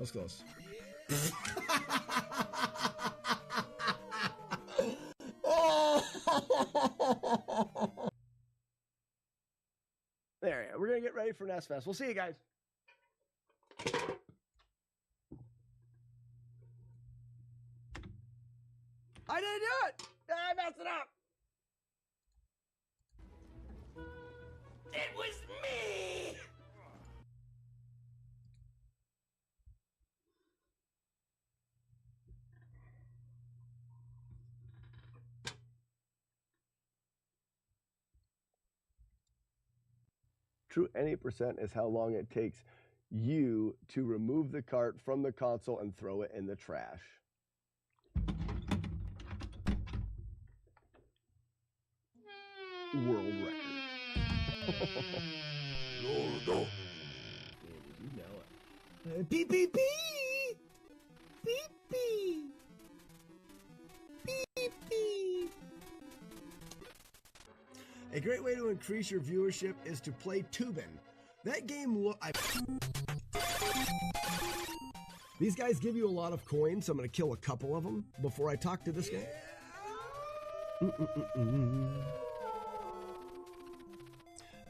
was close. There, we're gonna get ready for NES Fest. We'll see you guys. I didn't do it! I messed it up! It was me! True any percent is how long it takes you to remove the cart from the console and throw it in the trash. World record. No. You know it. Beep, beep, beep. Beep, beep. Beep, beep. A great way to increase your viewership is to play Tubin. That game These guys give you a lot of coins, so I'm going to kill a couple of them before I talk to this guy.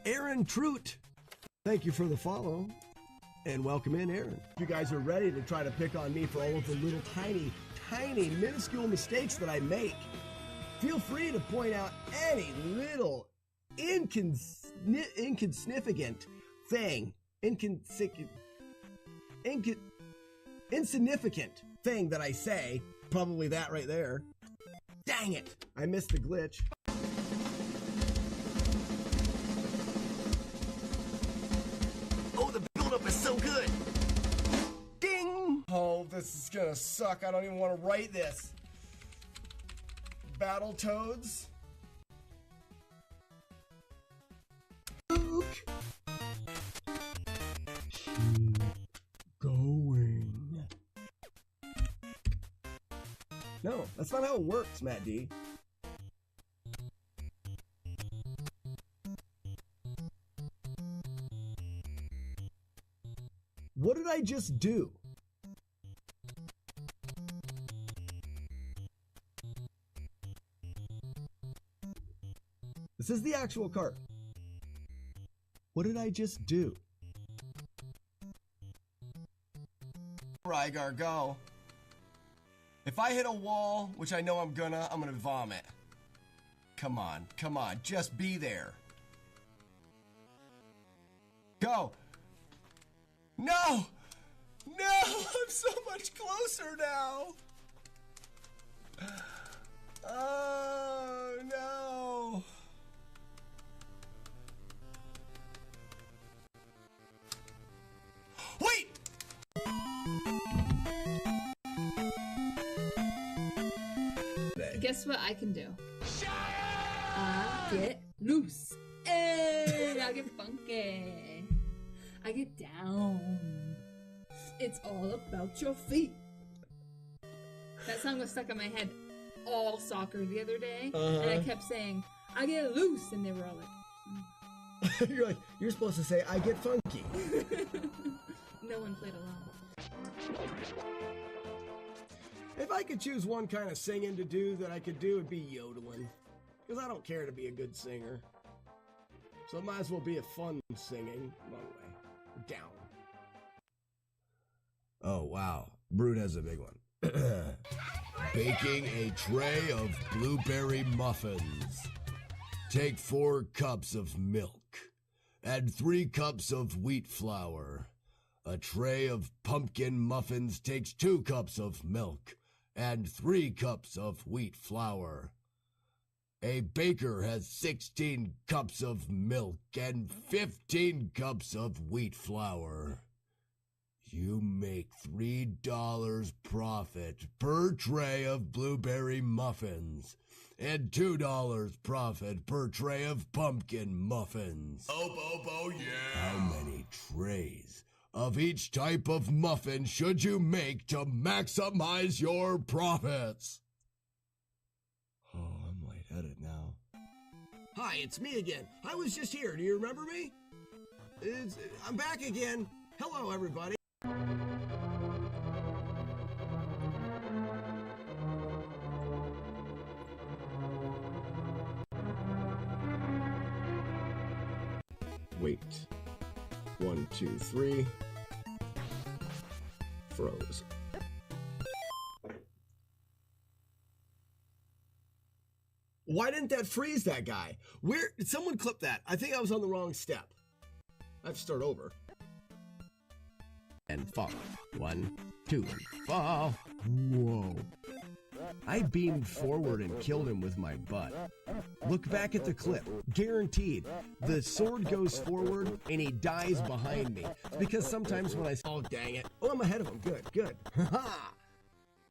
Aaron Trout, thank you for the follow, and welcome in, Aaron. If you guys are ready to try to pick on me for all of the little tiny, minuscule mistakes that I make, feel free to point out any little insignificant thing, insignificant thing that I say, probably that right there. Dang it, I missed the glitch. Oh, the build-up is so good. Ding! Oh, this is gonna suck. I don't even want to write this. Battletoads. Luke. Keep going. No, that's not how it works, Matt D. What did I just do? This is the actual cart. What did I just do? Rygar, go. If I hit a wall, which I know I'm gonna vomit. Come on, just be there. Go. No! No! I'm so much closer now! Oh, no! Wait! Guess what I can do? I get loose. And I get funky. I get down. It's all about your feet. That song was stuck in my head all soccer the other day. And I kept saying, I get loose. And they were all like, You're like, you're supposed to say, I get funky. No one played along. If I could choose one kind of singing to do that I could do, it'd be yodeling. Because I don't care to be a good singer. So it might as well be a fun singing. Wrong way. Down. Oh, wow. Brood has a big one. Baking a tray of blueberry muffins. Take 4 cups of milk. Add 3 cups of wheat flour. A tray of pumpkin muffins takes 2 cups of milk and 3 cups of wheat flour. A baker has 16 cups of milk and 15 cups of wheat flour. You make $3 profit per tray of blueberry muffins and $2 profit per tray of pumpkin muffins. Oh, yeah. How many trays of each type of muffin should you make to maximize your profits? Oh, I'm lightheaded now. Hi, it's me again. I was just here. Do you remember me? I'm back again. Hello, everybody. Wait. 1, 2, 3. Froze. Why didn't that freeze that guy? Where did someone clip that? I think I was on the wrong step. I have to start over. And fall. 1, 2, fall. Whoa. I beamed forward and killed him with my butt. Look back at the clip. Guaranteed. The sword goes forward and he dies behind me. It's because sometimes when I... Oh, dang it. Oh, I'm ahead of him. Good, good. Ha-ha!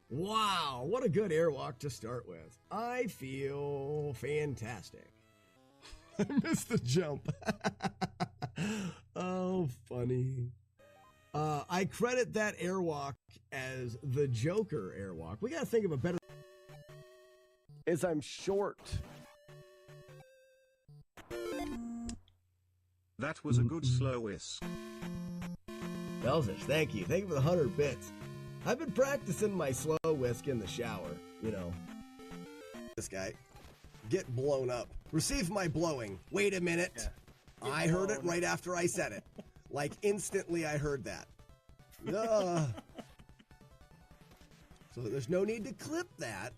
Wow, what a good airwalk to start with. I feel fantastic. I missed the jump. Oh, funny. I credit that airwalk as the Joker airwalk. We gotta think of a better... As I'm short. That was a good slow whisk. Belzish, thank you. Thank you for the 100 bits. I've been practicing my slow whisk in the shower, you know. This guy. Get blown up. Receive my blowing. Wait a minute. Yeah. I heard it right after I said it. Like instantly I heard that. So there's no need to clip that.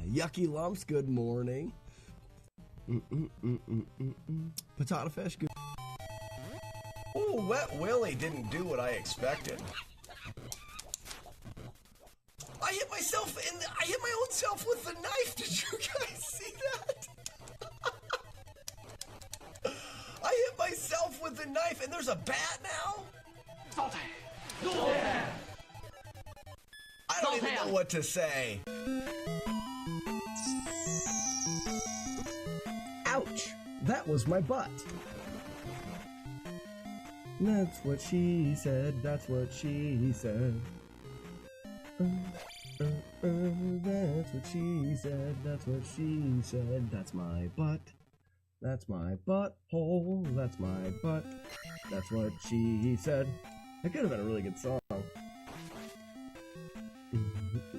Yucky Lumps, good morning. Potato Fish, good. Oh, Wet Willie didn't do what I expected. I hit myself I hit my own self with the knife. Did you guys see that? I hit myself with the knife and there's a bat now? I don't even know what to say. Ouch. That was my butt. That's what she said, that's what she said. That's what she said, that's what she said. That's my butt. That's my butthole. That's my butt. That's what she said. That could have been a really good song.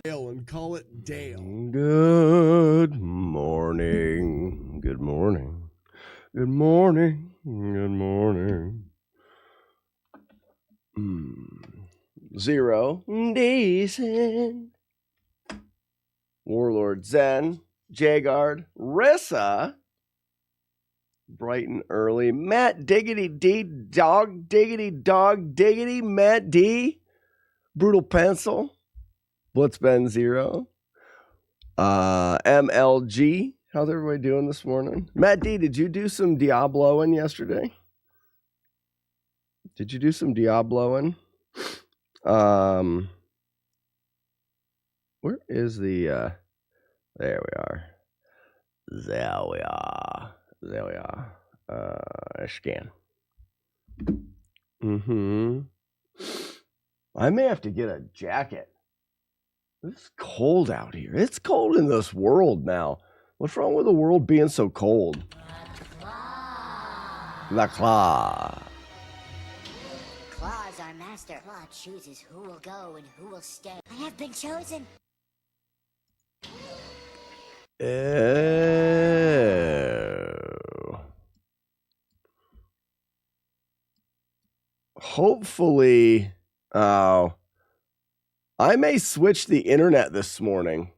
Dale and call it Dale. Good morning. Good morning. Good morning. Good morning. Zero. Decent. Warlord Zen. Jagard. Rissa. Bright and early. Matt Diggity D. Dog Diggity Dog Diggity. Matt D. Brutal Pencil. Blitzben Zero. MLG. How's everybody doing this morning? Matt D, did you do some Diabloing yesterday? Did you do some Diabloing? Where is the there we are. There we are. There we are. Scan. I may have to get a jacket. It's cold out here. It's cold in this world now. What's wrong with the world being so cold? La Claw. Claw is our master. Claw chooses who will go and who will stay. I have been chosen. Hopefully, I may switch the internet this morning.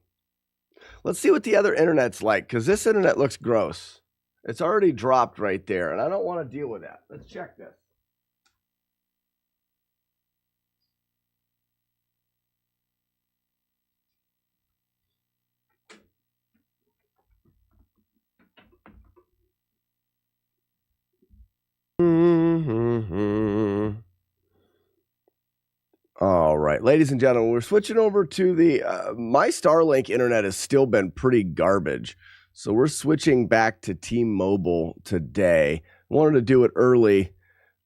Let's see what the other internet's like, because this internet looks gross. It's already dropped right there, and I don't want to deal with that. Let's check this. All right, ladies and gentlemen, we're switching over to the my Starlink internet has still been pretty garbage. So we're switching back to T-Mobile today. Wanted to do it early.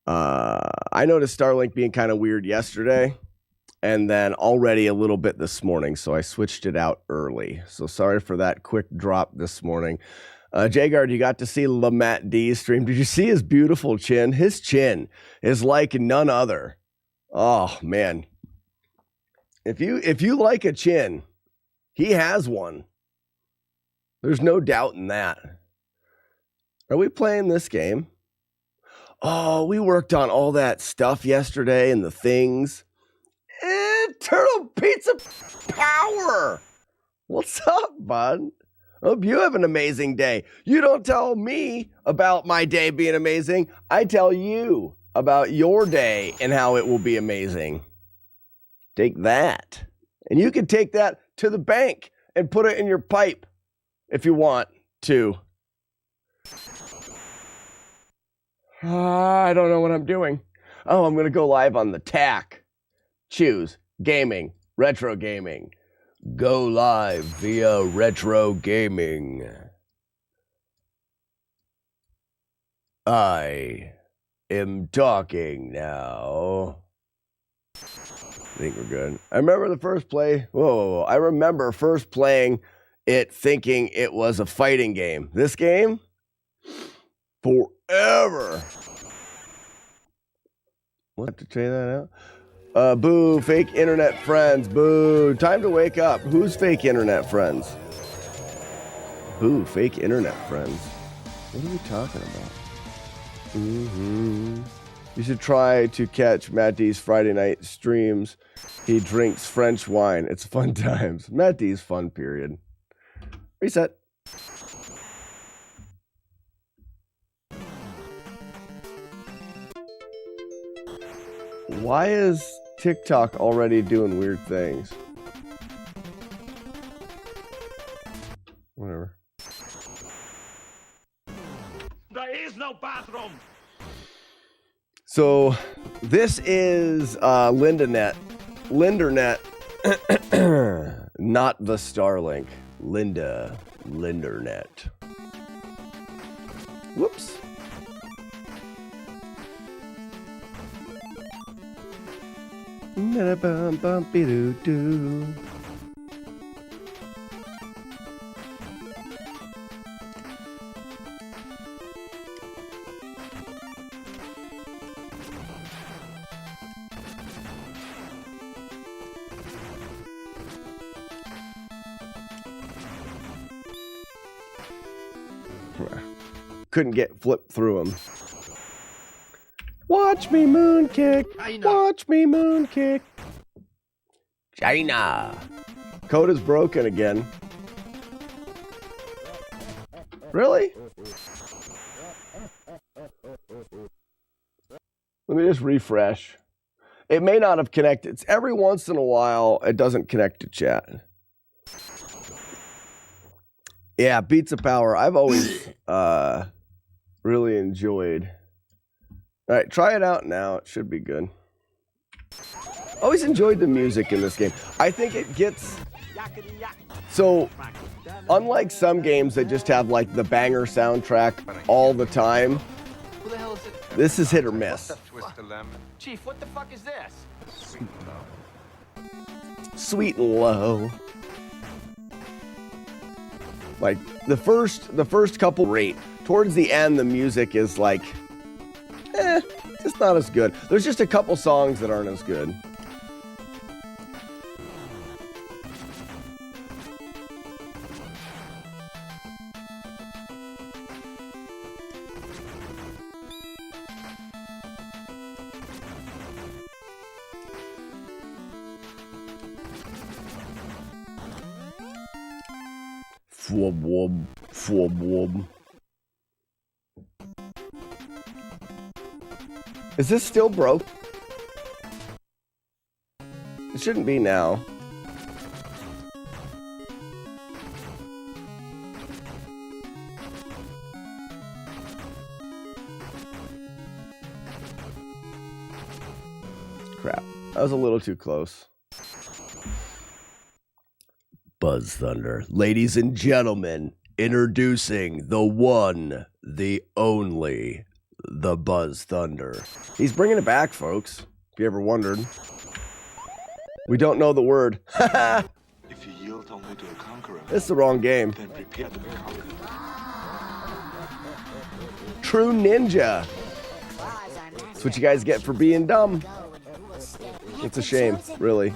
I noticed Starlink being kind of weird yesterday and then already a little bit this morning. So I switched it out early. So sorry for that quick drop this morning. Jagard, you got to see Matt D's stream. Did you see his beautiful chin? His chin is like none other. Oh, man. If you like a chin, he has one. There's no doubt in that. Are we playing this game? Oh, we worked on all that stuff yesterday and the things. Turtle Pizza Power! What's up, bud? Hope you have an amazing day. You don't tell me about my day being amazing. I tell you about your day and how it will be amazing. Take that. And you can take that to the bank and put it in your pipe if you want to. I don't know what I'm doing. Oh, I'm going to go live on the TAC. Choose gaming, retro gaming. Go live via retro gaming. I am talking now. I think we're good. I remember the first play. Whoa. I remember first playing it thinking it was a fighting game. This game? Forever. We'll have to try that out. Boo, fake internet friends. Boo. Time to wake up. Who's fake internet friends? Boo, fake internet friends. What are we talking about? You should try to catch Matt D's Friday night streams. He drinks French wine. It's fun times. Matt D's fun period. Reset. Why is TikTok already doing weird things? Whatever. There is no bathroom. So this is LindaNet. LindaNet, not the Starlink. LindaNet. Whoops. Bumpy-doo-doo. Couldn't get flipped through them. Watch me moonkick. Watch me moonkick. China. Code is broken again. Really? Let me just refresh. It may not have connected. It's every once in a while, it doesn't connect to chat. Yeah, Pizza Power. I've always really enjoyed. All right, try it out now. It should be good. Always enjoyed the music in this game. I think it gets... So, unlike some games that just have like the banger soundtrack all the time, this is hit or miss. Chief, what the fuck is this? Sweet and low. Like the first couple rate. Towards the end, the music is like, it's not as good. There's just a couple songs that aren't as good. Fwub wub, fwub wub. Is this still broke? It shouldn't be now. Crap. That was a little too close. Buzz Thunder. Ladies and gentlemen, introducing the one, the only, the Buzz Thunder. He's bringing it back, folks, if you ever wondered. We don't know the word. If you yield only to a conqueror, It's the wrong game. then prepare to be conquered. True ninja. That's what you guys get for being dumb. It's a shame, really.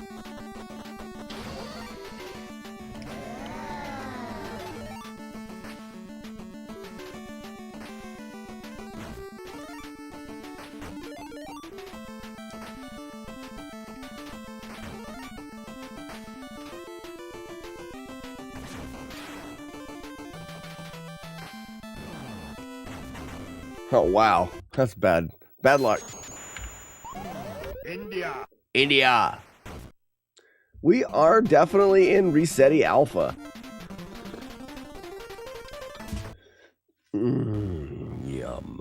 Oh, wow. That's bad. Bad luck. India. We are definitely in Resetti Alpha. Yum.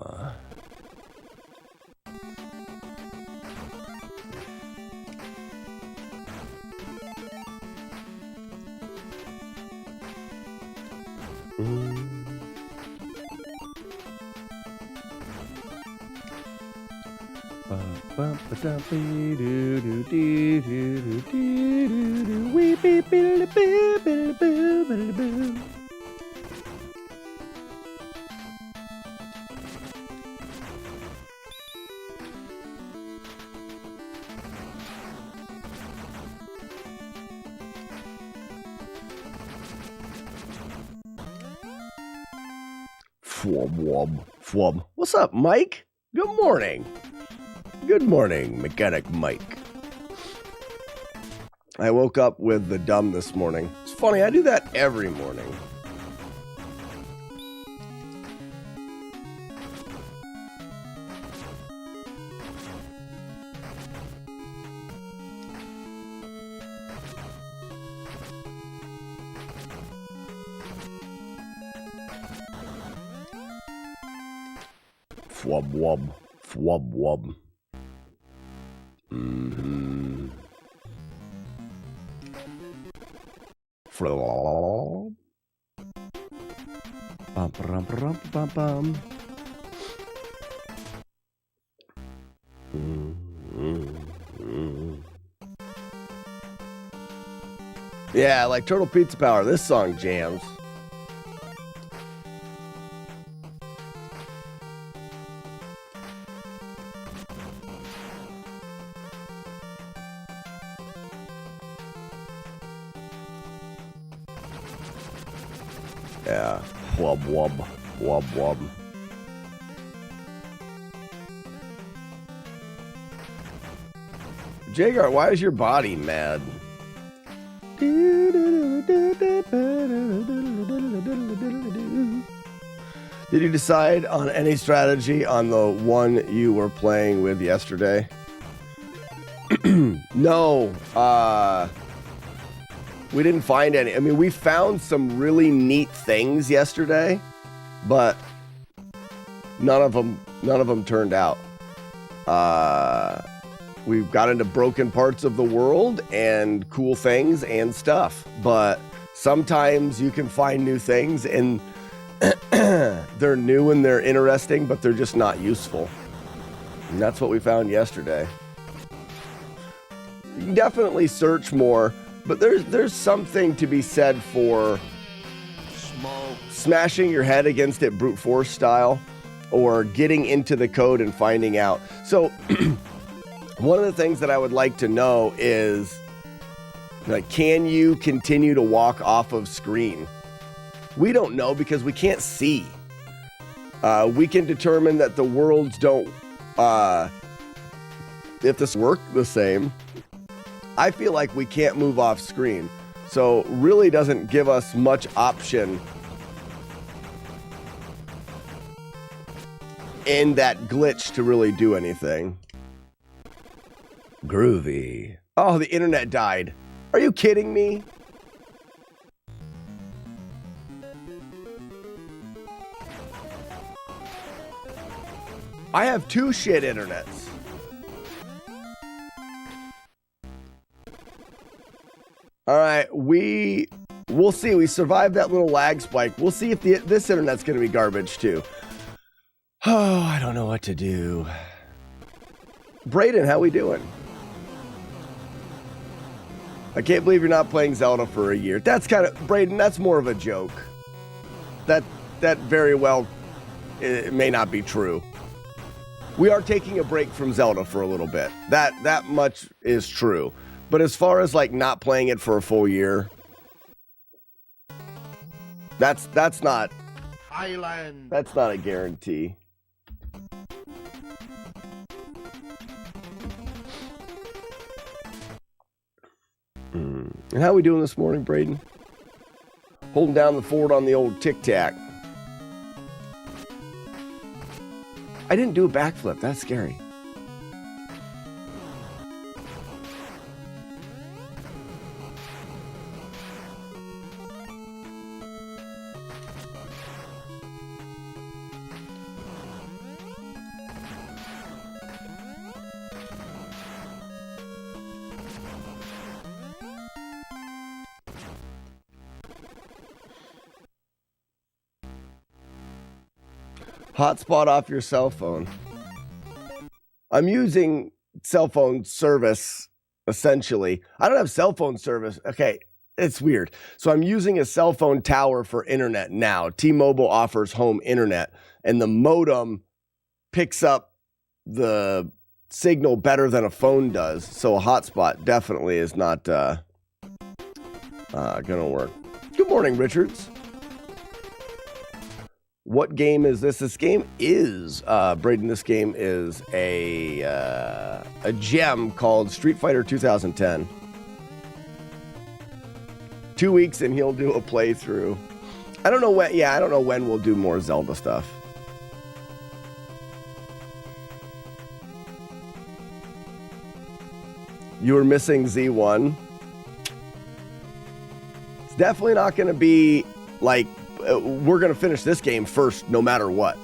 Fwub. What's up, Mike? Good morning. Good morning, Mechanic Mike. I woke up with the dumb this morning. It's funny, I do that every morning. Fwub. Flawless. Bum. Yeah, like Turtle Pizza Power, this song jams. Yeah, wub. Jagar, why is your body mad? Did you decide on any strategy on the one you were playing with yesterday? No, we didn't find any. I mean, we found some really neat things yesterday, but none of them turned out. We've got into broken parts of the world and cool things and stuff, but sometimes you can find new things and they're new and they're interesting, but they're just not useful. And that's what we found yesterday. You can definitely search more, but there's something to be said for smashing your head against it brute force style, or getting into the code and finding out. So one of the things that I would like to know is, like, can you continue to walk off of screen? We don't know because we can't see. We can determine that the worlds don't, if this worked the same, I feel like we can't move off screen. So really doesn't give us much option in that glitch to really do anything. Groovy. Oh, the internet died. Are you kidding me? I have two shit internets. All right, we'll see. We survived that little lag spike. We'll see if this internet's going to be garbage too. Oh, I don't know what to do. Brayden, how we doing? I can't believe you're not playing Zelda for a year. That's kind of, Brayden, that's more of a joke. That very well, it may not be true. We are taking a break from Zelda for a little bit. That much is true. But as far as like not playing it for a full year, that's not Highland. That's not a guarantee. And how are we doing this morning, Braden? Holding down the fort on the old Tic Tac. I didn't do a backflip. That's scary. Hotspot off your cell phone. I'm using cell phone service, essentially. I don't have cell phone service. Okay, it's weird. So I'm using a cell phone tower for internet now. T-Mobile offers home internet, and the modem picks up the signal better than a phone does. So a hotspot definitely is not gonna work. Good morning, Richards. What game is this? This game is, Braden, this game is a gem called Street Fighter 2010. 2 weeks and he'll do a playthrough. I don't know when we'll do more Zelda stuff. You were missing Z1. It's definitely not going to be like, we're going to finish this game first no matter what.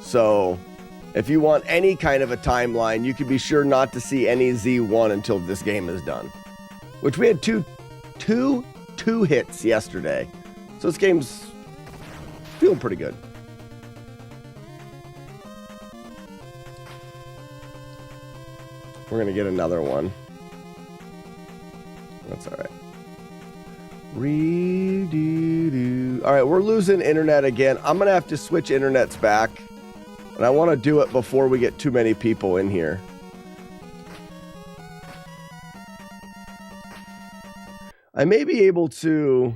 So if you want any kind of a timeline, you can be sure not to see any Z1 until this game is done. Which we had two hits yesterday. So this game's feeling pretty good. We're going to get another one. That's all right. All right, we're losing internet again. I'm going to have to switch internets back. And I want to do it before we get too many people in here. I may be able to...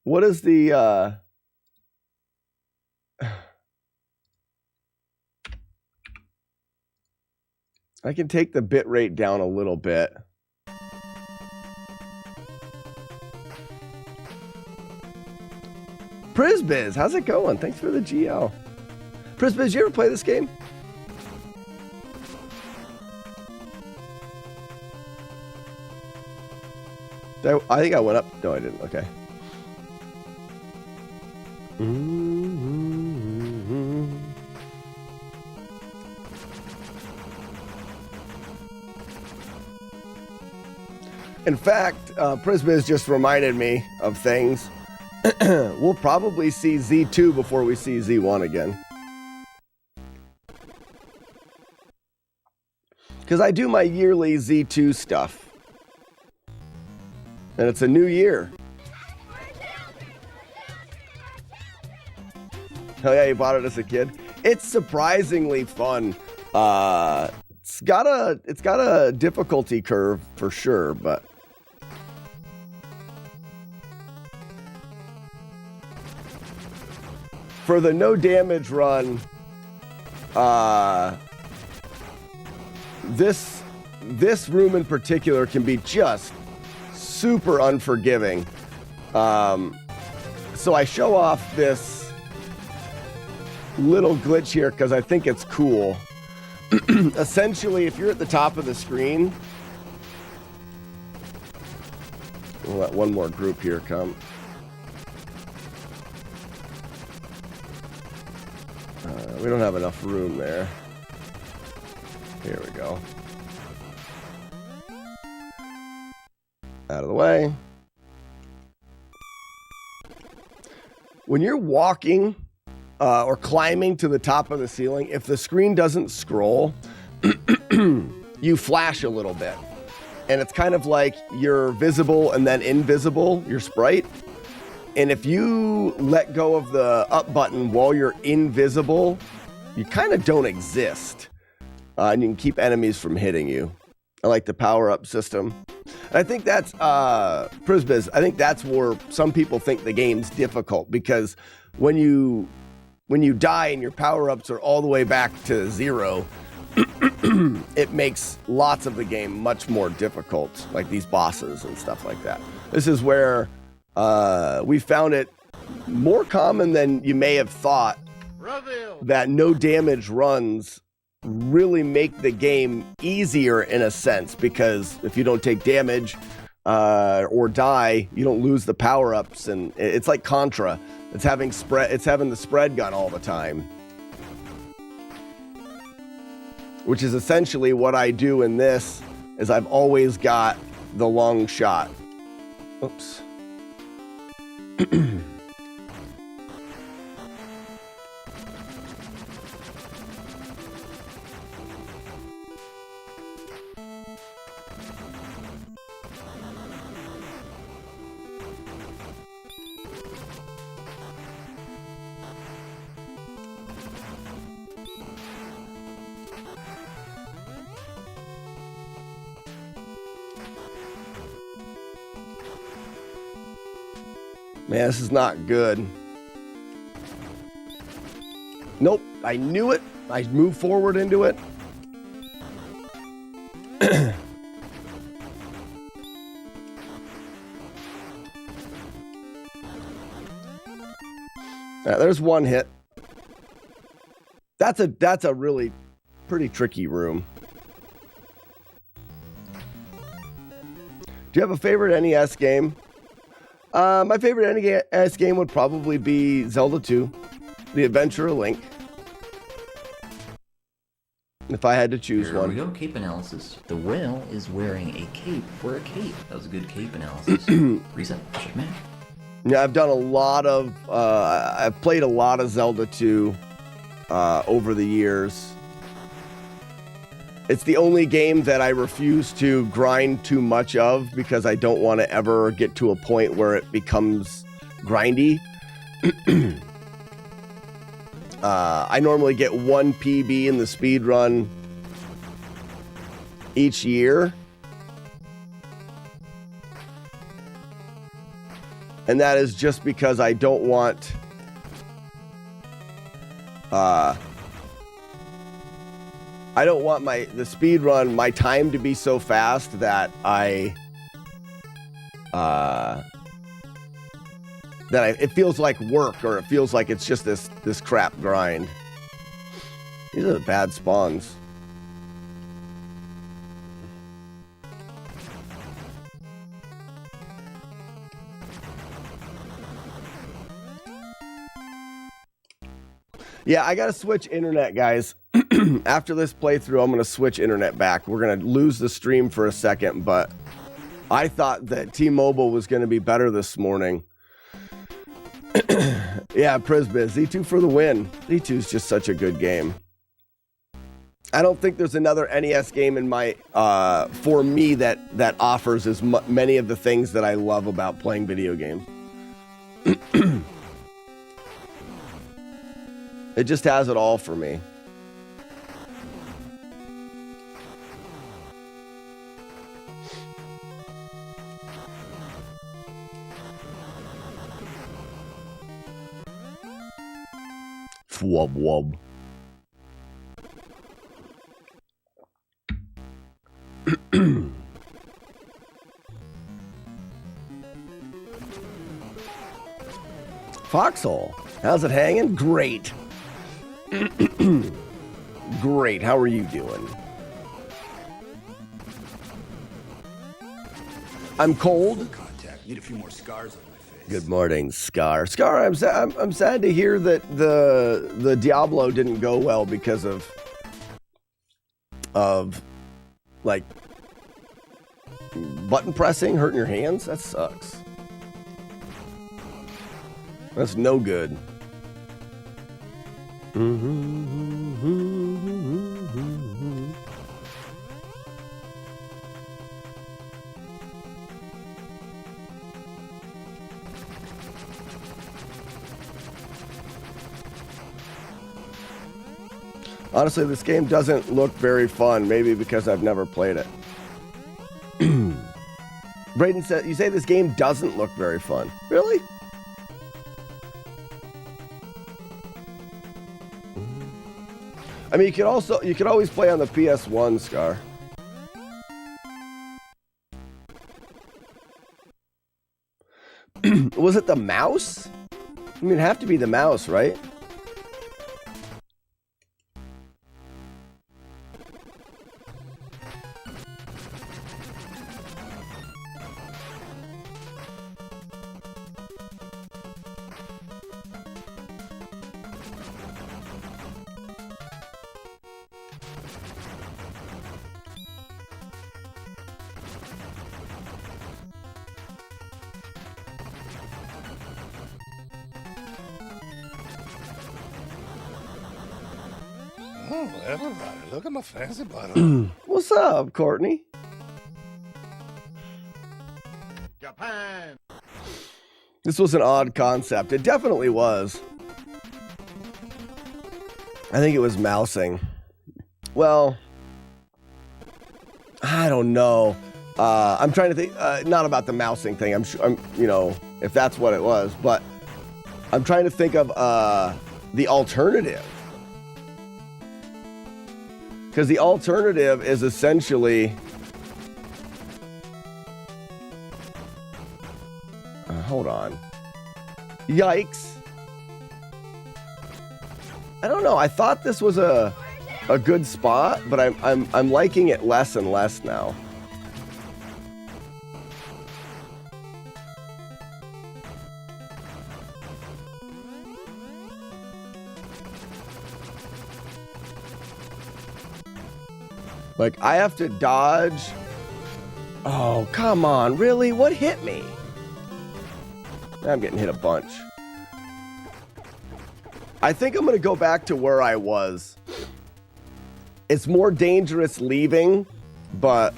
What is the... I can take the bit rate down a little bit. Prisbiz, how's it going? Thanks for the GL. Prisbiz, you ever play this game? I think I went up. No, I didn't. Okay. In fact, Prisbiz just reminded me of things. We'll probably see Z2 before we see Z1 again. Because I do my yearly Z2 stuff. And it's a new year. Oh yeah, you bought it as a kid? It's surprisingly fun. It's got a difficulty curve for sure, but for the no damage run, this room in particular can be just super unforgiving. So I show off this little glitch here because I think it's cool. Essentially, if you're at the top of the screen, we'll let one more group here come. We don't have enough room there. Here we go. Out of the way. When you're walking or climbing to the top of the ceiling, if the screen doesn't scroll, you flash a little bit. And it's kind of like you're visible and then invisible, your sprite. And if you let go of the up button while you're invisible, you kind of don't exist. And you can keep enemies from hitting you. I like the power-up system. And I think that's, Prisbiz, I think that's where some people think the game's difficult, because when you die and your power-ups are all the way back to 0, it makes lots of the game much more difficult, like these bosses and stuff like that. This is where we found it more common than you may have thought. that no damage runs really make the game easier in a sense, because if you don't take damage or die, you don't lose the power-ups, and it's like Contra. It's having the spread gun all the time, which is essentially what I do in this. Is I've always got the long shot. Oops. Man, this is not good. Nope, I knew it. I moved forward into it. There's one hit. That's a really pretty tricky room. Do you have a favorite NES game? My favorite NES game would probably be Zelda 2, The Adventure of Link. If I had to choose one. Here we go, cape analysis. The whale is wearing a cape for a cape. That was a good cape analysis. Reset, check match. Yeah, I've done a lot of, I've played a lot of Zelda 2 over the years. It's the only game that I refuse to grind too much of because I don't want to ever get to a point where it becomes grindy. I normally get 1 PB in the speed run each year. And that is just because I don't want the speed run, my time to be so fast that it feels like work, or it feels like it's just this crap grind. These are bad spawns. Yeah, I gotta switch internet, guys. After this playthrough, I'm gonna switch internet back. We're gonna lose the stream for a second, but I thought that T-Mobile was gonna be better this morning. Yeah, Prisbiz, Z2 for the win. Z2 is just such a good game. I don't think there's another NES game in my for me that offers as many of the things that I love about playing video games. It just has it all for me. Wub wub. Foxhole, how's it hanging? Great. Great. How are you doing? I'm cold. Contact. Need a few more scars on my face. Good morning, Scar. Scar, I'm sad to hear that the Diablo didn't go well because of like button pressing, hurting your hands. That sucks. That's no good. Honestly, this game doesn't look very fun, maybe because I've never played it. Braden said, you say this game doesn't look very fun. Really? I mean, you could always play on the PS1, Scar. Was it the mouse? I mean, it'd have to be the mouse, right? Oh, everybody, look at my fancy bottle. What's up, Courtney? Japan. This was an odd concept. It definitely was. I think it was mousing. Well, I don't know. I'm trying to think, not about the mousing thing. I'm sure, you know, if that's what it was, but I'm trying to think of the alternative. Because the alternative is essentially, hold on. Yikes. I don't know. I thought this was a good spot, but I'm liking it less and less now. Like, I have to dodge. Oh, come on. Really? What hit me? I'm getting hit a bunch. I think I'm going to go back to where I was. It's more dangerous leaving, but...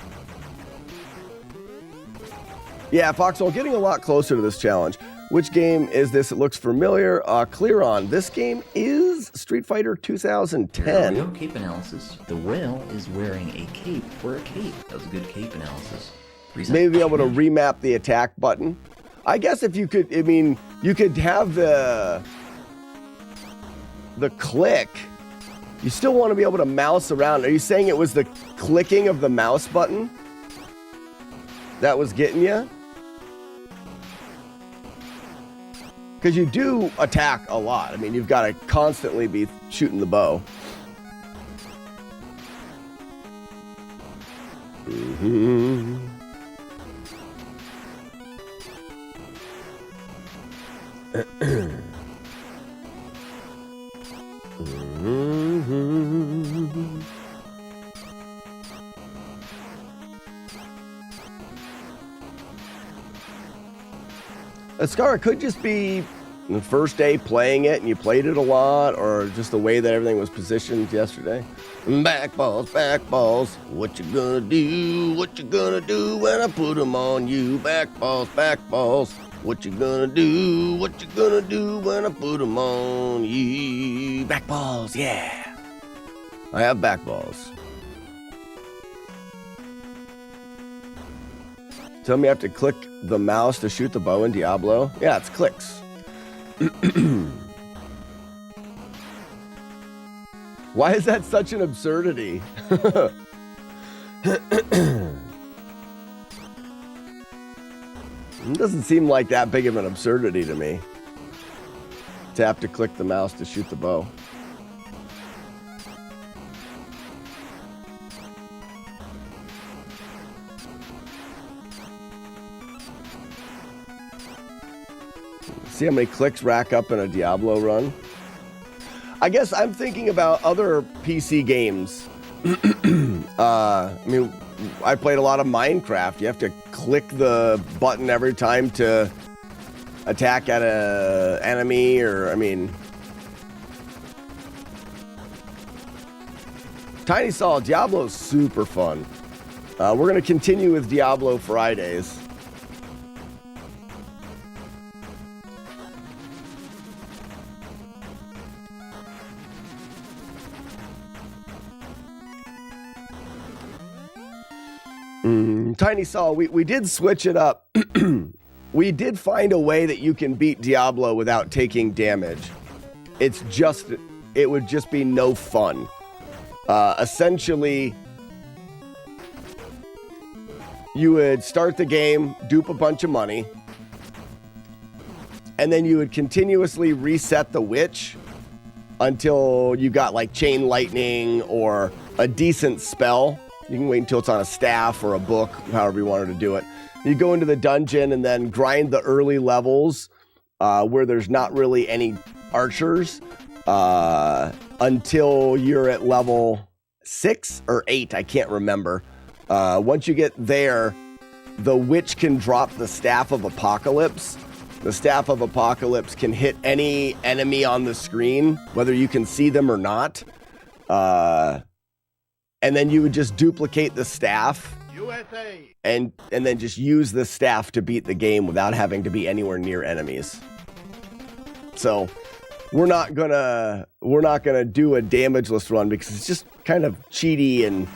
Yeah, Foxhole, getting a lot closer to this challenge. Which game is this? It looks familiar. Clear on. This game is Street Fighter 2010. There we go, cape analysis. The whale is wearing a cape for a cape. That was a good cape analysis. Maybe be able to remap the attack button. I guess if you could, I mean, you could have the click. You still want to be able to mouse around. Are you saying it was the clicking of the mouse button that was getting you? Because you do attack a lot. I mean, you've got to constantly be shooting the bow. Mm-hmm. Mm-hmm. Scar, it could just be the first day playing it and you played it a lot, or just the way that everything was positioned yesterday. Back balls, what you gonna do? What you gonna do when I put them on you? Back balls, what you gonna do? What you gonna do when I put them on you? Back balls, yeah. I have back balls. Tell me I have to click the mouse to shoot the bow in Diablo? Yeah, it's clicks. Why is that such an absurdity? It doesn't seem like that big of an absurdity to me. To have to click the mouse to shoot the bow. See how many clicks rack up in a Diablo run? I guess I'm thinking about other PC games. I mean, I played a lot of Minecraft. You have to click the button every time to attack at an enemy, or, I mean... Tiny Saw, Diablo's super fun. We're going to continue with Diablo Fridays. Tiny Saw, we did switch it up. We did find a way that you can beat Diablo without taking damage. It would just be no fun. Essentially, you would start the game, dupe a bunch of money, and then you would continuously reset the witch until you got like chain lightning or a decent spell. You can wait until it's on a staff or a book, however you wanted to do it. You go into the dungeon and then grind the early levels where there's not really any archers until you're at level 6 or 8. I can't remember. Once you get there, the witch can drop the Staff of Apocalypse. The Staff of Apocalypse can hit any enemy on the screen, whether you can see them or not. And then you would just duplicate the staff USA. and then just use the staff to beat the game without having to be anywhere near enemies. So we're not gonna do a damageless run because it's just kind of cheaty and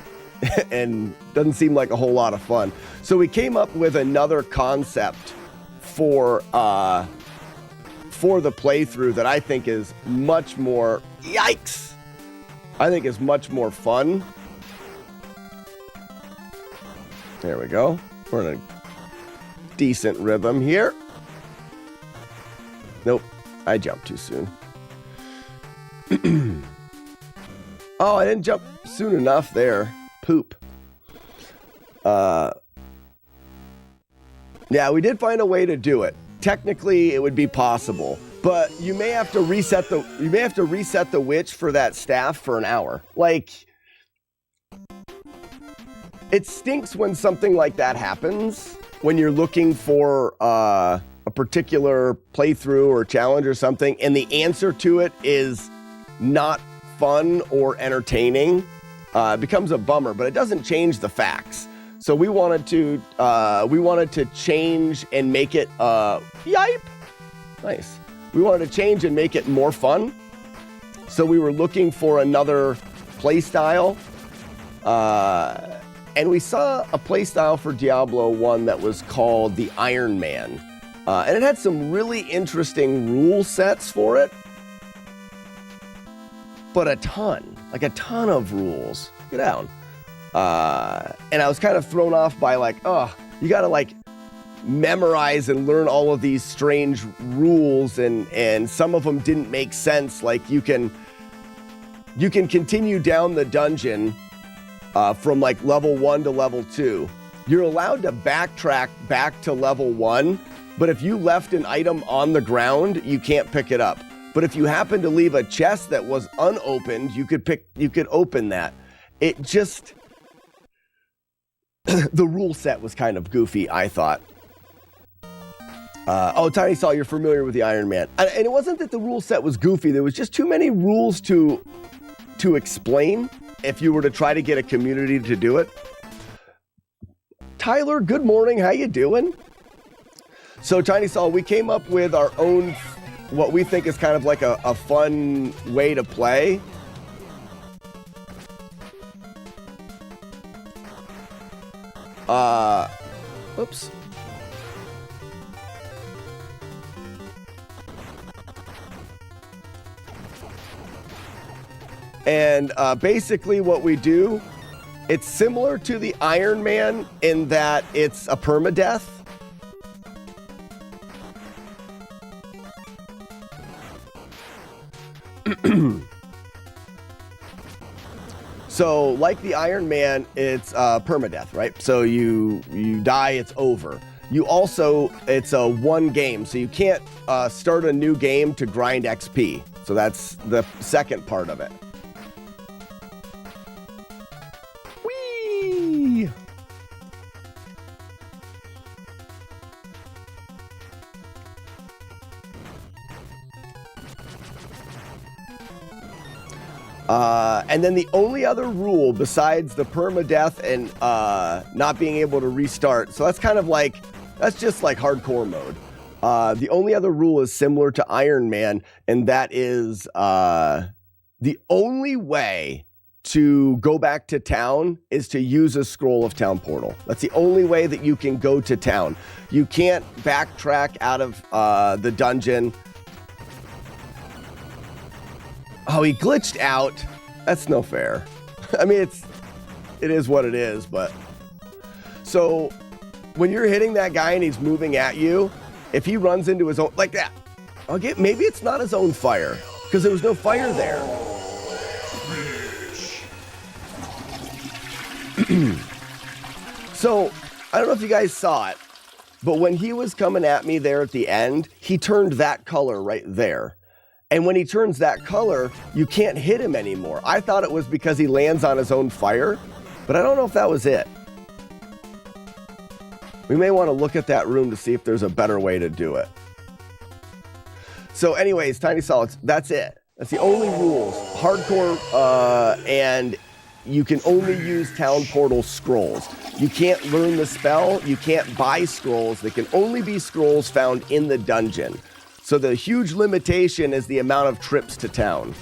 and doesn't seem like a whole lot of fun. So we came up with another concept for the playthrough that I think is much more is much more fun. There we go. We're in a decent rhythm here. Nope, I jumped too soon. Oh, I didn't jump soon enough there. Poop. Yeah, we did find a way to do it. Technically, it would be possible, but you may have to reset the witch for that staff for an hour. Like, it stinks when something like that happens, when you're looking for a particular playthrough or challenge or something, and the answer to it is not fun or entertaining. It becomes a bummer, but it doesn't change the facts. So we wanted to change and make it yipe. Nice. We wanted to change and make it more fun. So we were looking for another play style. And we saw a play style for Diablo 1 that was called the Iron Man. And it had some really interesting rule sets for it. But a ton of rules. Get down. And I was kind of thrown off by like, oh, you got to like memorize and learn all of these strange rules, and some of them didn't make sense. Like you can continue down the dungeon from like level 1 to level 2. You're allowed to backtrack back to level 1, but if you left an item on the ground, you can't pick it up. But if you happen to leave a chest that was unopened, you could open that. It just the rule set was kind of goofy, I thought. Tiny Saw, you're familiar with the Iron Man. And it wasn't that the rule set was goofy. There was just too many rules to explain if you were to try to get a community to do it. Tyler, good morning. How you doing? So, Tiny Saw, we came up with our own, what we think is kind of like a fun way to play. Oops. And basically what we do, it's similar to the Iron Man in that it's a permadeath. So, like the Iron Man, it's permadeath, right? So you die, it's over. You also, it's a one game, so you can't start a new game to grind XP. So that's the second part of it. Whee! And then the only other rule besides the permadeath and not being able to restart, so that's kind of like, that's just like hardcore mode. The only other rule is similar to Iron Man, and that is the only way to go back to town is to use a Scroll of Town portal. That's the only way that you can go to town. You can't backtrack out of the dungeon. Oh, he glitched out. That's no fair. I mean, it is what it is, but so when you're hitting that guy and he's moving at you, if he runs into his own, like that, maybe it's not his own fire because there was no fire there. So I don't know if you guys saw it, but when he was coming at me there at the end, he turned that color right there. And when he turns that color, you can't hit him anymore. I thought it was because he lands on his own fire, but I don't know if that was it. We may want to look at that room to see if there's a better way to do it. So anyways, Tiny Solids, that's it. That's the only rules. hardcore, and you can only use town portal scrolls. You can't learn the spell. You can't buy scrolls. They can only be scrolls found in the dungeon. So the huge limitation is the amount of trips to town.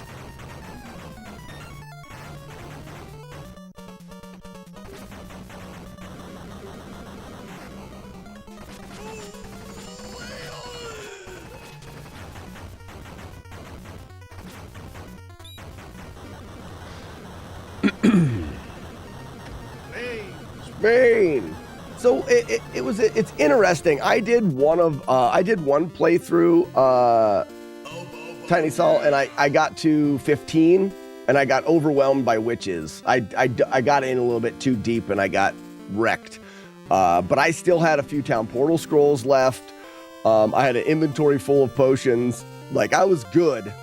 Spain. So it's interesting. I did one playthrough Tiny Saul, and I got to 15 and I got overwhelmed by witches. I got in a little bit too deep and I got wrecked. But I still had a few town portal scrolls left. I had an inventory full of potions. Like, I was good.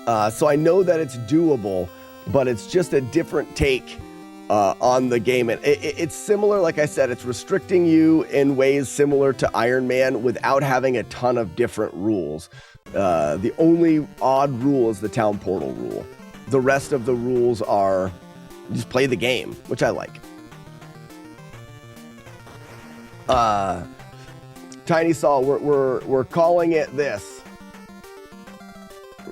So I know that it's doable, but it's just a different take on the game. It's similar, like I said, it's restricting you in ways similar to Iron Man without having a ton of different rules. The only odd rule is the town portal rule. The rest of the rules are just play the game, which I like. Tiny Saul, we're calling it this.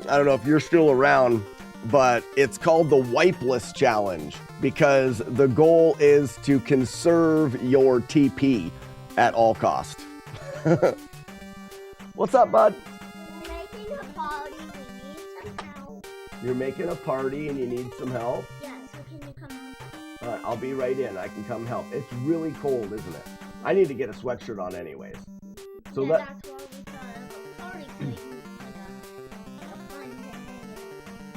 I don't know if you're still around, but it's called the Wipeless Challenge because the goal is to conserve your TP at all cost. What's up, bud? You're making a party and you need some help? Yeah, so can you come help? All right, I'll be right in. I can come help. It's really cold, isn't it? I need to get a sweatshirt on anyways. So yeah, that's why we thought of a party thing.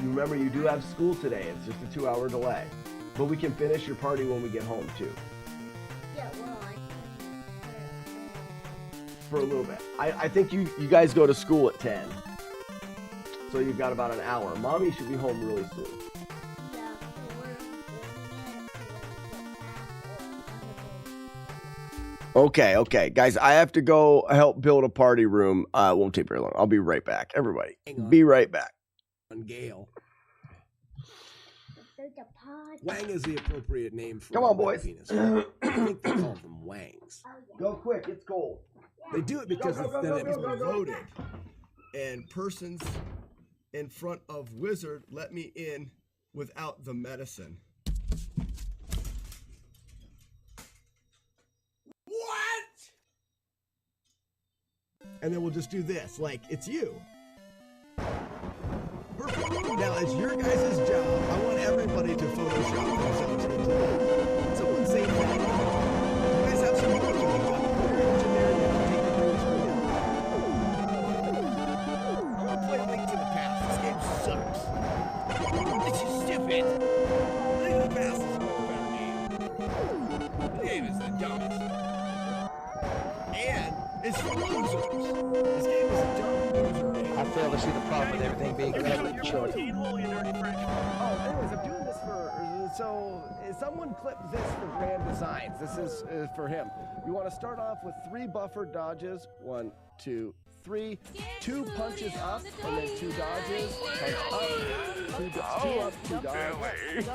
You remember, you do have school today. It's just a 2-hour delay. But we can finish your party when we get home, too. Yeah, well, For a little bit. I think you guys go to school at 10. So you've got about an hour. Mommy should be home really soon. Yeah, Okay. Guys, I have to go help build a party room. It won't take very long. I'll be right back. Everybody, be right back. Gale. Wang is the appropriate name for Come on, boys. penis. I think they call them wangs. Go quick, it's cold. They do it because then it was voted. And persons in front of wizard let me in without the medicine. What? And then we'll just do this, like it's you. Perfect. Now it's your guys' job. I want everybody to Photoshop themselves into it. Someone say that. You guys have some work to do. I want to play Link to the Past. This game sucks. It's just stupid. Link to the Past is a better game. The game is the dumbest. And it's for losers. This game is a dumb loser game. I fail to see the problem with everything being heavily short. Oh, anyways, I'm doing this so someone clipped this for Grand Designs. This is for him. You want to start off with 3 buffered dodges. 1, 2, 3. 2 punches up, and then 2 dodges. Punch up, 2 up, 2 dodges.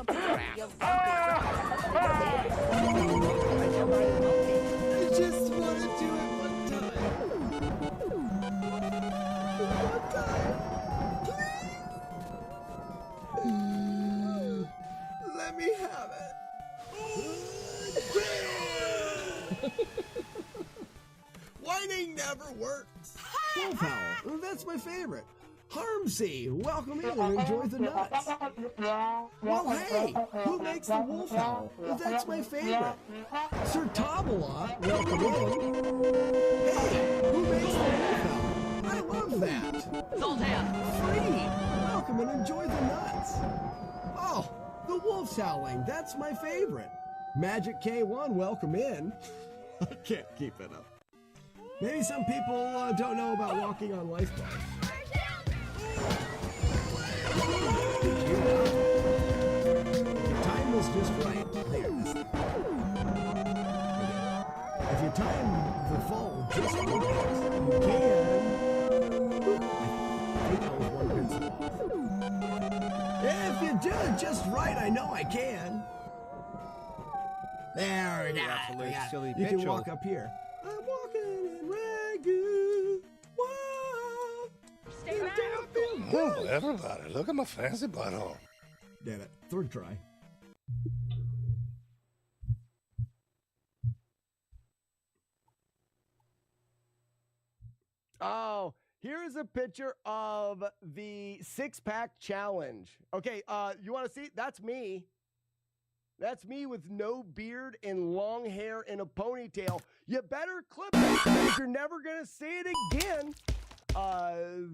I just want to do it one time. One time. Let me have it. Whining never works. Wolf Howl, that's my favorite. Harmsy, welcome in and enjoy the nuts. Well, hey, who makes the Wolf Howl? That's my favorite. Sir Tabala, welcome in. Hey, who makes the Wolf Howl? I love that. Zoltan, Free, welcome and enjoy the nuts. Oh, the wolf's howling, that's my favorite. Magic K1, welcome in. I can't keep it up. Maybe some people don't know about walking on life bars. Time was just right. There, this thing. If you time the fall just right, you can. I think that was one principle. you do it just right, I know I can. There we go. You can walk up here. I'm walking in ragu. Whoa. Stay back. Oh, everybody, look at my fancy butthole. Damn it. Third try. Oh, here's a picture of the six-pack challenge. Okay, you want to see? That's me. That's me with no beard and long hair and a ponytail. You better clip it because you're never going to see it again.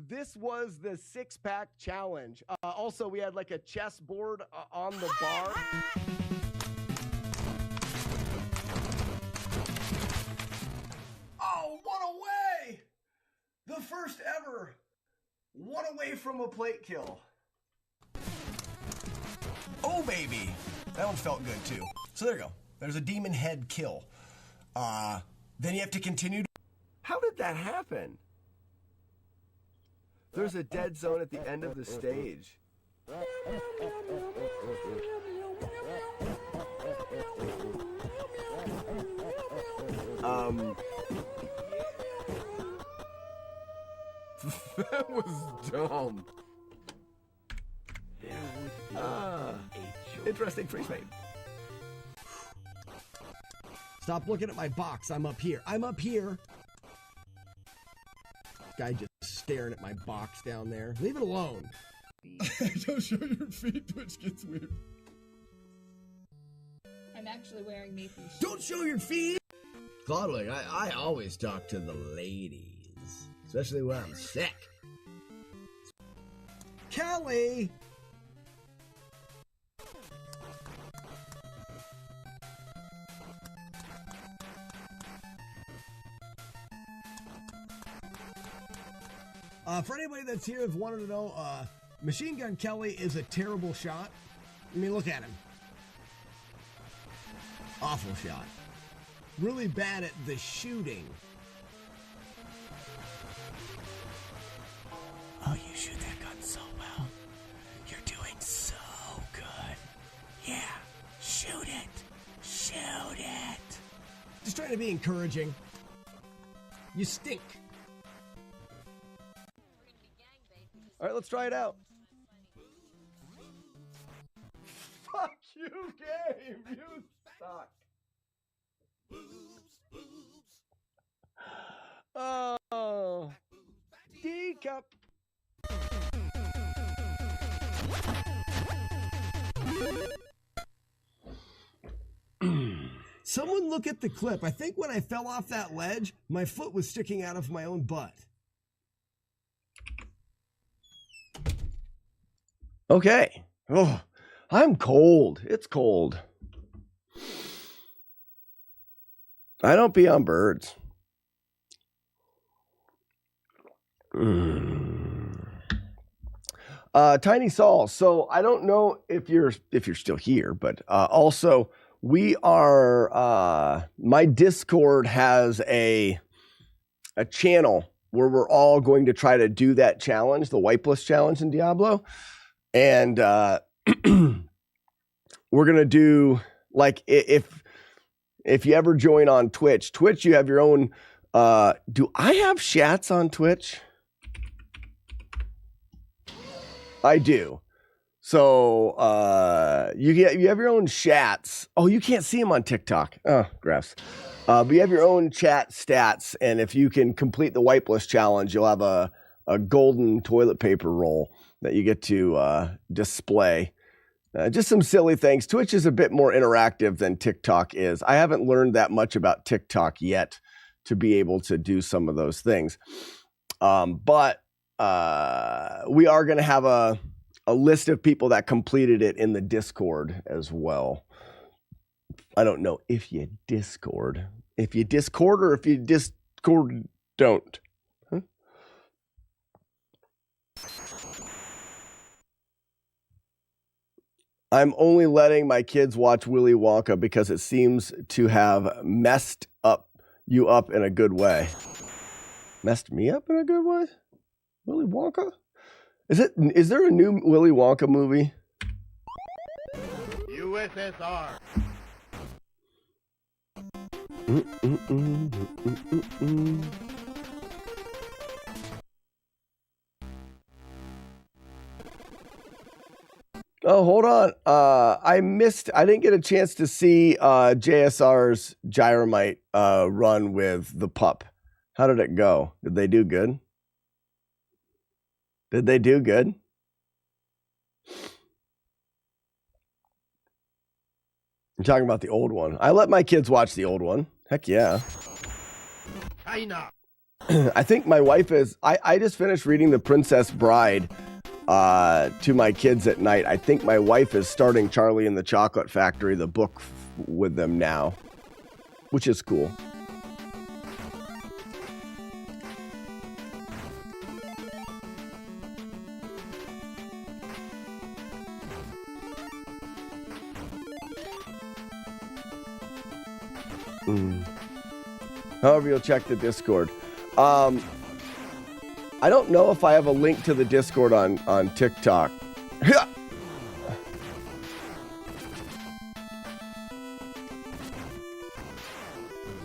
This was the six-pack challenge. Also, we had like a chessboard on the bar. Oh, one away! The first ever one away from a plate kill. Oh, baby. That one felt good, too. So there you go. There's a demon head kill. Then you have to continue. How did that happen? There's a dead zone at the end of the stage. That was dumb. Interesting freeze frame. Stop looking at my box. I'm up here. I'm up here. Guy just staring at my box down there. Leave it alone. Don't show your feet. Twitch gets weird. I'm actually wearing Nathan's shoes. Don't show your feet. Claudwig, I always talk to the ladies, especially when I'm sick. Kelly. For anybody that's here who's wanted to know, Machine Gun Kelly is a terrible shot. I mean, look at him. Awful shot. Really bad at the shooting. Oh, you shoot that gun so well. You're doing so good. Yeah, shoot it. Shoot it. Just trying to be encouraging. You stink. All right, let's try it out. Fuck you, game. You suck. Oh, D cup. Someone look at the clip. I think when I fell off that ledge, my foot was sticking out of my own butt. Okay. Oh, I'm cold. It's cold. I don't be on birds. Tiny Saul. So I don't know if you're still here, but also we are. My Discord has a channel where we're all going to try to do that challenge, the Wipeless challenge in Diablo, and we're gonna do like if you ever join on Twitch, you have your own. Do I have chats on Twitch? I do. So you have your own chats. Oh, you can't see them on TikTok. Oh, gross. But you have your own chat stats, and if you can complete the Wipeless challenge, you'll have a golden toilet paper roll that you get to display. Just some silly things. Twitch is a bit more interactive than TikTok is. I haven't learned that much about TikTok yet to be able to do some of those things. But we are going to have a list of people that completed it in the Discord as well. I don't know if you Discord. If you Discord or if you Discord don't. Huh? I'm only letting my kids watch Willy Wonka because it seems to have messed you up in a good way. Messed me up in a good way? Willy Wonka? Is there a new Willy Wonka movie? USSR. Oh, hold on. I didn't get a chance to see JSR's Gyromite run with the pup. How did it go? Did they do good? Did they do good? I'm talking about the old one. I let my kids watch the old one. Heck yeah. China. I think my wife is... I just finished reading The Princess Bride to my kids at night. I think my wife is starting Charlie and the Chocolate Factory, the book, with them now, which is cool. However, you'll check the Discord. I don't know if I have a link to the Discord on TikTok.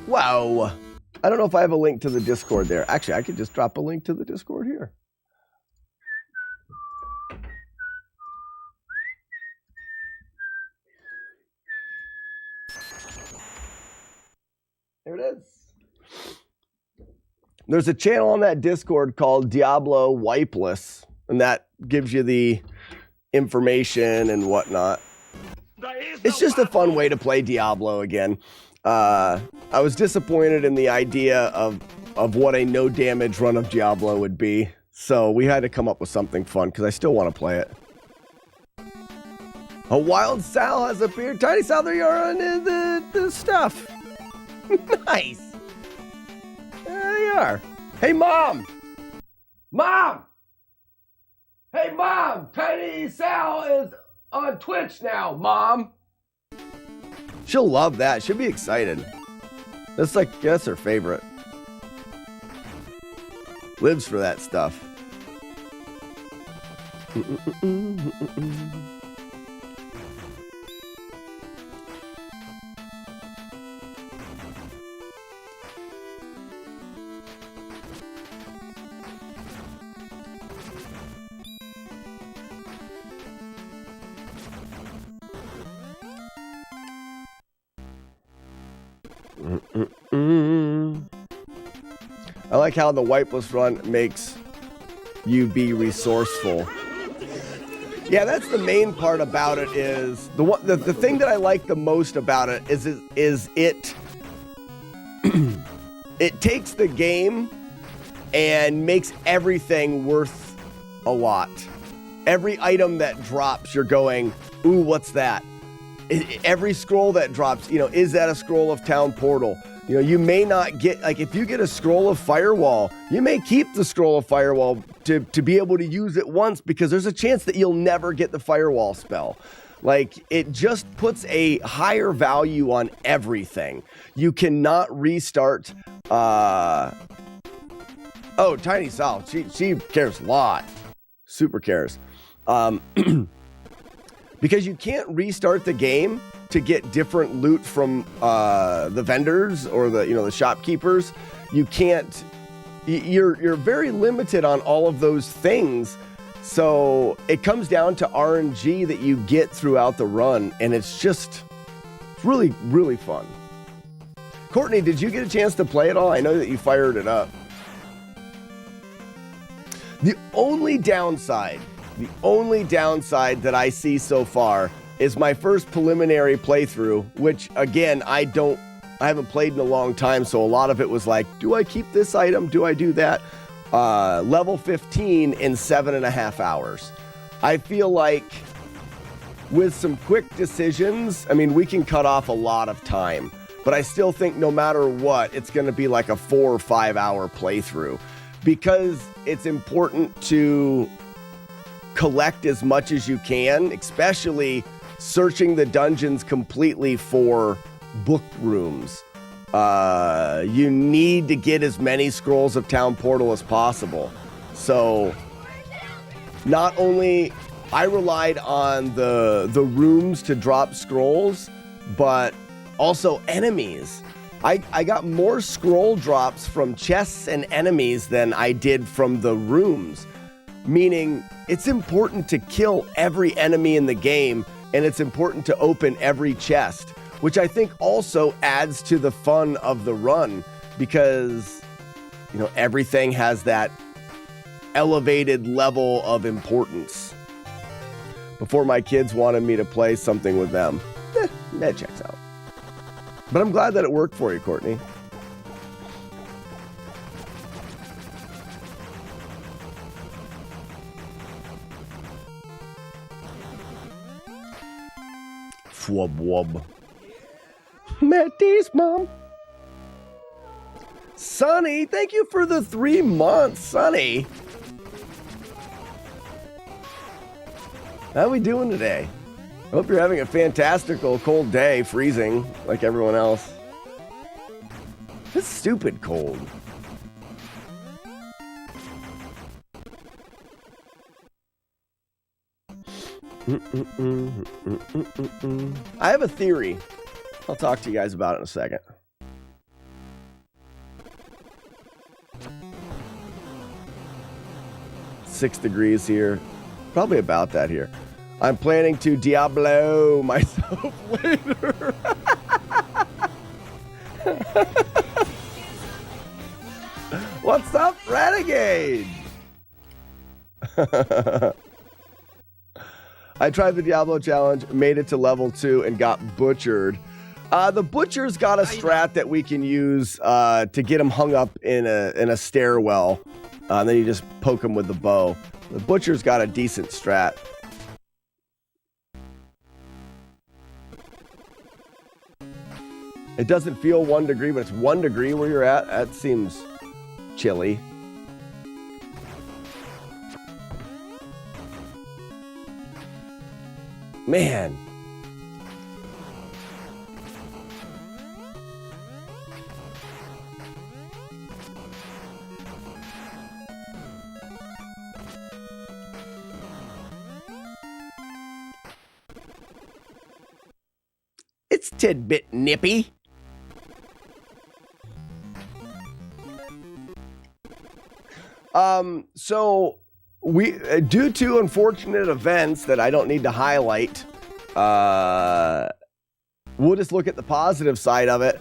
Wow. I don't know if I have a link to the Discord there. Actually, I could just drop a link to the Discord here. There it is. There's a channel on that Discord called Diablo Wipeless, and that gives you the information and whatnot. It's just a fun way to play Diablo again. I was disappointed in the idea of what a no damage run of Diablo would be, so we had to come up with something fun because I still want to play it. A Wild Sal has appeared. Tiny Sal, there you are on the stuff. Nice. There you are. Hey, Mom! Mom! Hey, Mom! Tiny Sal is on Twitch now, Mom! She'll love that. She'll be excited. That's her favorite. Lives for that stuff. I like how the wipeless run makes you be resourceful. Yeah, that's the main part about it. Is the thing that I like the most about it is it it takes the game and makes everything worth a lot. Every item that drops, you're going, ooh, what's that? Every scroll that drops, is that a scroll of Town Portal? You may not get, like, if you get a scroll of Firewall, you may keep the scroll of Firewall to be able to use it once, because there's a chance that you'll never get the Firewall spell. Like, it just puts a higher value on everything. You cannot restart. Oh, Tiny Sal, she cares a lot. Super cares. Because you can't restart the game to get different loot from the vendors or the shopkeepers. You can't. You're very limited on all of those things. So it comes down to RNG that you get throughout the run, and it's really, really fun. Courtney, did you get a chance to play it all? I know that you fired it up. The only downside that I see so far is my first preliminary playthrough, which, again, I haven't played in a long time, so a lot of it was like, do I keep this item? Do I do that? Level 15 in 7.5 hours. I feel like with some quick decisions, we can cut off a lot of time, but I still think no matter what, it's going to be like a 4 or 5 hour playthrough, because it's important to collect as much as you can, especially searching the dungeons completely for book rooms. You need to get as many scrolls of Town Portal as possible. So not only I relied on the rooms to drop scrolls, but also enemies. I got more scroll drops from chests and enemies than I did from the rooms, meaning it's important to kill every enemy in the game, and it's important to open every chest, which I think also adds to the fun of the run, because, you know, everything has that elevated level of importance. Before my kids wanted me to play something with them. That checks out. But I'm glad that it worked for you, Courtney. Fwub wub. Matty's mom. Sonny, thank you for the 3 months, Sonny. How are we doing today? I hope you're having a fantastical cold day, freezing like everyone else. It's stupid cold. I have a theory. I'll talk to you guys about it in a second. Six degrees here. Probably about that here. I'm planning to Diablo myself later. What's up, Renegade? I tried the Diablo challenge, made it to level 2, and got butchered. The butcher's got a strat that we can use to get him hung up in a stairwell. Then you just poke him with the bow. The butcher's got a decent strat. It doesn't feel 1 degree, but it's 1 degree where you're at. That seems chilly. Man. It's tidbit nippy. So we, due to unfortunate events that I don't need to highlight, we'll just look at the positive side of it.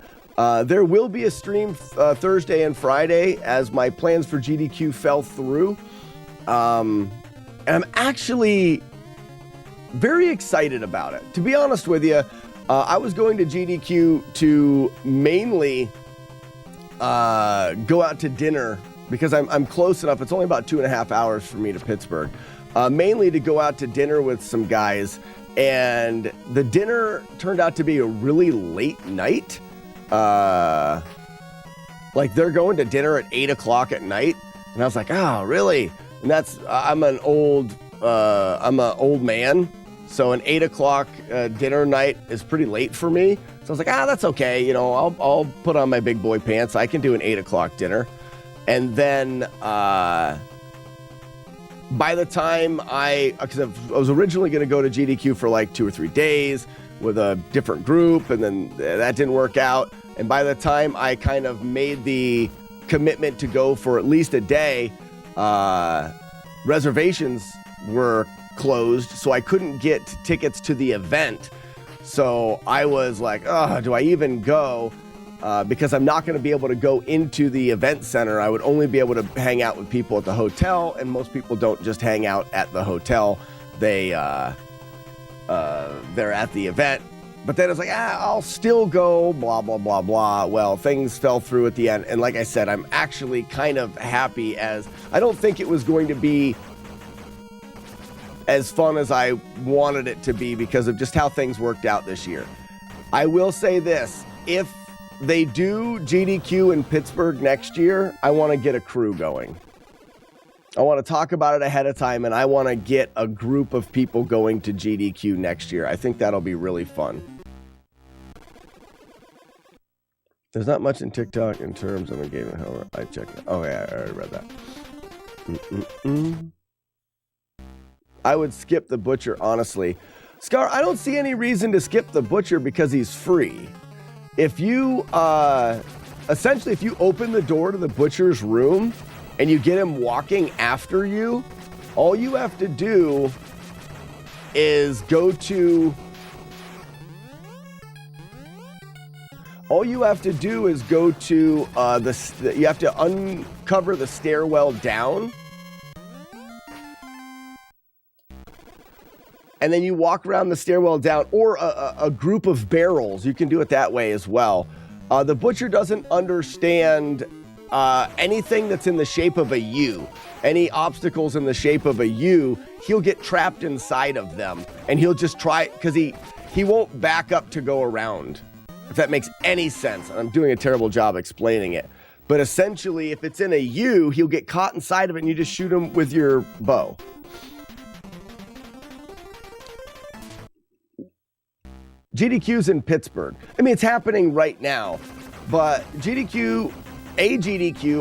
There will be a stream Thursday and Friday as my plans for GDQ fell through. And I'm actually very excited about it. To be honest with you, I was going to GDQ to mainly go out to dinner because I'm close enough. It's only about 2.5 hours for me to Pittsburgh. Mainly to go out to dinner with some guys. And the dinner turned out to be a really late night. Like they're going to dinner at 8 o'clock at night. And I was like, oh, really? And that's, I'm an old man. So an 8 o'clock dinner night is pretty late for me. So I was like, that's okay. You know, I'll put on my big boy pants. I can do an 8 o'clock dinner. And then by the time because I was originally going to go to GDQ for like 2 or 3 days with a different group, and then that didn't work out. And by the time I kind of made the commitment to go for at least a day, reservations were closed, so I couldn't get tickets to the event. So I was like, do I even go? Because I'm not going to be able to go into the event center. I would only be able to hang out with people at the hotel, and most people don't just hang out at the hotel. They're at the event. But then it's like, I'll still go, blah, blah, blah, blah. Well, things fell through at the end. And like I said, I'm actually kind of happy, as I don't think it was going to be as fun as I wanted it to be because of just how things worked out this year. I will say this, if they do GDQ in Pittsburgh next year, I want to get a crew going. I want to talk about it ahead of time, and I want to get a group of people going to GDQ next year. I think that'll be really fun. There's not much in TikTok in terms of engagement, however. I checked it. Oh, yeah, I already read that. I would skip the butcher, honestly. Scar, I don't see any reason to skip the butcher because he's free. If you, essentially, if you open the door to the butcher's room and you get him walking after you, all you have to do is go to... All you have to do is go to you have to uncover the stairwell down. And then you walk around the stairwell down, or a group of barrels. You can do it that way as well. The butcher doesn't understand anything that's in the shape of a U. Any obstacles in the shape of a U, he'll get trapped inside of them. And he'll just try, because he won't back up to go around. If that makes any sense. I'm doing a terrible job explaining it. But essentially, if it's in a U, he'll get caught inside of it and you just shoot him with your bow. GDQ's in Pittsburgh. I mean, it's happening right now. But GDQ,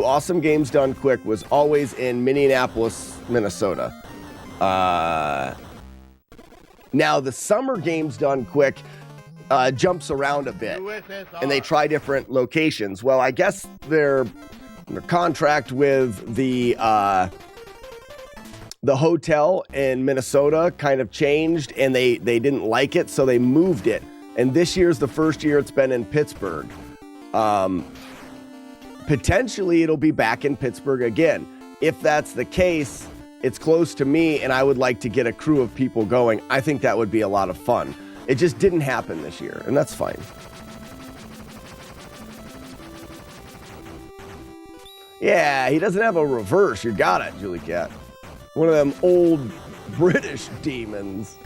Awesome Games Done Quick, was always in Minneapolis, Minnesota. Now, the Summer Games Done Quick jumps around a bit, and they try different locations. Well, I guess their contract with the hotel in Minnesota kind of changed, and they didn't like it, so they moved it. And this year's the first year it's been in Pittsburgh. Potentially, it'll be back in Pittsburgh again. If that's the case, it's close to me, and I would like to get a crew of people going. I think that would be a lot of fun. It just didn't happen this year, and that's fine. Yeah, he doesn't have a reverse. You got it, Julie Cat. One of them old British demons.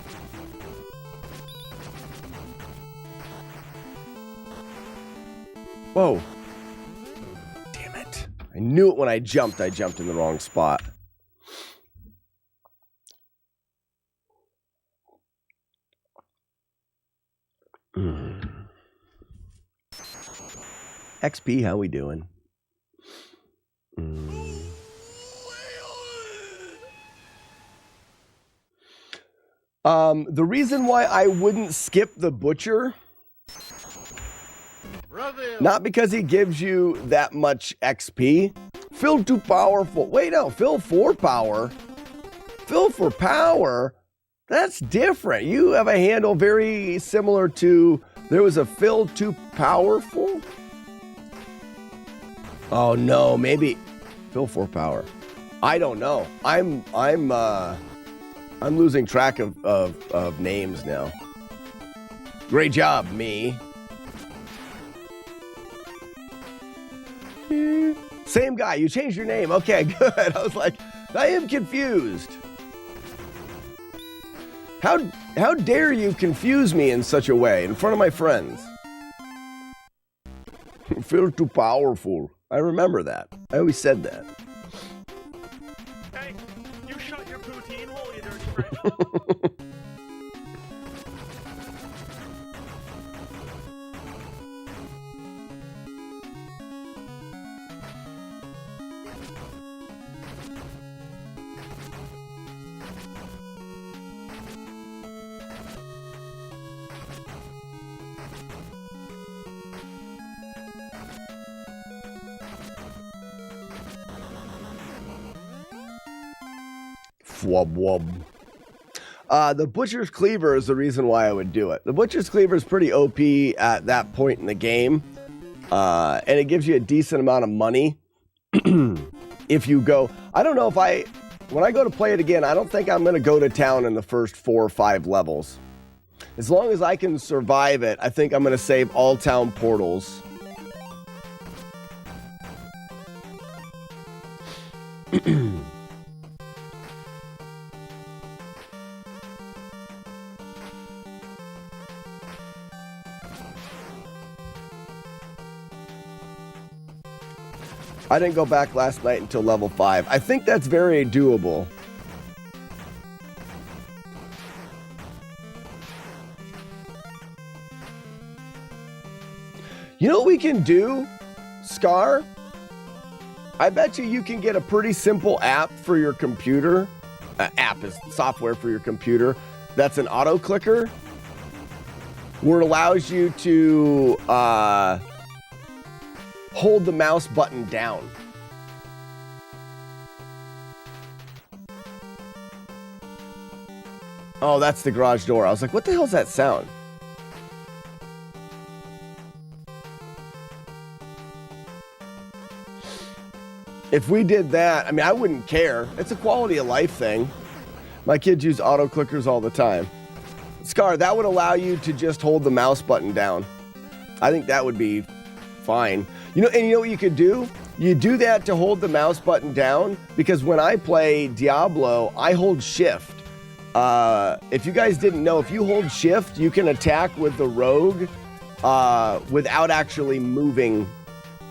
Whoa. Damn it. I knew it when I jumped in the wrong spot. XP, how we doing? The reason why I wouldn't skip the butcher, not because he gives you that much XP. Phil too powerful. Wait, no, Phil for power. Phil for power. That's different. You have a handle very similar to, there was a Phil too powerful. Oh no, maybe Phil for power. I don't know. I'm losing track of names now. Great job, me. Same guy. You changed your name. Okay, good. I was like, I am confused. How dare you confuse me in such a way in front of my friends? Feel too powerful. I remember that. I always said that. Hey, you shut your poutine hole, you dirty freak. Wub wub. The Butcher's Cleaver is the reason why I would do it. The Butcher's Cleaver is pretty OP at that point in the game. And it gives you a decent amount of money. If you go, I don't know if when I go to play it again, I don't think I'm going to go to town in the first 4 or 5 levels. As long as I can survive it, I think I'm going to save all town portals. I didn't go back last night until level 5. I think that's very doable. You know what we can do, Scar? I bet you can get a pretty simple app for your computer. app is software for your computer. That's an auto clicker where it allows you to hold the mouse button down. Oh, that's the garage door. I was like, what the hell's that sound? If we did that, I mean, I wouldn't care. It's a quality of life thing. My kids use auto clickers all the time. Scar, that would allow you to just hold the mouse button down. I think that would be fine. You know, and you know what you could do? You do that to hold the mouse button down, because when I play Diablo, I hold shift. If you guys didn't know, if you hold shift, you can attack with the rogue without actually moving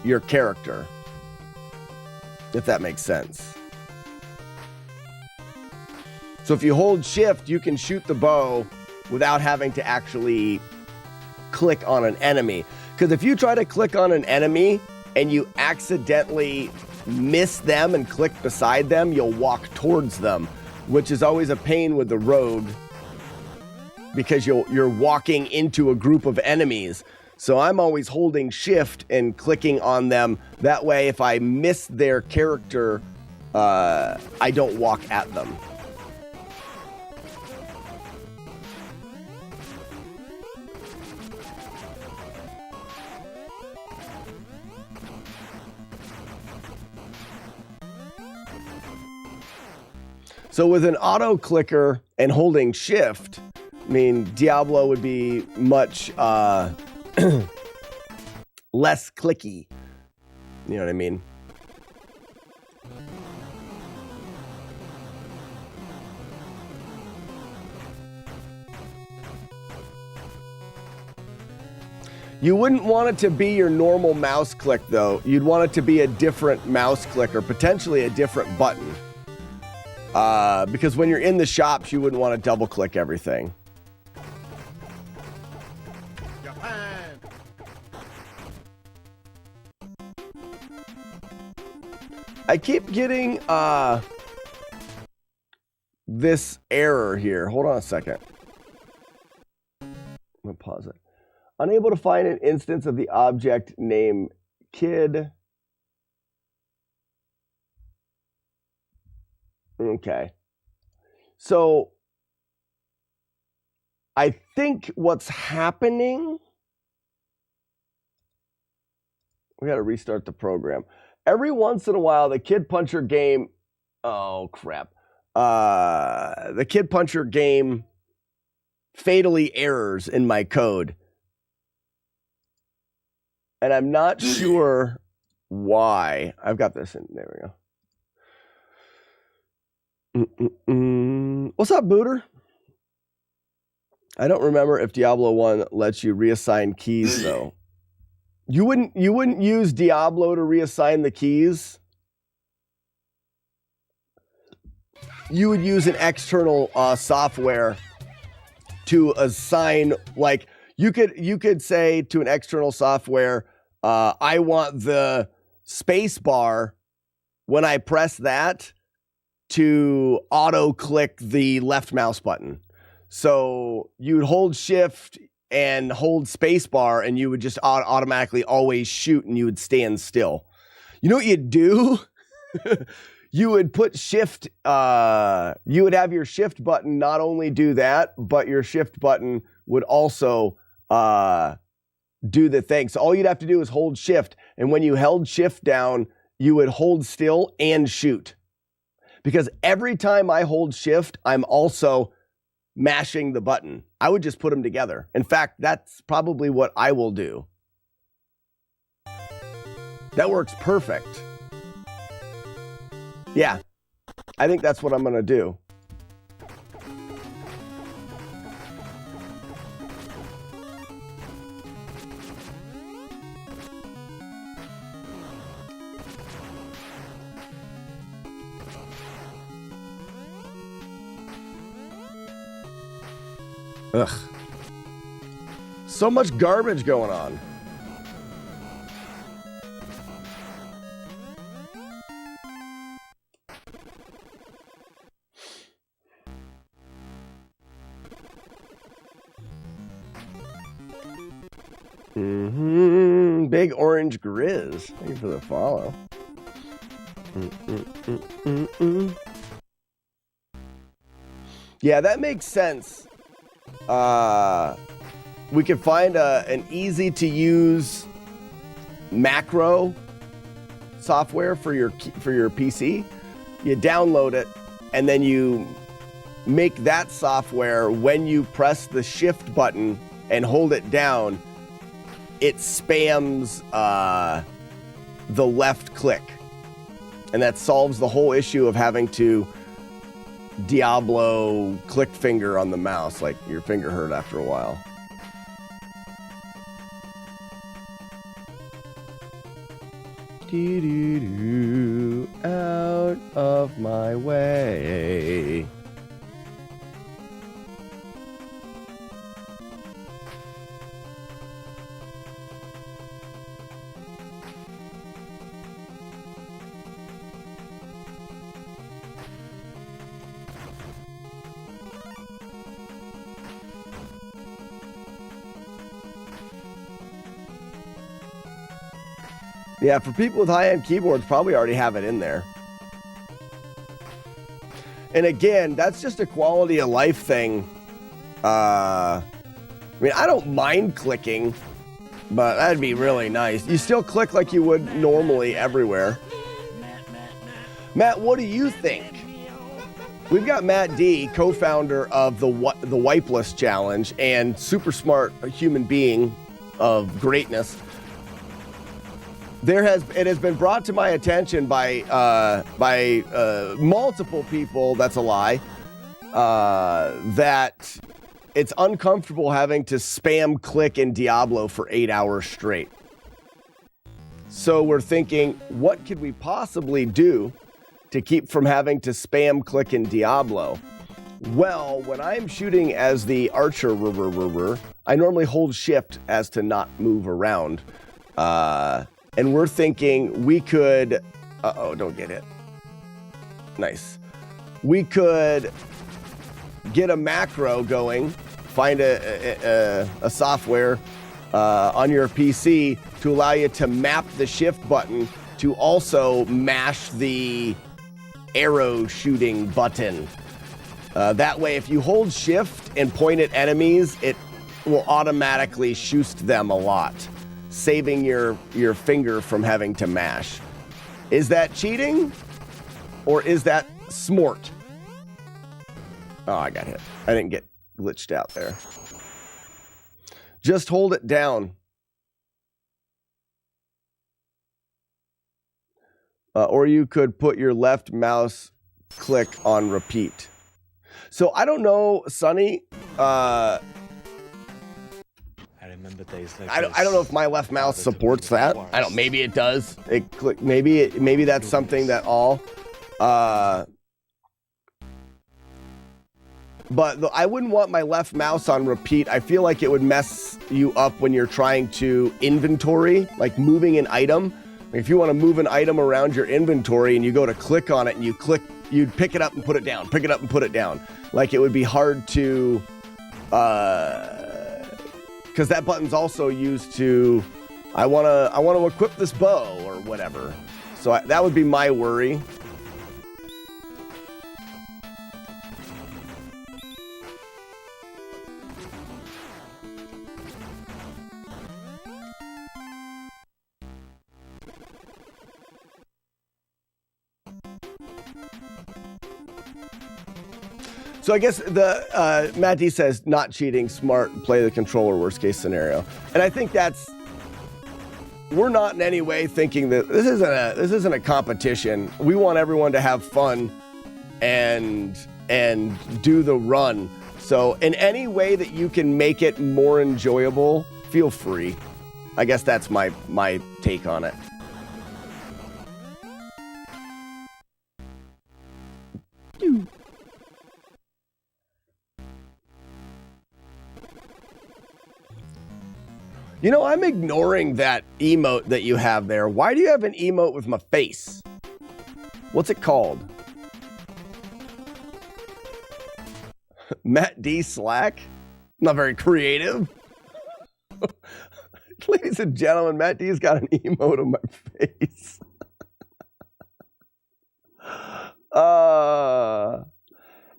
your character. If that makes sense. So if you hold shift, you can shoot the bow without having to actually click on an enemy. Because if you try to click on an enemy and you accidentally miss them and click beside them, you'll walk towards them, which is always a pain with the rogue because you're walking into a group of enemies. So I'm always holding shift and clicking on them. That way, if I miss their character, I don't walk at them. So with an auto clicker and holding shift, I mean, Diablo would be much less clicky. You know what I mean? You wouldn't want it to be your normal mouse click, though. You'd want it to be a different mouse click or potentially a different button. Because when you're in the shops, you wouldn't want to double click everything. I keep getting this error here. Hold on a second. I'm gonna pause it. Unable to find an instance of the object named kid. Okay. So I think what's happening, we got to restart the program. Every once in a while, the Kid Puncher game, oh crap. The Kid Puncher game fatally errors in my code. And I'm not sure why. I've got this in, there we go. What's up, Booter? I don't remember if Diablo 1 lets you reassign keys, though. You wouldn't use Diablo to reassign the keys? You would use an external software to assign, like, you could say to an external software, I want the space bar when I press that to auto click the left mouse button. So you'd hold shift and hold space bar and you would just automatically always shoot and you would stand still. You know what you'd do? You would put shift, you would have your shift button not only do that, but your shift button would also do the thing. So all you'd have to do is hold shift. And when you held shift down, you would hold still and shoot. Because every time I hold shift, I'm also mashing the button. I would just put them together. In fact, that's probably what I will do. That works perfect. Yeah, I think that's what I'm going to do. Ugh. So much garbage going on. Big Orange Grizz. Thank you for the follow. Yeah, that makes sense. We could find an easy to use macro software for your PC. You download it, and then you make that software when you press the shift button and hold it down, it spams the left click. And that solves the whole issue of having to Diablo click finger on the mouse, like your finger hurt after a while. Out of my way. Yeah, for people with high-end keyboards, probably already have it in there. And again, that's just a quality of life thing. I mean, I don't mind clicking, but that'd be really nice. You still click like you would normally everywhere. Matt, what do you think? We've got Matt D, co-founder of the Wipeless Challenge and super smart human being of greatness. It has been brought to my attention by multiple people, that's a lie, that it's uncomfortable having to spam click in Diablo for 8 hours straight. So we're thinking, what could we possibly do to keep from having to spam click in Diablo? Well, when I'm shooting as the archer, I normally hold shift as to not move around. And we're thinking we could, don't get hit. Nice. We could get a macro going, find a software on your PC to allow you to map the shift button to also mash the arrow shooting button. That way, if you hold shift and point at enemies, it will automatically shoot them a lot, saving your finger from having to mash. Is that cheating? Or is that smart? Oh, I got hit. I didn't get glitched out there. Just hold it down. Or you could put your left mouse click on repeat. So I don't know, Sonny. I remember days like I don't know if my left mouse supports that. I don't. Maybe it does. Maybe that's something that all. But I wouldn't want my left mouse on repeat. I feel like it would mess you up when you're trying to inventory, like moving an item. If you want to move an item around your inventory and you go to click on it and you'd pick it up and put it down, pick it up and put it down. Like it would be hard to, because that button's also used to, I want to equip this bow or whatever. So that would be my worry. So I guess the Matt D says not cheating, smart, play the controller, worst case scenario. And I think we're not in any way thinking that this isn't a competition. We want everyone to have fun and do the run. So in any way that you can make it more enjoyable, feel free. I guess that's my take on it. You know, I'm ignoring that emote that you have there. Why do you have an emote with my face? What's it called? Matt D Slack? Not very creative. Ladies and gentlemen, Matt D's got an emote on my face.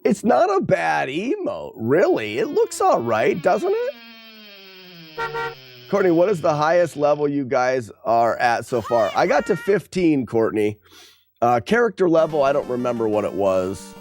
It's not a bad emote, really. It looks all right, doesn't it? Courtney, what is the highest level you guys are at so far? I got to 15, Courtney. Character level, I don't remember what it was.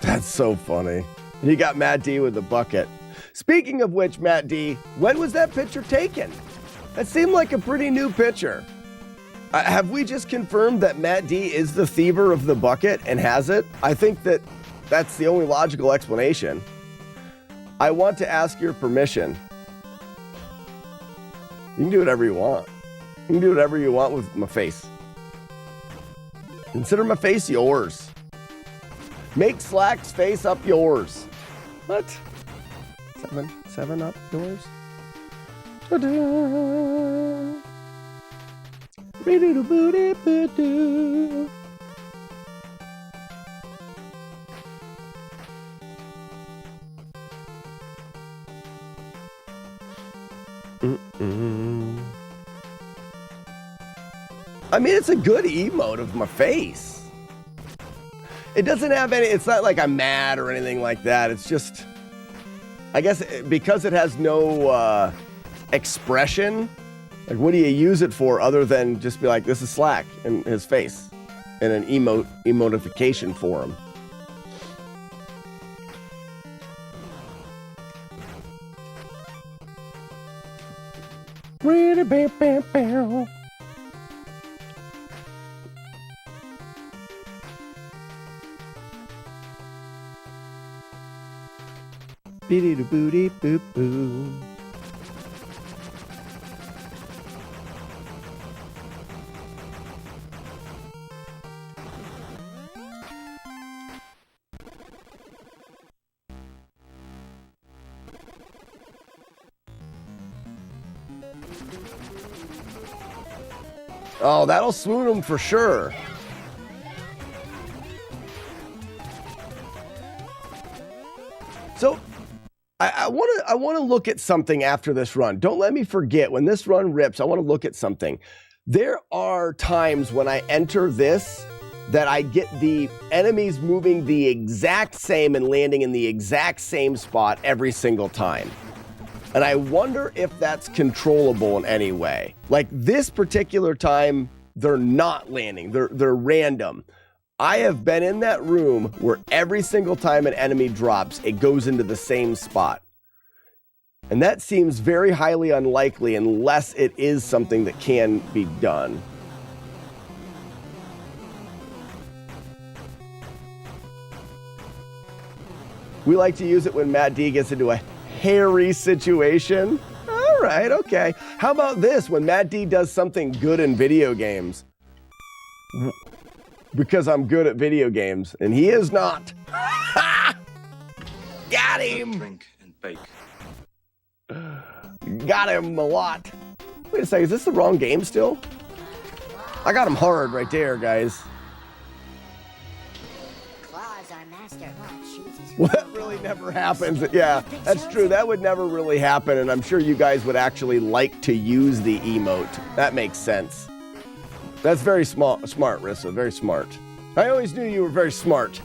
That's so funny. And you got Matt D with the bucket. Speaking of which, Matt D, when was that picture taken? That seemed like a pretty new picture. Have we just confirmed that Matt D is the thiever of the bucket and has it? I think that that's the only logical explanation. I want to ask your permission. You can do whatever you want. You can do whatever you want with my face. Consider my face yours. Make Slack's face up yours. What? Seven up yours? Ta-da! Boo-doo-doo-boo-doo-boo-doo. I mean, it's a good emote of my face. It doesn't have any, it's not like I'm mad or anything like that. It's just, I guess because it has no expression, like what do you use it for other than just be like, this is Slack in his face in an emotification form. Biddy-da-booty-boop-boo. Oh, that'll swoon him for sure. So I want to look at something after this run. Don't let me forget, when this run rips, I want to look at something. There are times when I enter this that I get the enemies moving the exact same and landing in the exact same spot every single time. And I wonder if that's controllable in any way. Like this particular time, they're not landing. They're random. I have been in that room where every single time an enemy drops, it goes into the same spot. And that seems very highly unlikely unless it is something that can be done. We like to use it when Matt D gets into a hairy situation. All right, okay. How about this, when Matt D does something good in video games? Because I'm good at video games, and he is not. Got him! Drink and bake. Got him a lot. Wait a second, is this the wrong game still? I got him hard right there, guys. Claws are master. Well, that really never happens. Yeah, that's true. That would never really happen, and I'm sure you guys would actually like to use the emote. That makes sense. That's very smart, Rissa. Very smart. I always knew you were very smart.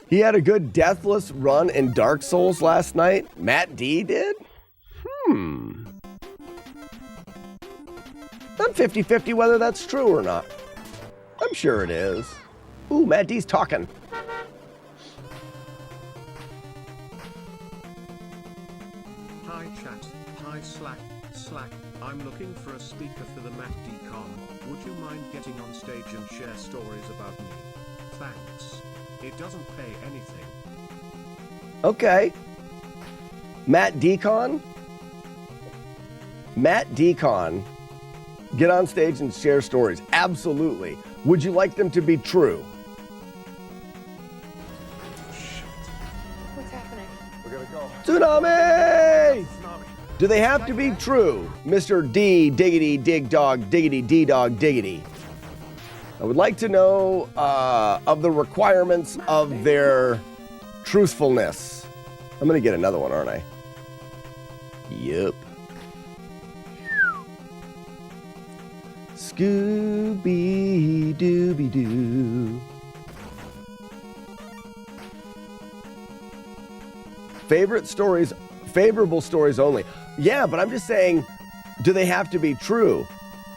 He had a good deathless run in Dark Souls last night. Matt D did? I'm 50-50 whether that's true or not. I'm sure it is. Ooh, Matt D's talking. Hi chat, hi Slack. I'm looking for a speaker for the Matt D Con. Would you mind getting on stage and share stories about me? Thanks. It doesn't pay anything. Okay. Matt Decon? Matt Decon. Get on stage and share stories. Absolutely. Would you like them to be true? What's happening? We're gonna go. Tsunami! Do they have to be true, Mr. D Diggity Dig Dog Diggity D Dog Diggity? I would like to know of the requirements of their truthfulness. I'm gonna get another one, aren't I? Yep. Scooby Dooby Doo. Favorite stories, favorable stories only. Yeah, but I'm just saying, do they have to be true?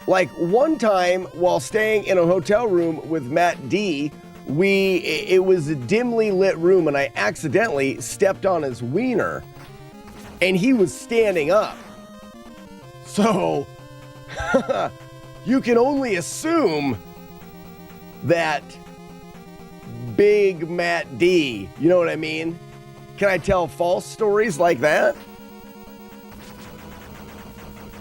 Like one time while staying in a hotel room with Matt D, it was a dimly lit room and I accidentally stepped on his wiener and he was standing up. So you can only assume that big Matt D, you know what I mean? Can I tell false stories like that?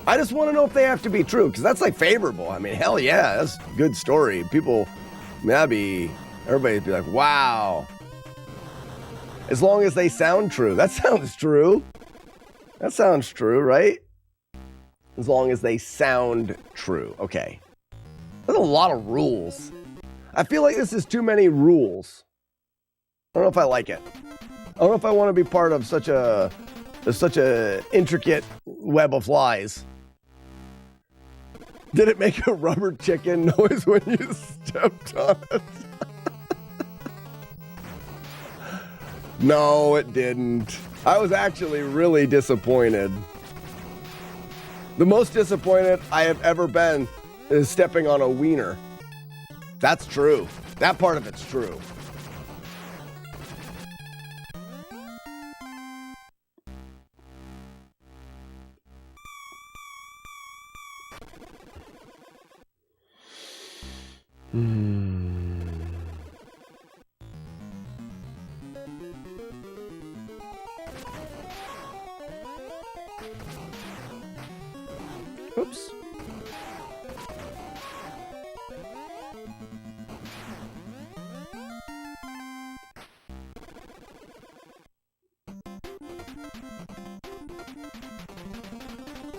I just want to know if they have to be true, because that's like favorable. I mean, hell yeah, that's a good story. People, everybody'd be like, wow. As long as they sound true. That sounds true. That sounds true, right? As long as they sound true. Okay. There's a lot of rules. I feel like this is too many rules. I don't know if I like it. I don't know if I want to be part of such a intricate web of lies. Did it make a rubber chicken noise when you stepped on it? No, it didn't. I was actually really disappointed. The most disappointed I have ever been is stepping on a wiener. That's true. That part of it's true. Oops.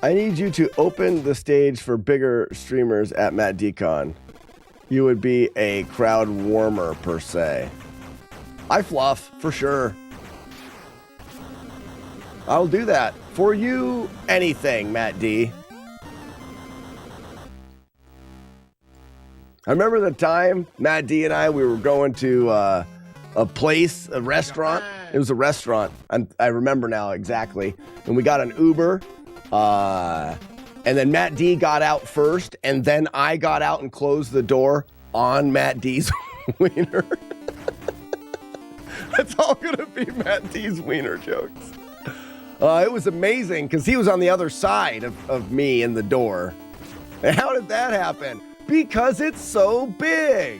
I need you to open the stage for bigger streamers at Matt DCon. You would be a crowd warmer, per se. I fluff, for sure. I'll do that. For you, anything, Matt D. I remember the time, Matt D and we were going to a restaurant. It was a restaurant. I remember now exactly. And we got an Uber. And then Matt D got out first, and then I got out and closed the door on Matt D's wiener. That's all gonna be Matt D's wiener jokes. It was amazing because he was on the other side of me in the door. And how did that happen? Because it's so big.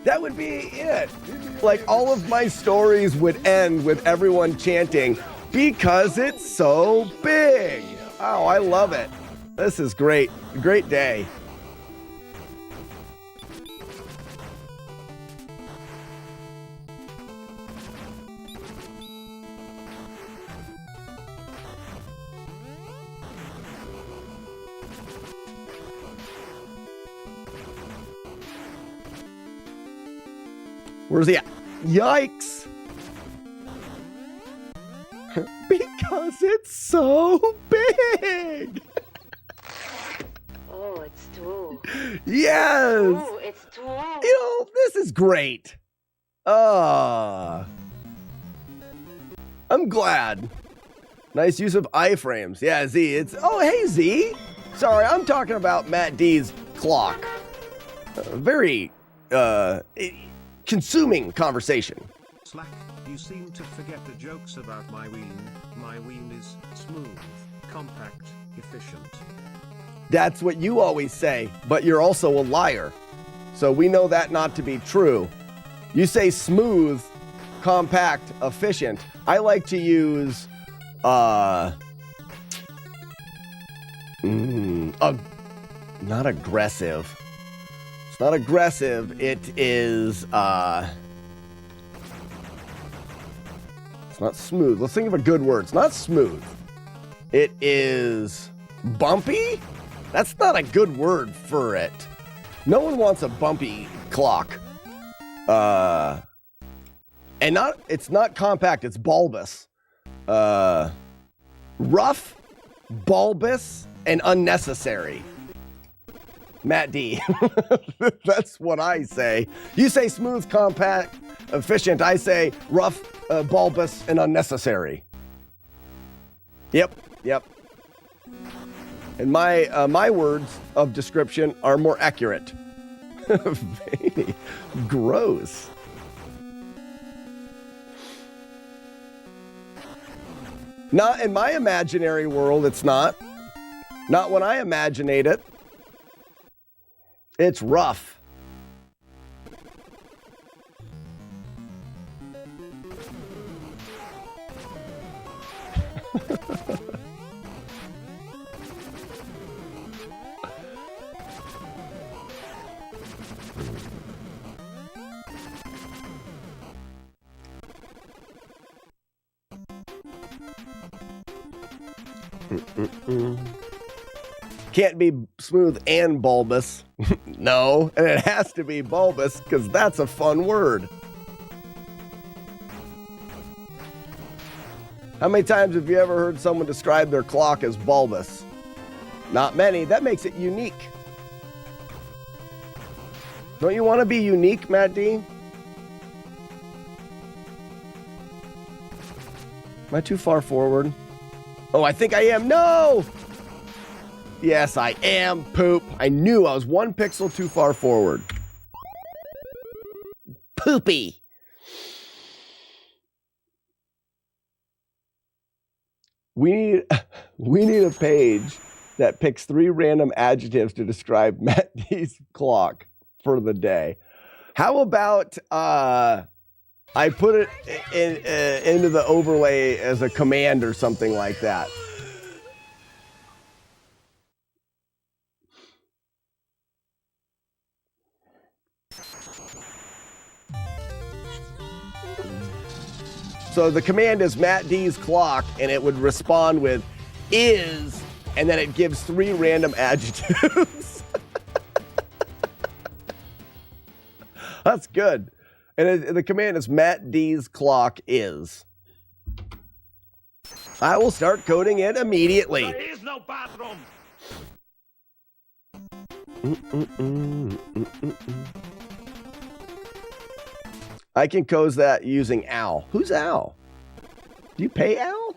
That would be it. Like all of my stories would end with everyone chanting, because it's so big. Oh, I love it. This is great. Great day. Where's he at? Yikes. Because it's so big. Oh, it's true. Yes. Oh, it's true. You know, this is great. I'm glad. Nice use of iframes. Yeah, Z. Oh, hey, Z. Sorry, I'm talking about Matt D's clock. Very consuming conversation. Slack, you seem to forget the jokes about my ween. My ween is smooth, compact, efficient. That's what you always say, but you're also a liar. So we know that not to be true. You say smooth, compact, efficient. I like to use not aggressive. It's not aggressive. It is, it's not smooth. Let's think of a good word. It's not smooth. It is bumpy? That's not a good word for it. No one wants a bumpy clock. And it's not compact, it's bulbous. Rough, bulbous, and unnecessary. Matt D. That's what I say. You say smooth, compact, efficient. I say rough, bulbous, and unnecessary. Yep. And my words of description are more accurate. Veiny. Gross. Not in my imaginary world, it's not. Not when I imaginate it. It's rough. Can't be smooth and bulbous. No, and it has to be bulbous because that's a fun word. How many times have you ever heard someone describe their clock as bulbous? Not many. That makes it unique. Don't you want to be unique, Matt D? Am I too far forward? Oh, I think I am. No! Yes, I am. Poop. I knew I was 1 pixel too far forward. Poopy. We need a page that picks 3 random adjectives to describe Matt D's clock for the day. How about I put it into the overlay as a command or something like that? So the command is Matt D's clock, and it would respond with is, and then it gives 3 random adjectives. That's good. And the command is Matt D's clock is. I will start coding it immediately. There is no bathroom. I can code that using Al. Who's Al? Do you pay Al?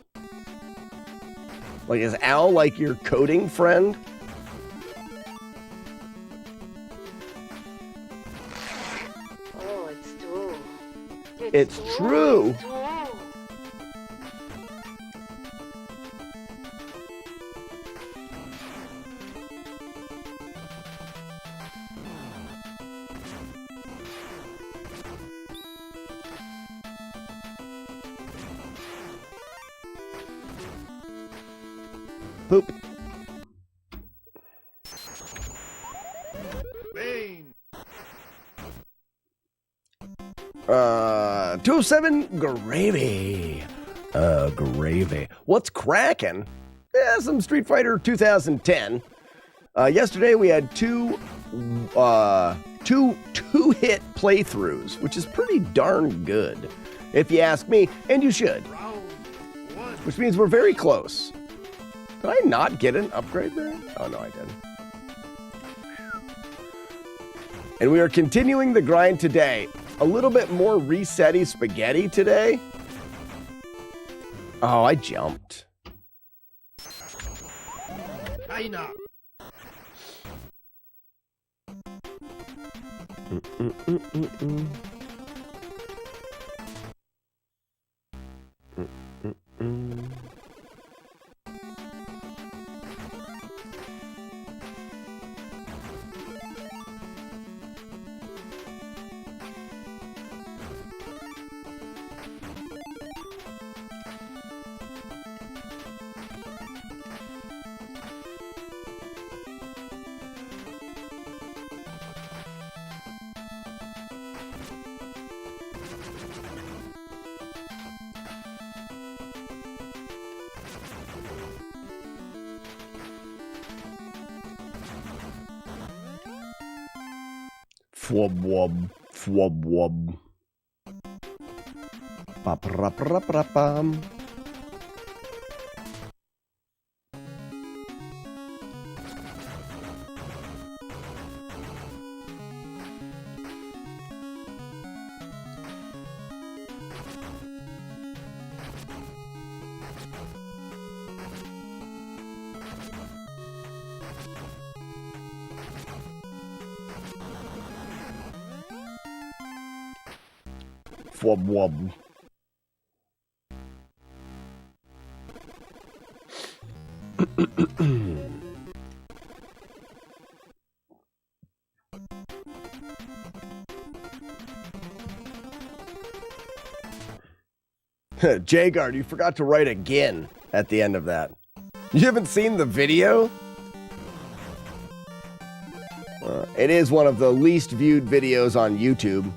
Like, is Al like your coding friend? Oh, it's true. It's true. Poop. Bane. 207 gravy. Gravy. What's cracking? Yeah, some Street Fighter 2010. Yesterday we had two hit playthroughs, which is pretty darn good, if you ask me, and you should. Which means we're very close. Did I not get an upgrade there? Oh, no, I didn't. And we are continuing the grind today. A little bit more resetty spaghetti today. Oh, I jumped. China. Fwub wub. Fwub wub. Ba-pra-pra-pra-pam. Fwub wub. Jagard, you forgot to write again at the end of that. You haven't seen the video? It is one of the least viewed videos on YouTube.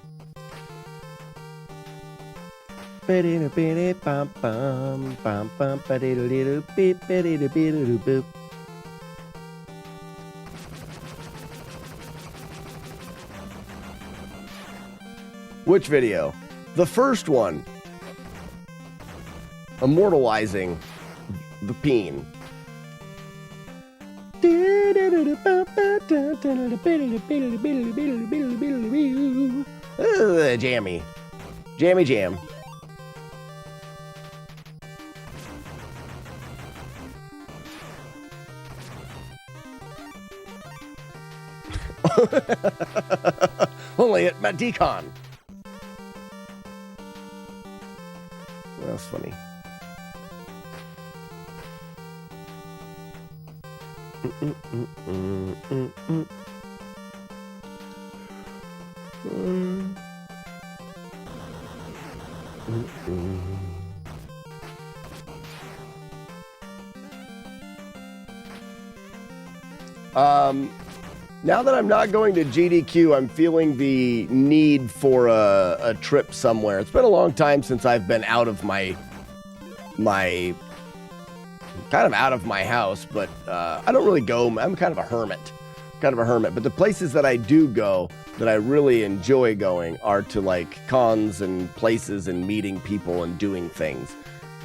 Which video? The first one. Immortalizing the peen. Jammy. Jammy jam. Only at Madicon. That's funny. Now that I'm not going to GDQ, I'm feeling the need for a trip somewhere. It's been a long time since I've been out of my kind of out of my house, but I don't really go. I'm kind of a hermit. But the places that I do go that I really enjoy going are to like cons and places and meeting people and doing things.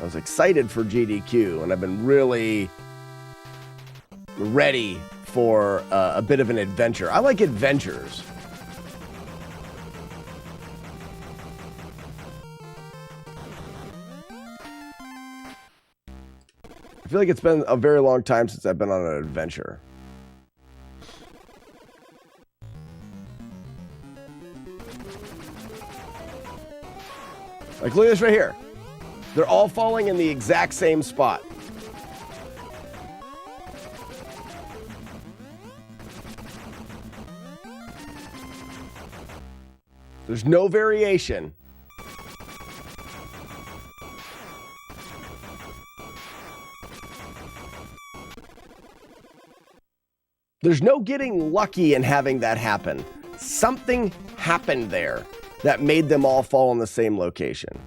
I was excited for GDQ, and I've been really ready for a bit of an adventure. I like adventures. I feel like it's been a very long time since I've been on an adventure. Like, look at this right here. They're all falling in the exact same spot. There's no variation. There's no getting lucky in having that happen. Something happened there that made them all fall in the same location.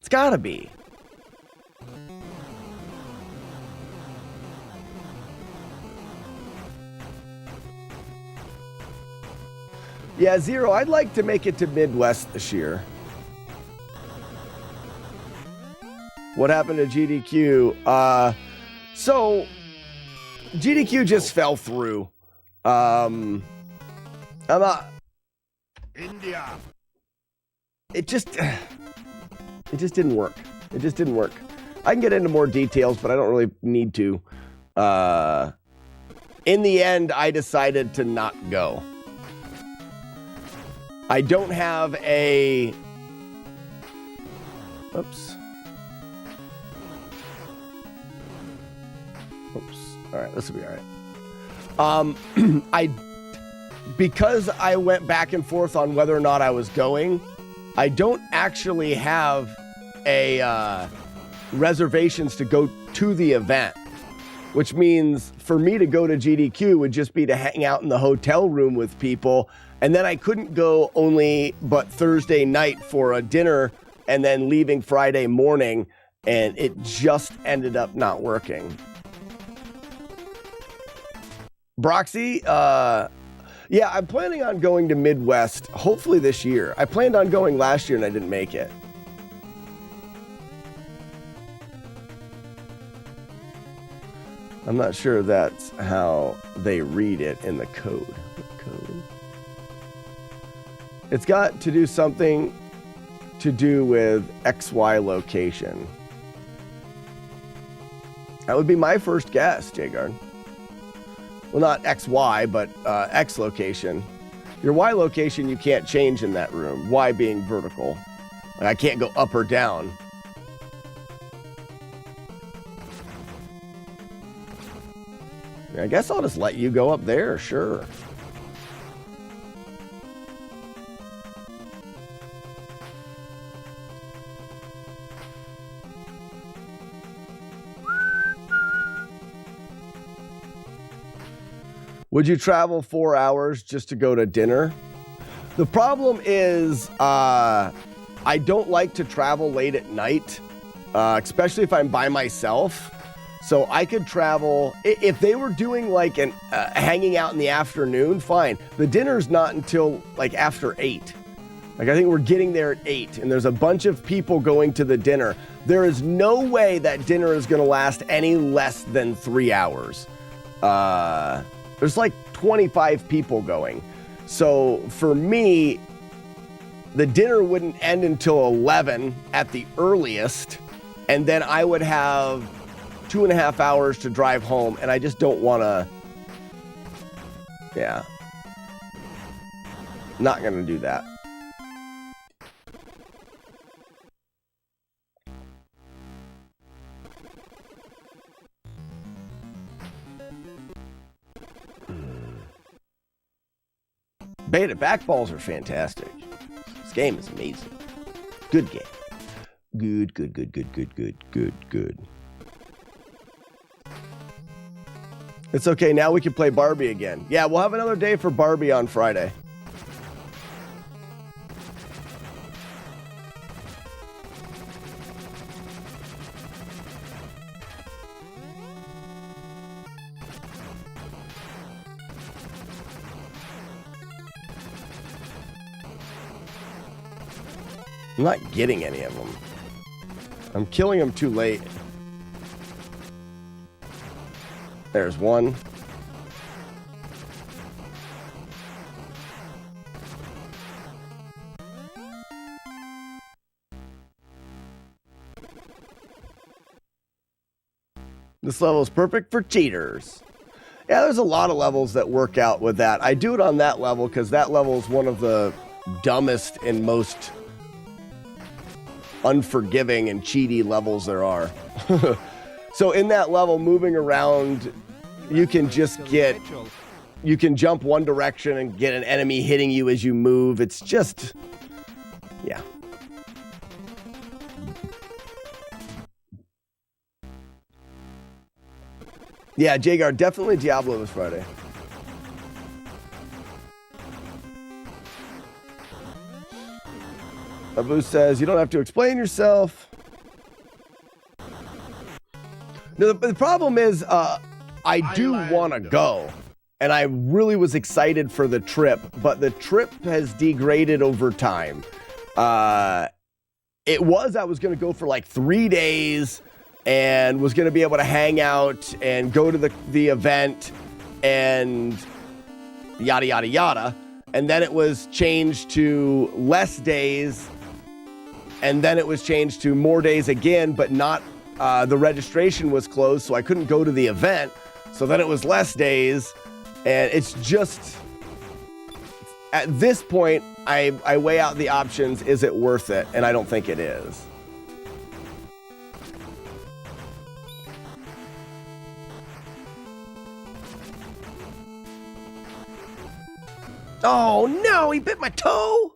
It's gotta be. Yeah, Zero, I'd like to make it to Midwest this year. What happened to GDQ? So GDQ just fell through. I'm not. India. It just didn't work. It just didn't work. I can get into more details, but I don't really need to. In the end, I decided to not go. I don't have a... Oops. All right, this will be all right. Because I went back and forth on whether or not I was going, I don't actually have a reservations to go to the event, which means for me to go to GDQ would just be to hang out in the hotel room with people, and then I couldn't go only but Thursday night for a dinner and then leaving Friday morning, and it just ended up not working. Broxy, Yeah, I'm planning on going to Midwest, hopefully this year. I planned on going last year and I didn't make it. I'm not sure that's how they read it in the code. It's got to do something to do with XY location. That would be my first guess, Jagard. Well, not XY, but X location. Your Y location you can't change in that room. Y being vertical. Like I can't go up or down. I guess I'll just let you go up there, sure. Would you travel 4 hours just to go to dinner? The problem is I don't like to travel late at night, especially if I'm by myself. So I could travel, if they were doing like an hanging out in the afternoon, fine. The dinner's not until like after 8. Like I think we're getting there at 8 and there's a bunch of people going to the dinner. There is no way that dinner is going to last any less than 3 hours. There's like 25 people going. So for me, the dinner wouldn't end until 11 at the earliest. And then I would have 2.5 hours to drive home. And I just don't want to. Yeah. Not going to do that. Beta backballs are fantastic. This game is amazing. Good game. Good. It's okay, now we can play Barbie again. Yeah, we'll have another day for Barbie on Friday. I'm not getting any of them. I'm killing them too late. There's one. This level is perfect for cheaters. Yeah, there's a lot of levels that work out with that. I do it on that level because that level is one of the dumbest and most unforgiving and cheaty levels there are. So in that level, moving around, you can just you can jump one direction and get an enemy hitting you as you move. It's just, yeah. Yeah, Jagar, definitely Diablo this Friday. Abu says, you don't have to explain yourself. No, the problem is, I do want to go. And I really was excited for the trip, but the trip has degraded over time. I was going to go for like 3 days and was going to be able to hang out and go to the event and yada, yada, yada. And then it was changed to less days. And then it was changed to more days again, but not, the registration was closed, so I couldn't go to the event. So then it was less days. And it's just, at this point, I weigh out the options. Is it worth it? And I don't think it is. Oh no, he bit my toe.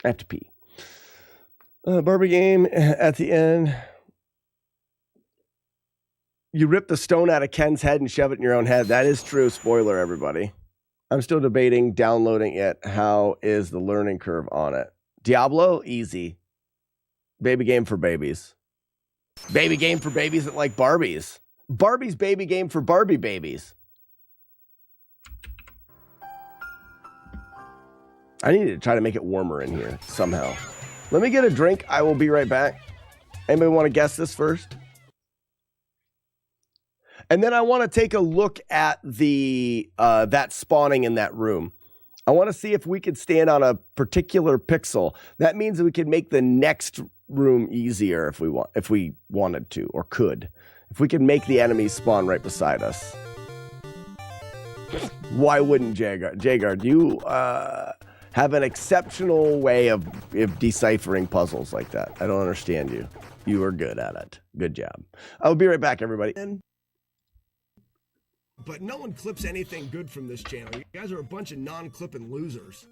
I have to pee. Barbie game at the end. You rip the stone out of Ken's head and shove it in your own head. That is true. Spoiler, everybody. I'm still debating downloading it. How is the learning curve on it? Diablo, easy. Baby game for babies. Baby game for babies that like Barbies. Barbie's baby game for Barbie babies. I need to try to make it warmer in here somehow. Let me get a drink. I will be right back. Anybody want to guess this first? And then I want to take a look at the that spawning in that room. I want to see if we could stand on a particular pixel. That means that we could make the next room easier if we wanted to or could. If we could make the enemies spawn right beside us. Why wouldn't Jagard? You have an exceptional way of deciphering puzzles like that. I don't understand you. You are good at it. Good job. I'll be right back, everybody. But no one clips anything good from this channel. You guys are a bunch of non-clipping losers.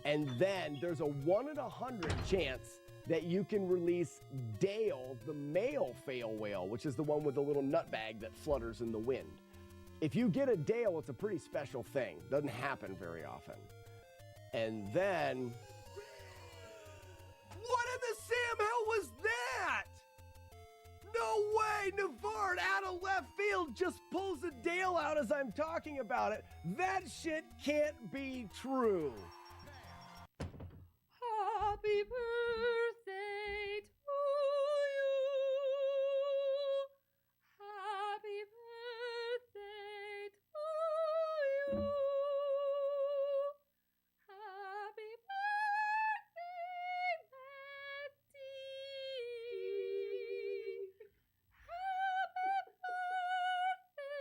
And then there's a 1 in 100 chance that you can release Dale, the male fail whale, which is the one with the little nutbag that flutters in the wind. If you get a Dale, it's a pretty special thing. Doesn't happen very often. And then... What in the Sam hell was that? No way! Navard out of left field just pulls a Dale out as I'm talking about it. That shit can't be true. Happy birthday to you. Happy birthday to you. Happy birthday, Matty. Happy birthday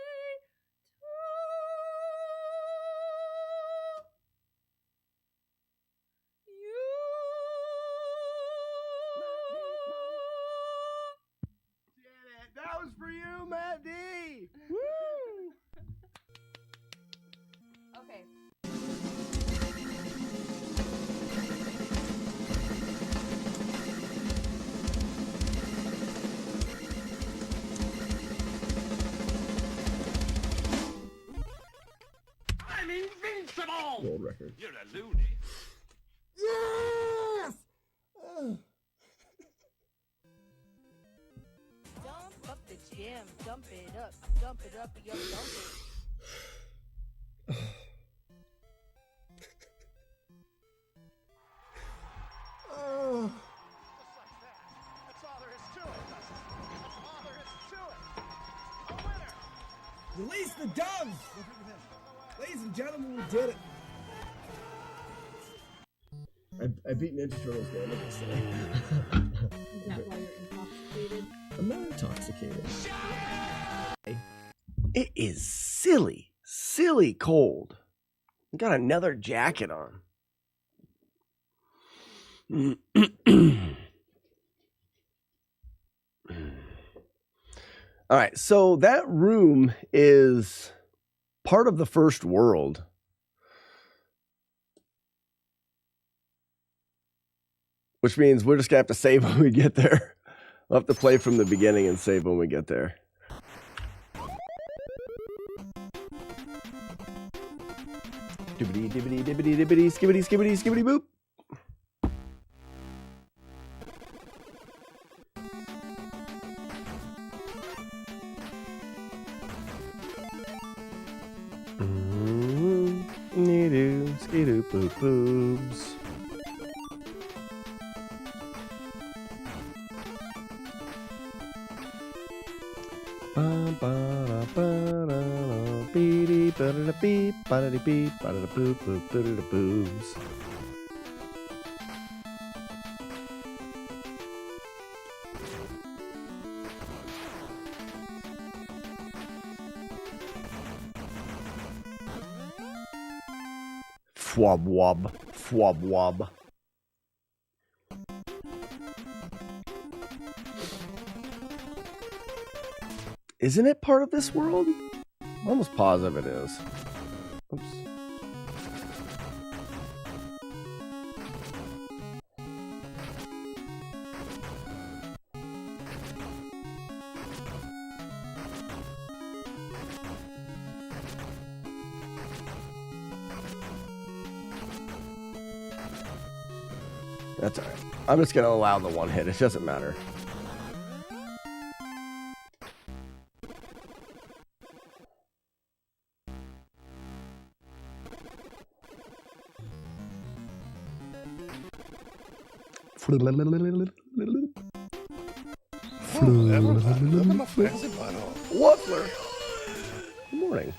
to you. That was for you, Matt D. Woo! Okay. I'm invincible! World record. You're a loony. Yes! Dump up the gym, dump it up, yo, dump it. Oh. Just like that. That's all there is to it. That's all there is to it. A winner! Release the doves! Ladies and gentlemen, we did it. I beat Ninja Turtles Damages today. Is that why you're intoxicated? I'm not intoxicated. It is silly cold. I got another jacket on. All right, so that room is part of the first world. Which means we're just going to have to save when we get there. We'll have to play from the beginning and save when we get there. Dibbity, dibbity, dibbity, dibbity, skibbity, skibbity, skibbity, boop. Skidoo, skidoo, boop, boobs. Boobs. Fwab wob, fwab wob. Isn't it part of this world? I'm almost positive it is. Oops. That's all right. I'm just going to allow the one hit. It doesn't matter. Look at my fancy butthole. Waffler. Good morning.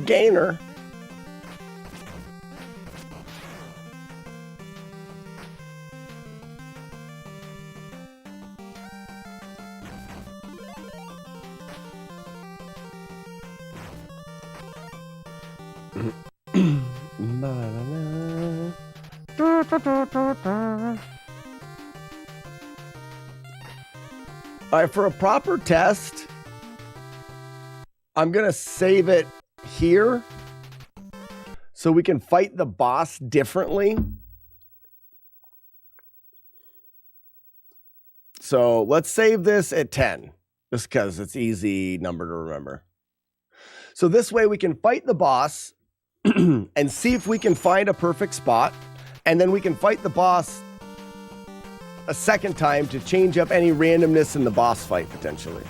Gainer. All right, for a proper test, I'm going to save it here so we can fight the boss differently. So let's save this at 10, just because it's easy number to remember. So this way we can fight the boss and see if we can find a perfect spot, and then we can fight the boss a second time to change up any randomness in the boss fight potentially.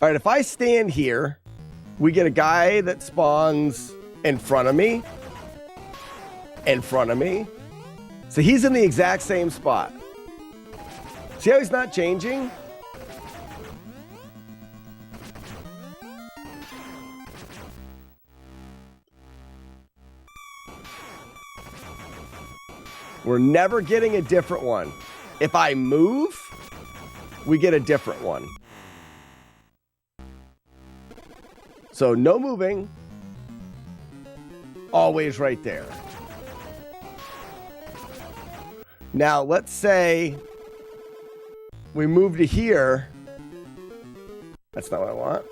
All right, if I stand here, we get a guy that spawns in front of me. So he's in the exact same spot. See how he's not changing? We're never getting a different one. If I move, we get a different one. So no moving. Always right there. Now let's say we move to here. That's not what I want.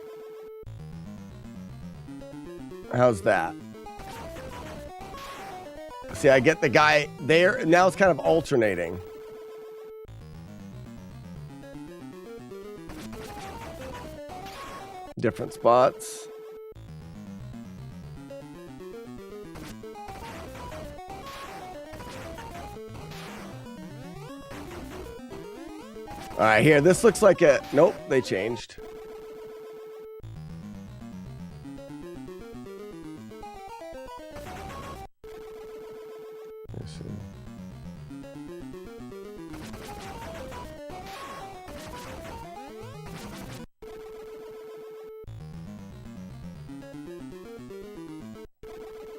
How's that? See, I get the guy there. Now it's kind of alternating. Different spots. All right, here. This looks like a... Nope, they changed. Let's see.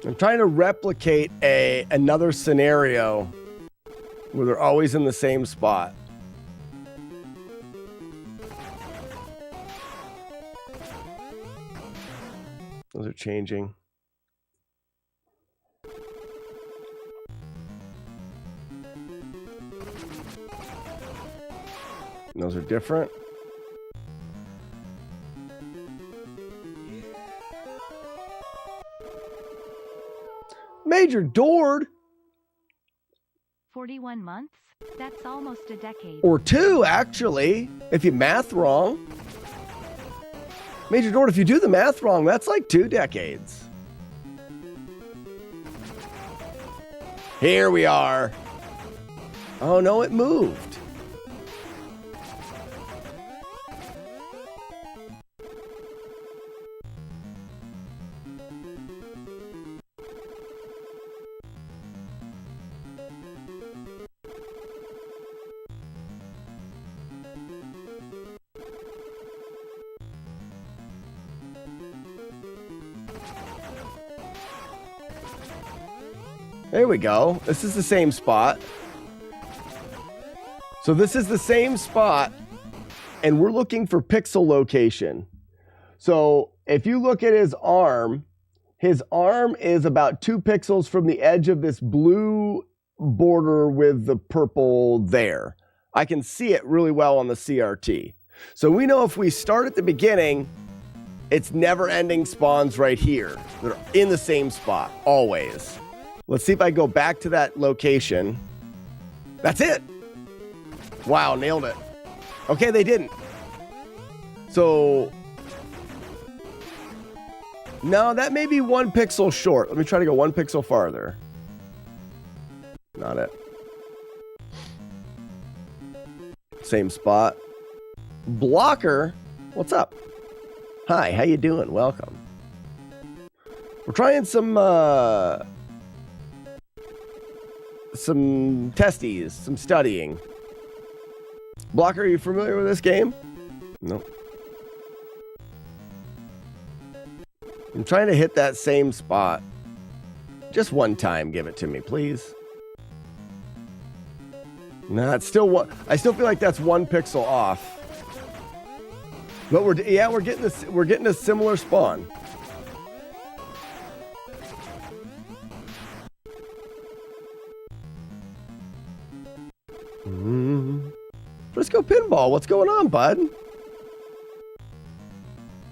I'm trying to replicate another scenario where they're always in the same spot. Those are changing. And those are different. Major Dord. 41 months? That's almost a decade. Or 2, actually, if you math wrong. Major Dord, if you do the math wrong, that's like 2 decades. Here we are. Oh no, it moved. There we go. This is the same spot. So this is the same spot, and we're looking for pixel location. So if you look at his arm is about 2 pixels from the edge of this blue border with the purple there. I can see it really well on the CRT. So we know if we start at the beginning, it's never-ending spawns right here. They're in the same spot, always. Let's see if I go back to that location. That's it. Wow, nailed it. Okay, they didn't. So, no, that may be 1 pixel short. Let me try to go 1 pixel farther. Not it. Same spot. Blocker, what's up? Hi, how you doing? Welcome. We're trying some testies, some studying. Blocker, are you familiar with this game? No. I'm trying to hit that same spot. Just one time, give it to me, please. Nah, it's still one. I still feel like that's 1 pixel off. But we're getting this. We're getting a similar spawn. Frisco Pinball, what's going on, bud?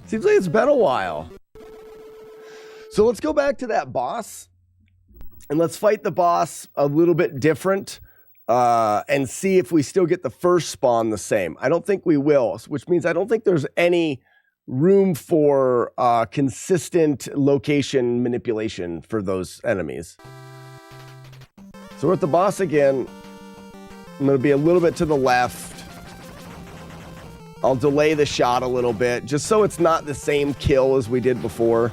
Seems like it's been a while. So let's go back to that boss. And let's fight the boss a little bit different. And see if we still get the first spawn the same. I don't think we will, which means I don't think there's any room for consistent location manipulation for those enemies. So we're at the boss again. I'm going to be a little bit to the left. I'll delay the shot a little bit, just so it's not the same kill as we did before.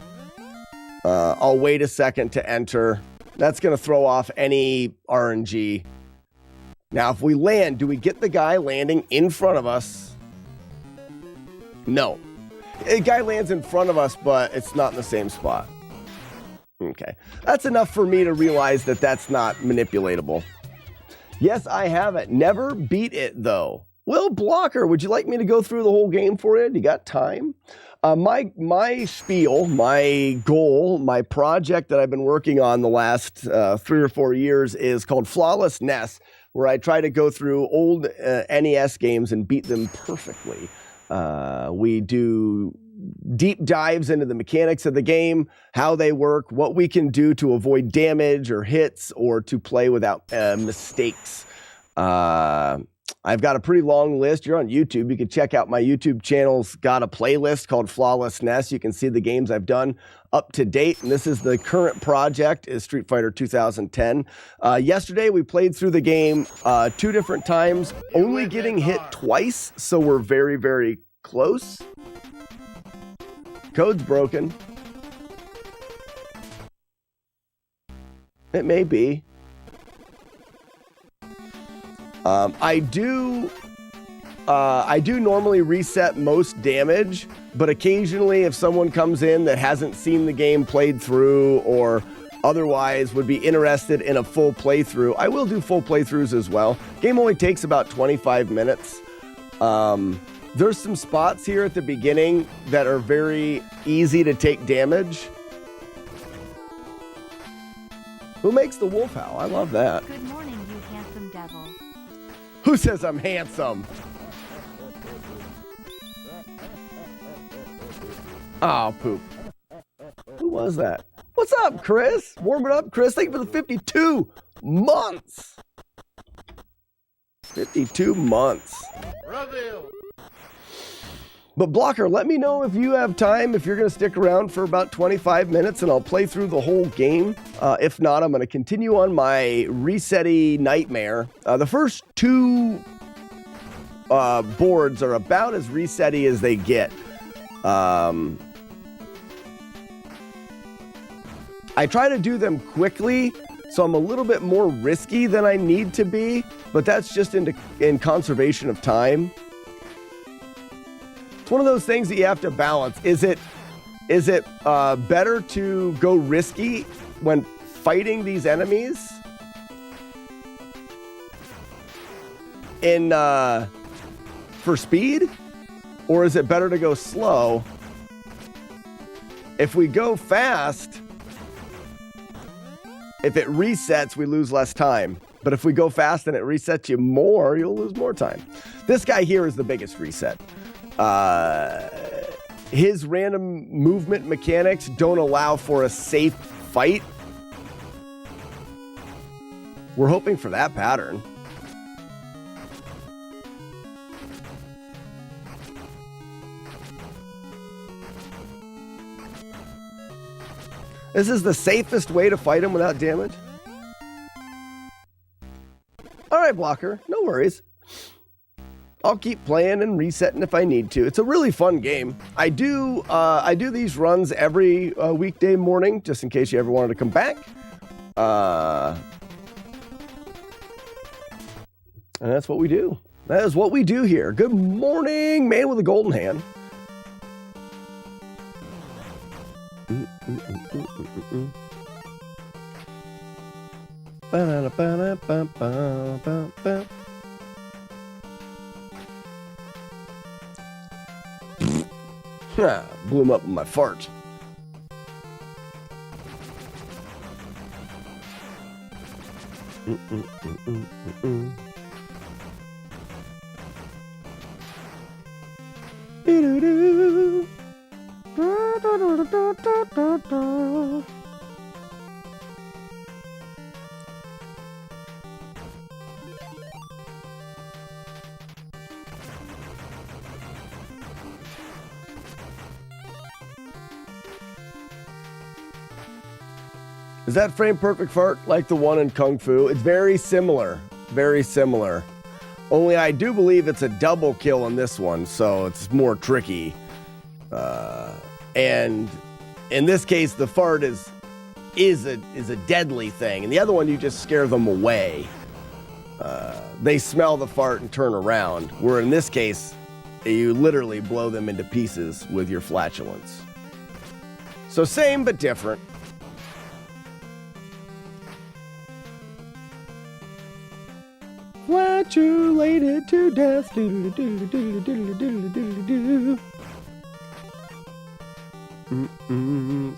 I'll wait a second to enter. That's going to throw off any RNG. Now, if we land, do we get the guy landing in front of us? No. A guy lands in front of us, but it's not in the same spot. Okay. That's enough for me to realize that that's not manipulatable. Yes, I have it. Never beat it, though. Well, Blocker, would you like me to go through the whole game for you? You got time? My spiel, my goal, my project that I've been working on the last 3 or 4 years is called FlawlessNES, where I try to go through old NES games and beat them perfectly. We do deep dives into the mechanics of the game, how they work, what we can do to avoid damage or hits or to play without mistakes. I've got a pretty long list. You're on YouTube. You can check out my YouTube channel's got a playlist called FlawlessNES. You can see the games I've done up to date. And this is the current project is Street Fighter 2010. Yesterday, we played through the game 2 different times, only getting hit twice. So we're very, very close. Code's broken. It may be. I do normally reset most damage, but occasionally if someone comes in that hasn't seen the game played through or otherwise would be interested in a full playthrough, I will do full playthroughs as well. Game only takes about 25 minutes. There's some spots here at the beginning that are very easy to take damage. Who makes the wolf howl? I love that. Good morning, you handsome devil. Who says I'm handsome? Oh, poop. Who was that? What's up, Chris? Warm it up, Chris. Thank you for the 52 months. 52 months. But Blocker, let me know if you have time, if you're going to stick around for about 25 minutes, and I'll play through the whole game. If not, I'm going to continue on my reset-y nightmare. The first two boards are about as reset-y as they get. I try to do them quickly, so I'm a little bit more risky than I need to be, but that's just in conservation of time. It's one of those things that you have to balance. Is it better to go risky when fighting these enemies for speed, or is it better to go slow? If we go fast, if it resets, we lose less time. But if we go fast and it resets you more, you'll lose more time. This guy here is the biggest reset. His random movement mechanics don't allow for a safe fight. We're hoping for that pattern. This is the safest way to fight him without damage. All right, Blocker, no worries. I'll keep playing and resetting if I need to. It's a really fun game. I do these runs every weekday morning, just in case you ever wanted to come back. And that's what we do. That is what we do here. Good morning, man with a golden hand. Blew him up with my fart. Is that frame perfect fart like the one in Kung Fu? It's very similar. Very similar. Only I do believe it's a double kill in this one, so it's more tricky. And in this case, the fart is a deadly thing. And the other one, you just scare them away. They smell the fart and turn around. Where in this case, you literally blow them into pieces with your flatulence. So same but different. Flatulated to death.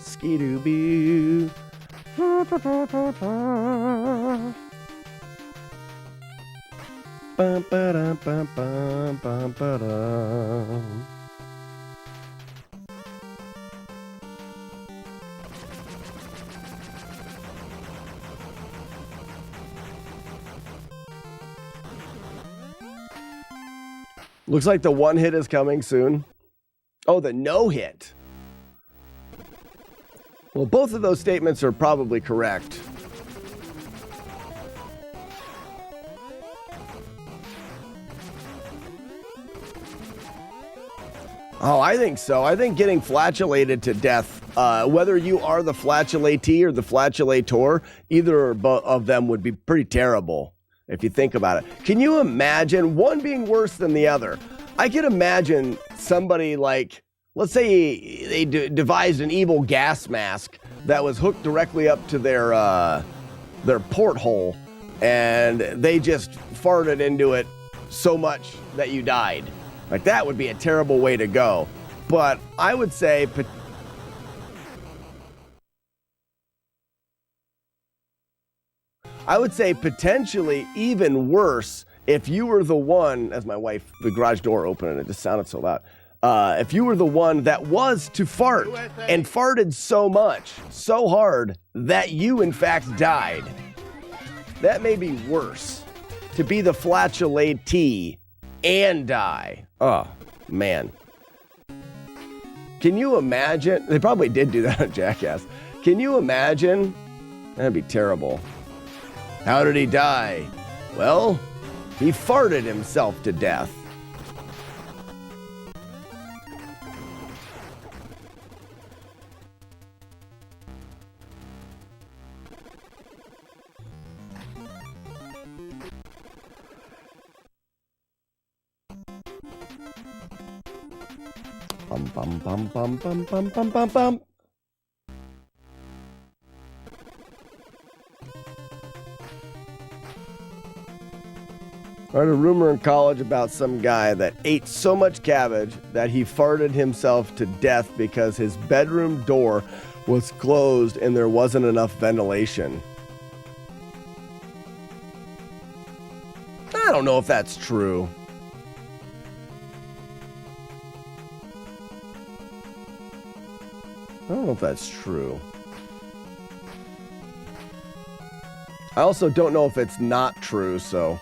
Skidoo-boo. Bum ba bum bum bum ba. Looks like the one hit is coming soon. Oh, the no hit. Well, both of those statements are probably correct. Oh, I think so. I think getting flatulated to death, whether you are the flatulatee or the flatulator, either of them would be pretty terrible. If you think about it. Can you imagine one being worse than the other? I can imagine somebody like, let's say they devised an evil gas mask that was hooked directly up to their porthole, and they just farted into it so much that you died. Like, that would be a terrible way to go. But I would say potentially even worse if you were the one, as my wife, the garage door opened and it just sounded so loud. If you were the one that was to fart and farted so much, so hard, that you in fact died. That may be worse. To be the flatulatee and die. Oh, man. Can you imagine? They probably did do that on Jackass. Can you imagine? That'd be terrible. How did he die? Well, he farted himself to death. Bum bum bum bum bum bum bum bum bum. I heard a rumor in college about some guy that ate so much cabbage that he farted himself to death because his bedroom door was closed and there wasn't enough ventilation. I don't know if that's true. I don't know if that's true. I also don't know if it's not true, so...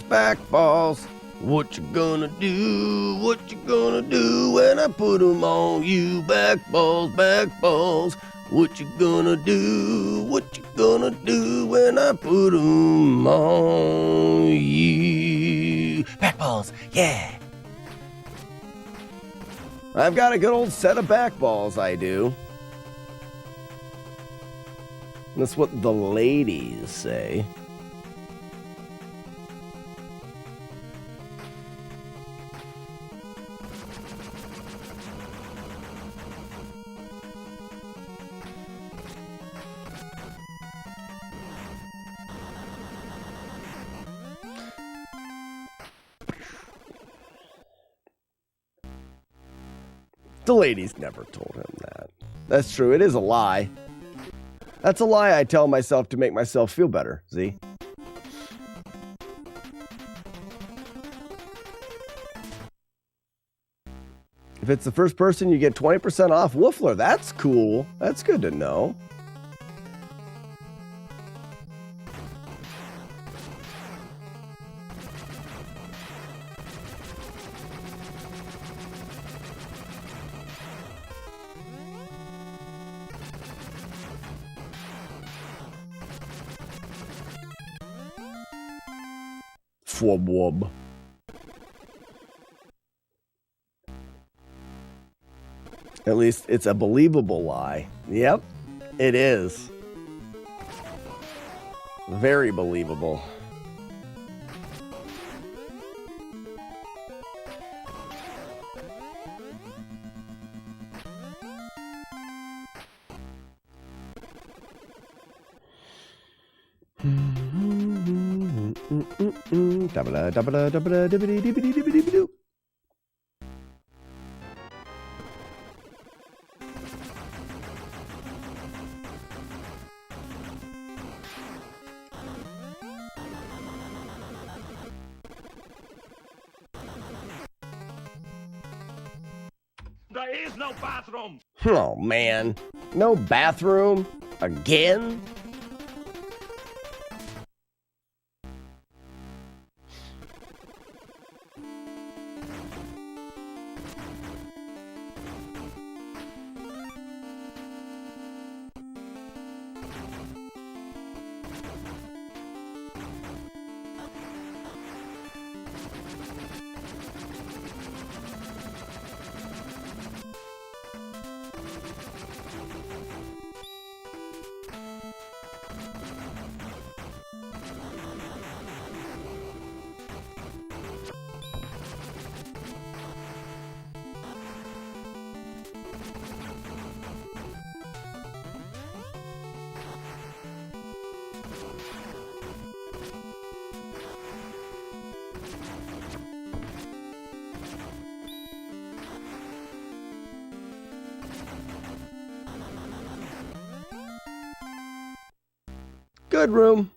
Back balls. What you gonna do? What you gonna do when I put 'em on you? Back balls. What you gonna do? What you gonna do when I put 'em on you? Back balls, yeah. I've got a good old set of back balls, I do. That's what the ladies say. The ladies never told him that. That's true. It is a lie. That's a lie I tell myself to make myself feel better, Z. If it's the first person, you get 20% off Woofler. That's cool. That's good to know. Fwub. At least it's a believable lie. Yep, it is. Very believable. There is no bathroom. Oh man, no bathroom again? bedroom.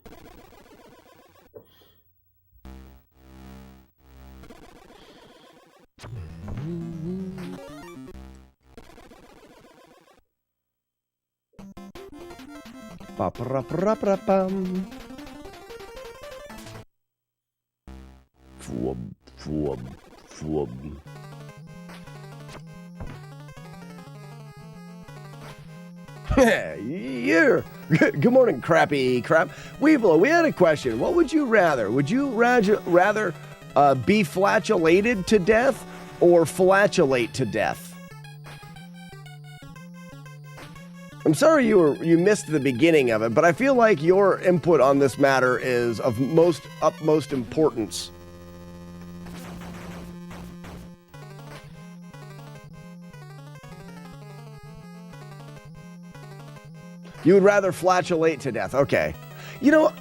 Ba-ba-ra-ba-ra-ba-bum. Fwub, fwub, fwub. Yeah. Good morning, crappy crap. Weeblo, we had a question. What would you rather? Would you rather be flatulated to death or flatulate to death? I'm sorry you missed the beginning of it, but I feel like your input on this matter is of utmost importance. You would rather flatulate to death. Okay. You know,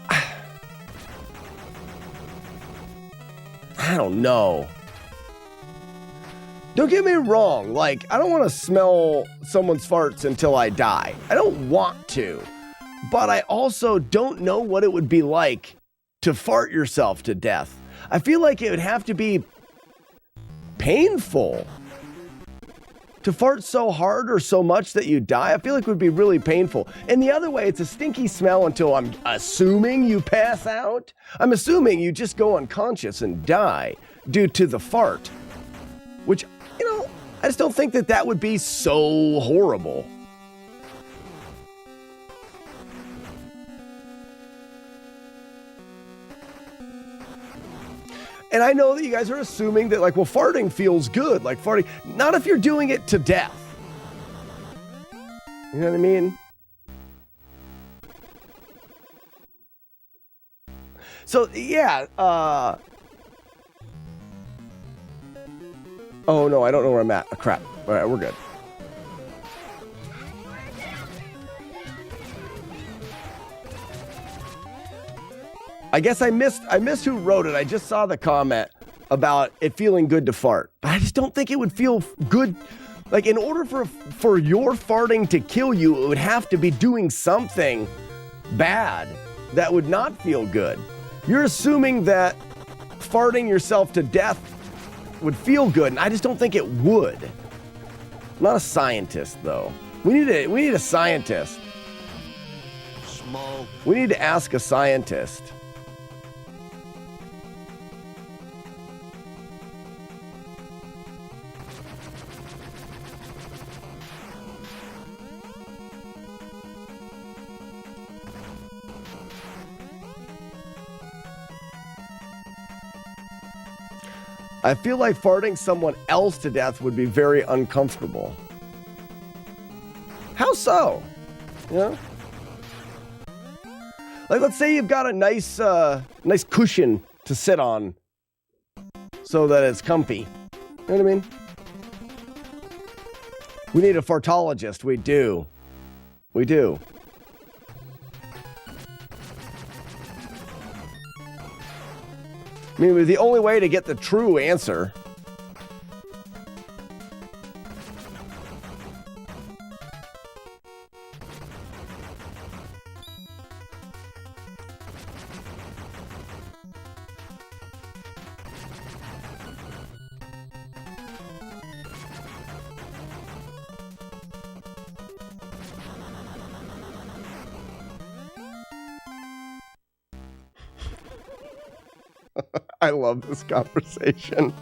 I don't know. Don't get me wrong. Like, I don't want to smell someone's farts until I die. I don't want to. But I also don't know what it would be like to fart yourself to death. I feel like it would have to be painful. To fart so hard or so much that you die, I feel like it would be really painful. And the other way, it's a stinky smell until I'm assuming you pass out. I'm assuming you just go unconscious and die due to the fart. Which, you know, I just don't think that would be so horrible. And I know that you guys are assuming that, like, well, farting feels good. Like, farting, not if you're doing it to death. You know what I mean? So, yeah, oh, no, I don't know where I'm at. Oh, crap. All right, we're good. I guess I missed who wrote it. I just saw the comment about it feeling good to fart. But I just don't think it would feel good. Like, in order for your farting to kill you, it would have to be doing something bad that would not feel good. You're assuming that farting yourself to death would feel good, and I just don't think it would. I'm not a scientist, though. We need a scientist. Smoke. We need to ask a scientist. I feel like farting someone else to death would be very uncomfortable. How so? You know? Like, let's say you've got a nice cushion to sit on so that it's comfy. You know what I mean? We need a fartologist. We do. We do. I mean, the only way to get the true answer. I love this conversation.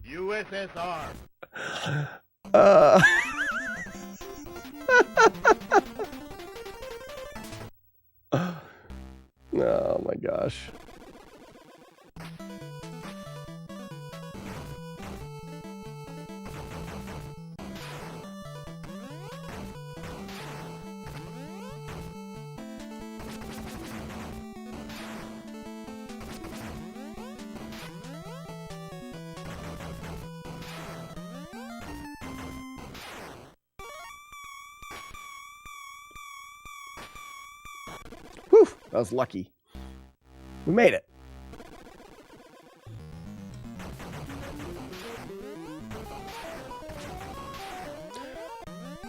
USSR. Oh my gosh. Whew, that was lucky. We made it.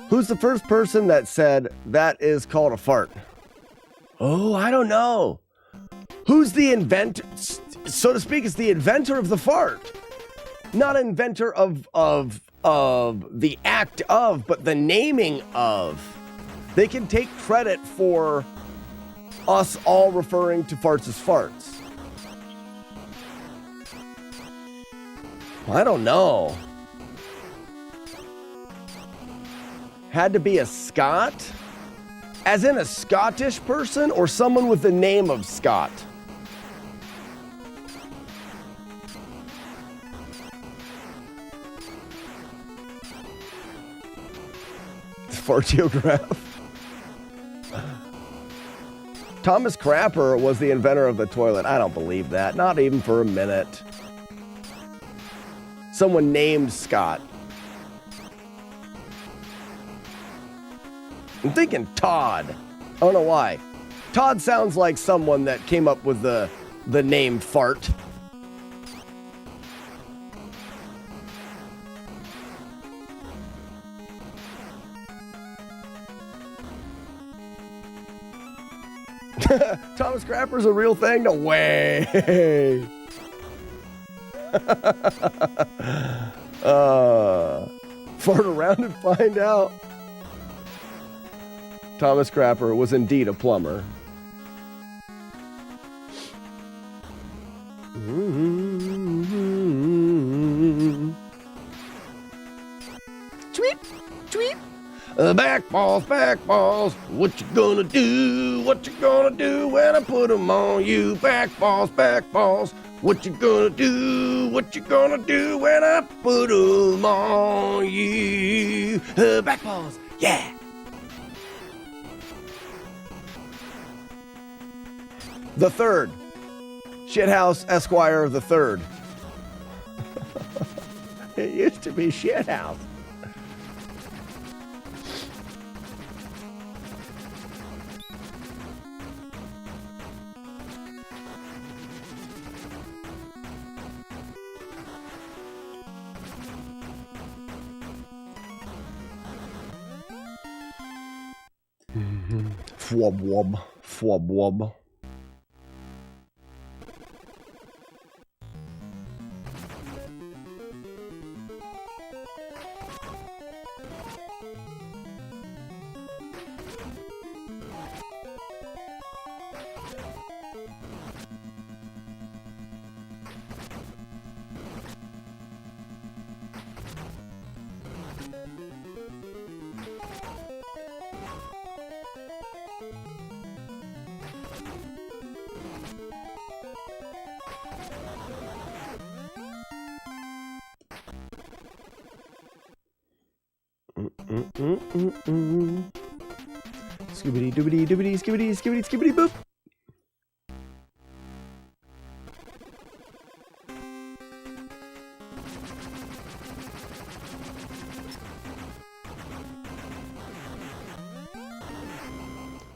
Who's the first person that said that is called a fart? Oh, I don't know. Who's the inventor? So to speak, is the inventor of the fart. Not inventor of the act of, but the naming of. They can take credit for us all referring to farts as farts. I don't know. Had to be a Scot? As in a Scottish person or someone with the name of Scott? Fartiograph. Thomas Crapper was the inventor of the toilet. I don't believe that. Not even for a minute. Someone named Scott. I'm thinking Todd. I don't know why. Todd sounds like someone that came up with the name fart. Thomas Crapper's a real thing? No way. Fart around and find out. Thomas Crapper was indeed a plumber. Tweet, tweet. Back balls, what you gonna do? What you gonna do when I put them on you? Back balls, what you gonna do? What you gonna do when I put them on you? Back balls, yeah. The Third. Shithouse Esquire the Third. It used to be Shithouse. Fwub wub, fwub wub. Skibbity doobity doobity skibbity skibbity skibbity boop.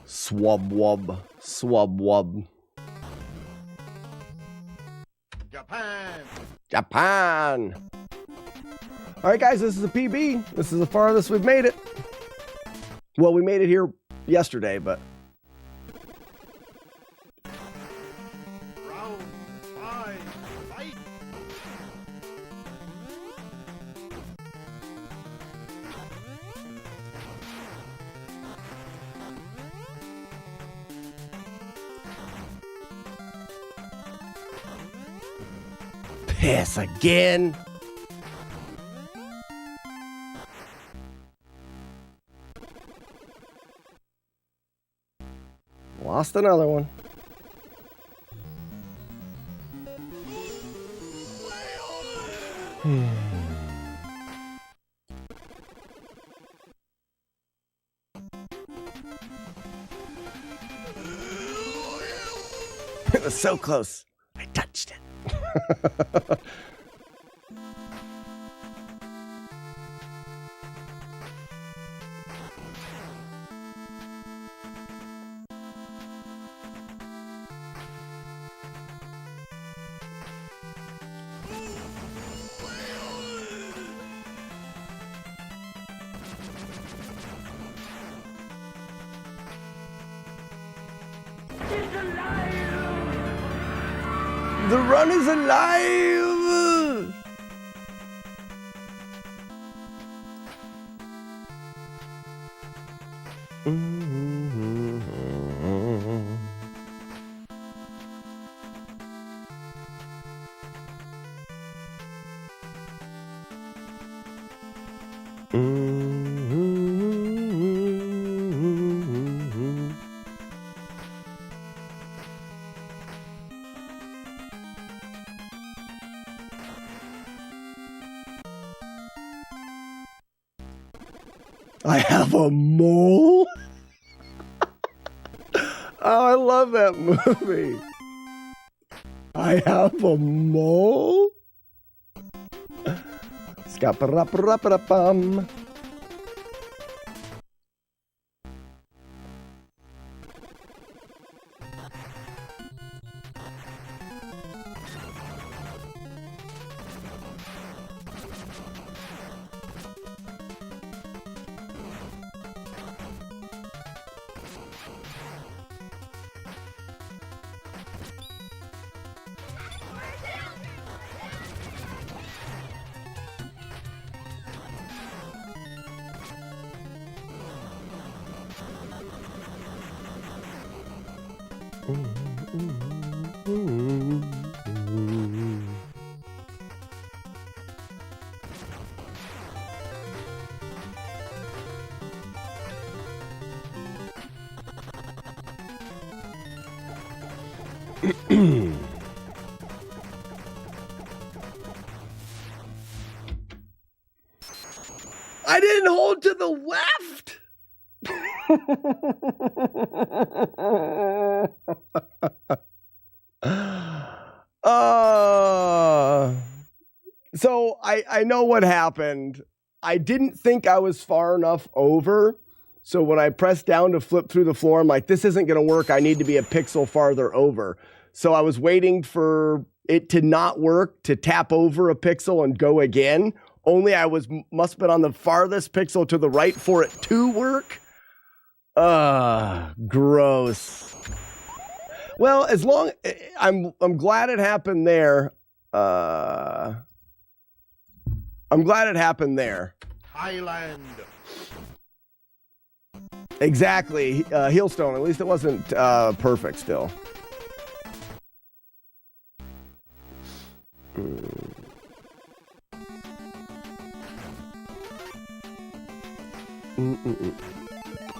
Swub wub, swub wub. Japan. All right, guys, this is a PB. This is the farthest we've made it. Well, we made it here yesterday, but... Round 5, fight! Piss again. Lost another one. It was so close. I touched it. The run is alive! I have a mole? Oh, I love that movie. I have a mole? Ska-pa-ra-pa-ra-pa-ra-pum. I didn't hold to the left. So I know what happened. I didn't think I was far enough over. So when I pressed down to flip through the floor, I'm like, this isn't going to work. I need to be a pixel farther over. So I was waiting for it to not work, to tap over a pixel and go again. Only I must have been on the farthest pixel to the right for it to work. Gross. Well, as long I'm glad it happened there. I'm glad it happened there. Highland. Exactly. Heelstone. At least it wasn't perfect still.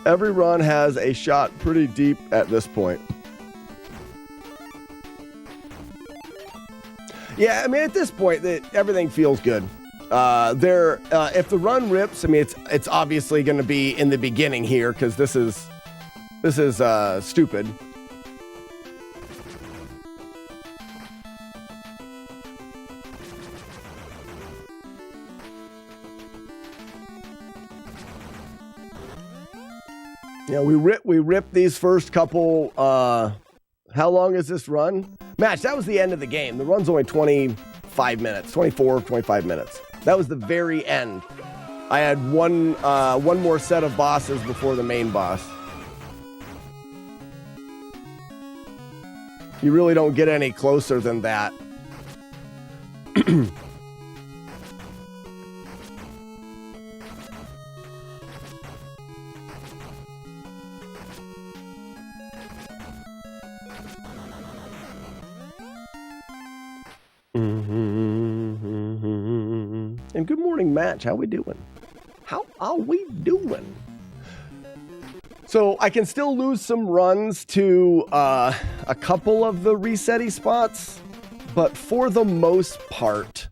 Every run has a shot pretty deep at this point. Yeah, I mean, at this point, everything feels good. If the run rips, I mean, it's obviously going to be in the beginning here because this is stupid. Yeah, we rip these first couple. How long is this run? Match, that was the end of the game. The run's only 25 minutes, 24, 25 minutes. That was the very end. I had one more set of bosses before the main boss. You really don't get any closer than that. And good morning, Match. How we doing? How are we doing? So I can still lose some runs to a couple of the resetty spots, but for the most part,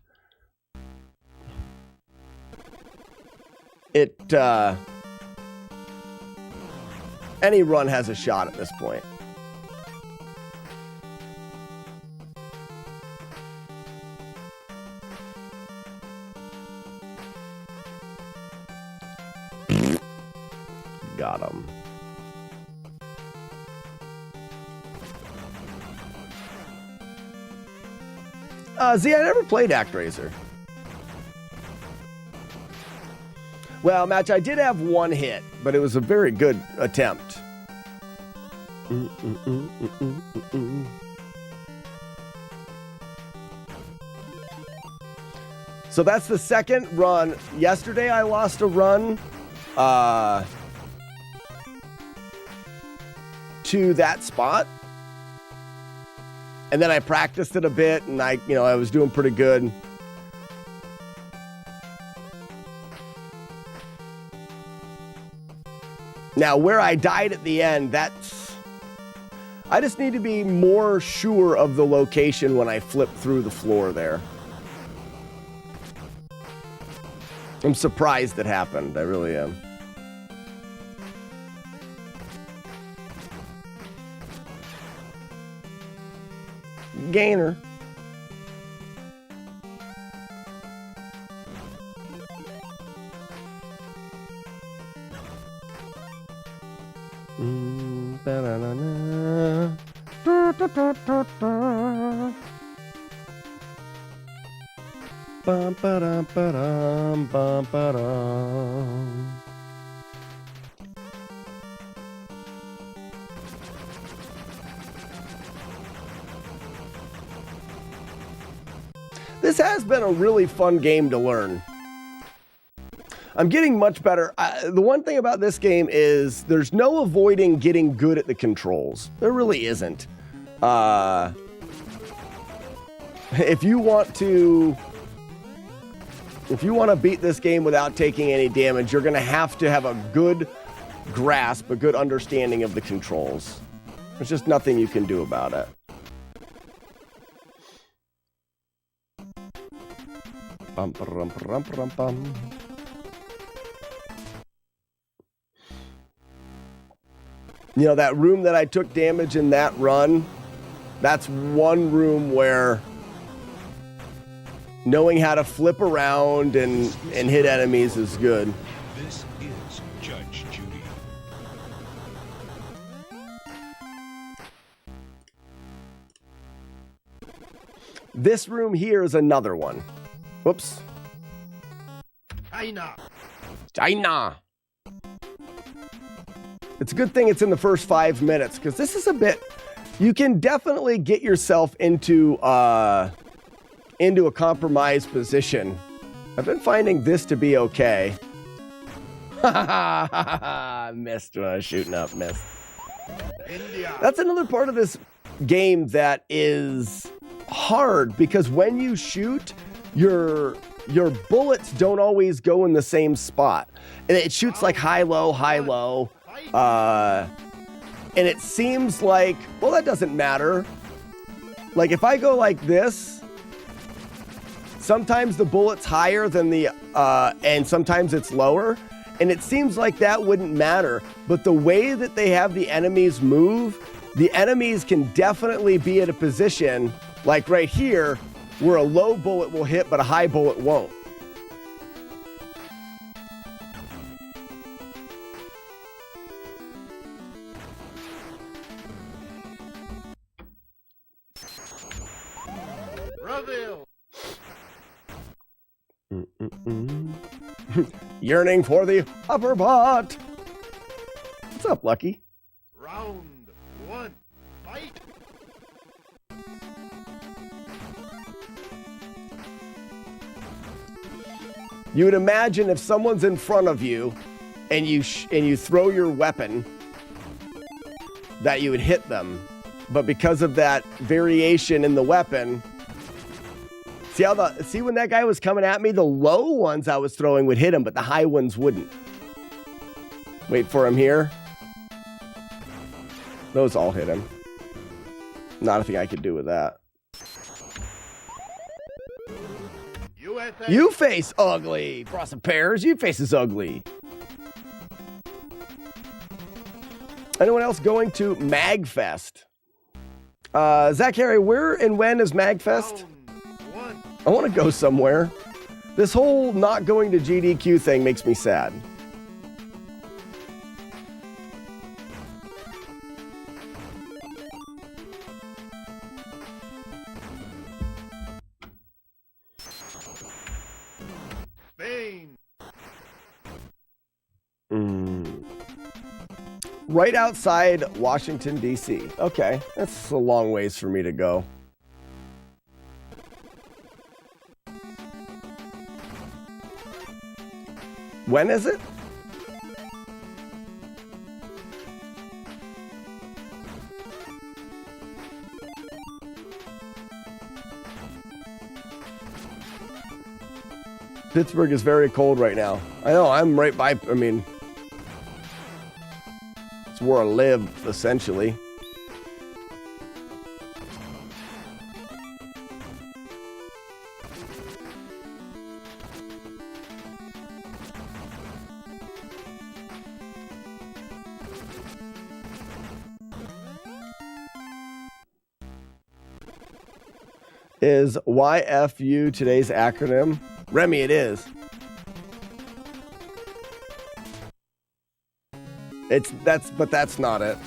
any run has a shot at this point. Got him. Z, I never played ActRaiser. Well, Match, I did have one hit, but it was a very good attempt. So that's the second run. Yesterday I lost a run to that spot. And then I practiced it a bit and I was doing pretty good. Now where I died at the end, I just need to be more sure of the location when I flip through the floor there. I'm surprised it happened. I really am. Gainer. Ba-da-da-da. Da-da-da-da-da. Bum, ba-dum, ba-dum, bum, ba-dum. This has been a really fun game to learn. I'm getting much better. The one thing about this game is there's no avoiding getting good at the controls. There really isn't. If you want to beat this game without taking any damage, you're going to have a good grasp, a good understanding of the controls. There's just nothing you can do about it. Bum, ba-rum, ba-rum, ba-rum, bum. You know, that room that I took damage in that run, that's one room where knowing how to flip around and hit enemies is good. This is Judge Judy. This room here is another one. Whoops. China. It's a good thing it's in the first 5 minutes, because this is a bit... You can definitely get yourself into a compromised position. I've been finding this to be okay. Missed when I was shooting up. Missed. India. That's another part of this game that is hard, because when you shoot, your bullets don't always go in the same spot. And it shoots like high-low, high-low. And it seems like, well, that doesn't matter. Like, if I go like this, sometimes the bullet's higher than the, and sometimes it's lower. And it seems like that wouldn't matter. But the way that they have the enemies move, the enemies can definitely be at a position, like right here, where a low bullet will hit, but a high bullet won't. Yearning for the upper bot. What's up, Lucky? Round one, fight. You would imagine if someone's in front of you and you throw your weapon that you would hit them, but because of that variation in the weapon, see when that guy was coming at me, the low ones I was throwing would hit him, but the high ones wouldn't. Wait for him here. Those all hit him. Not a thing I could do with that. You face ugly. Frost of Pears, you face is ugly. Anyone else going to MagFest? Zach Harry, where and when is MagFest? I want to go somewhere. This whole not going to GDQ thing makes me sad. Right outside Washington, D.C. Okay, that's a long ways for me to go. When is it? Pittsburgh is very cold right now. I know, I'm right by, I mean, it's where I live, essentially. Is YFU today's acronym? Remy, it is. But that's not it.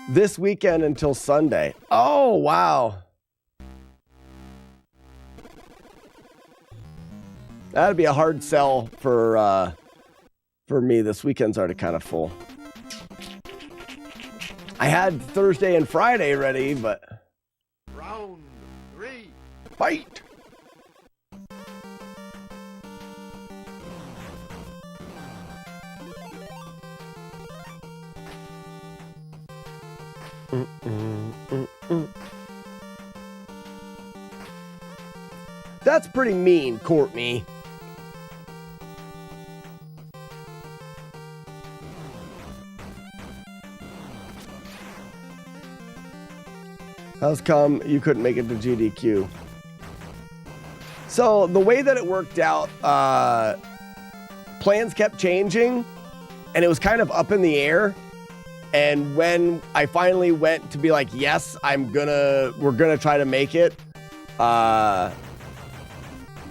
This weekend until Sunday. Oh, wow. That'd be a hard sell for me. This weekend's already kind of full. I had Thursday and Friday ready, but... Round 3. Fight! That's pretty mean, Courtney. How's come you couldn't make it to GDQ? So the way that it worked out, plans kept changing, and it was kind of up in the air. And when I finally went to be like, yes, we're gonna try to make it,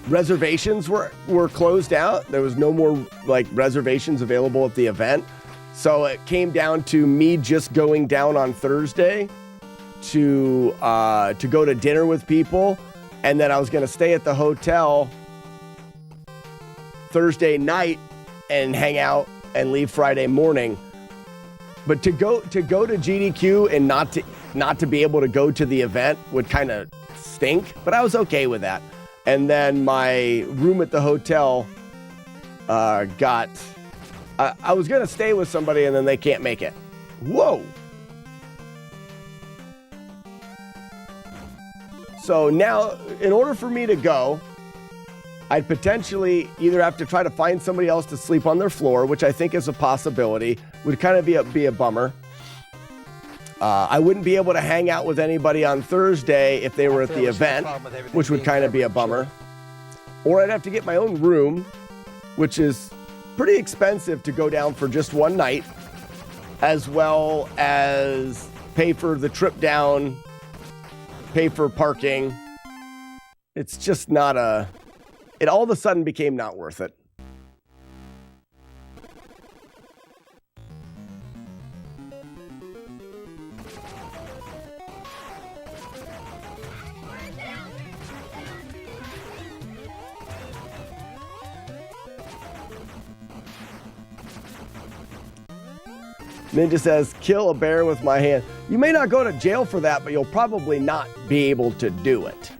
reservations were closed out. There was no more like reservations available at the event. So it came down to me just going down on Thursday to go to dinner with people, and then I was gonna stay at the hotel Thursday night and hang out and leave Friday morning. But to go to GDQ and not to be able to go to the event would kind of stink, but I was okay with that. And then my room at the hotel I was going to stay with somebody, and then they can't make it. Whoa. So now, in order for me to go, I'd potentially either have to try to find somebody else to sleep on their floor, which I think is a possibility. Would kind of be a bummer. I wouldn't be able to hang out with anybody on Thursday if they were at the event, which would kind of be a bummer. Or I'd have to get my own room, which is pretty expensive to go down for just one night, as well as pay for the trip down, pay for parking. It's just not it all of a sudden became not worth it. Ninja says, kill a bear with my hand. You may not go to jail for that, but you'll probably not be able to do it.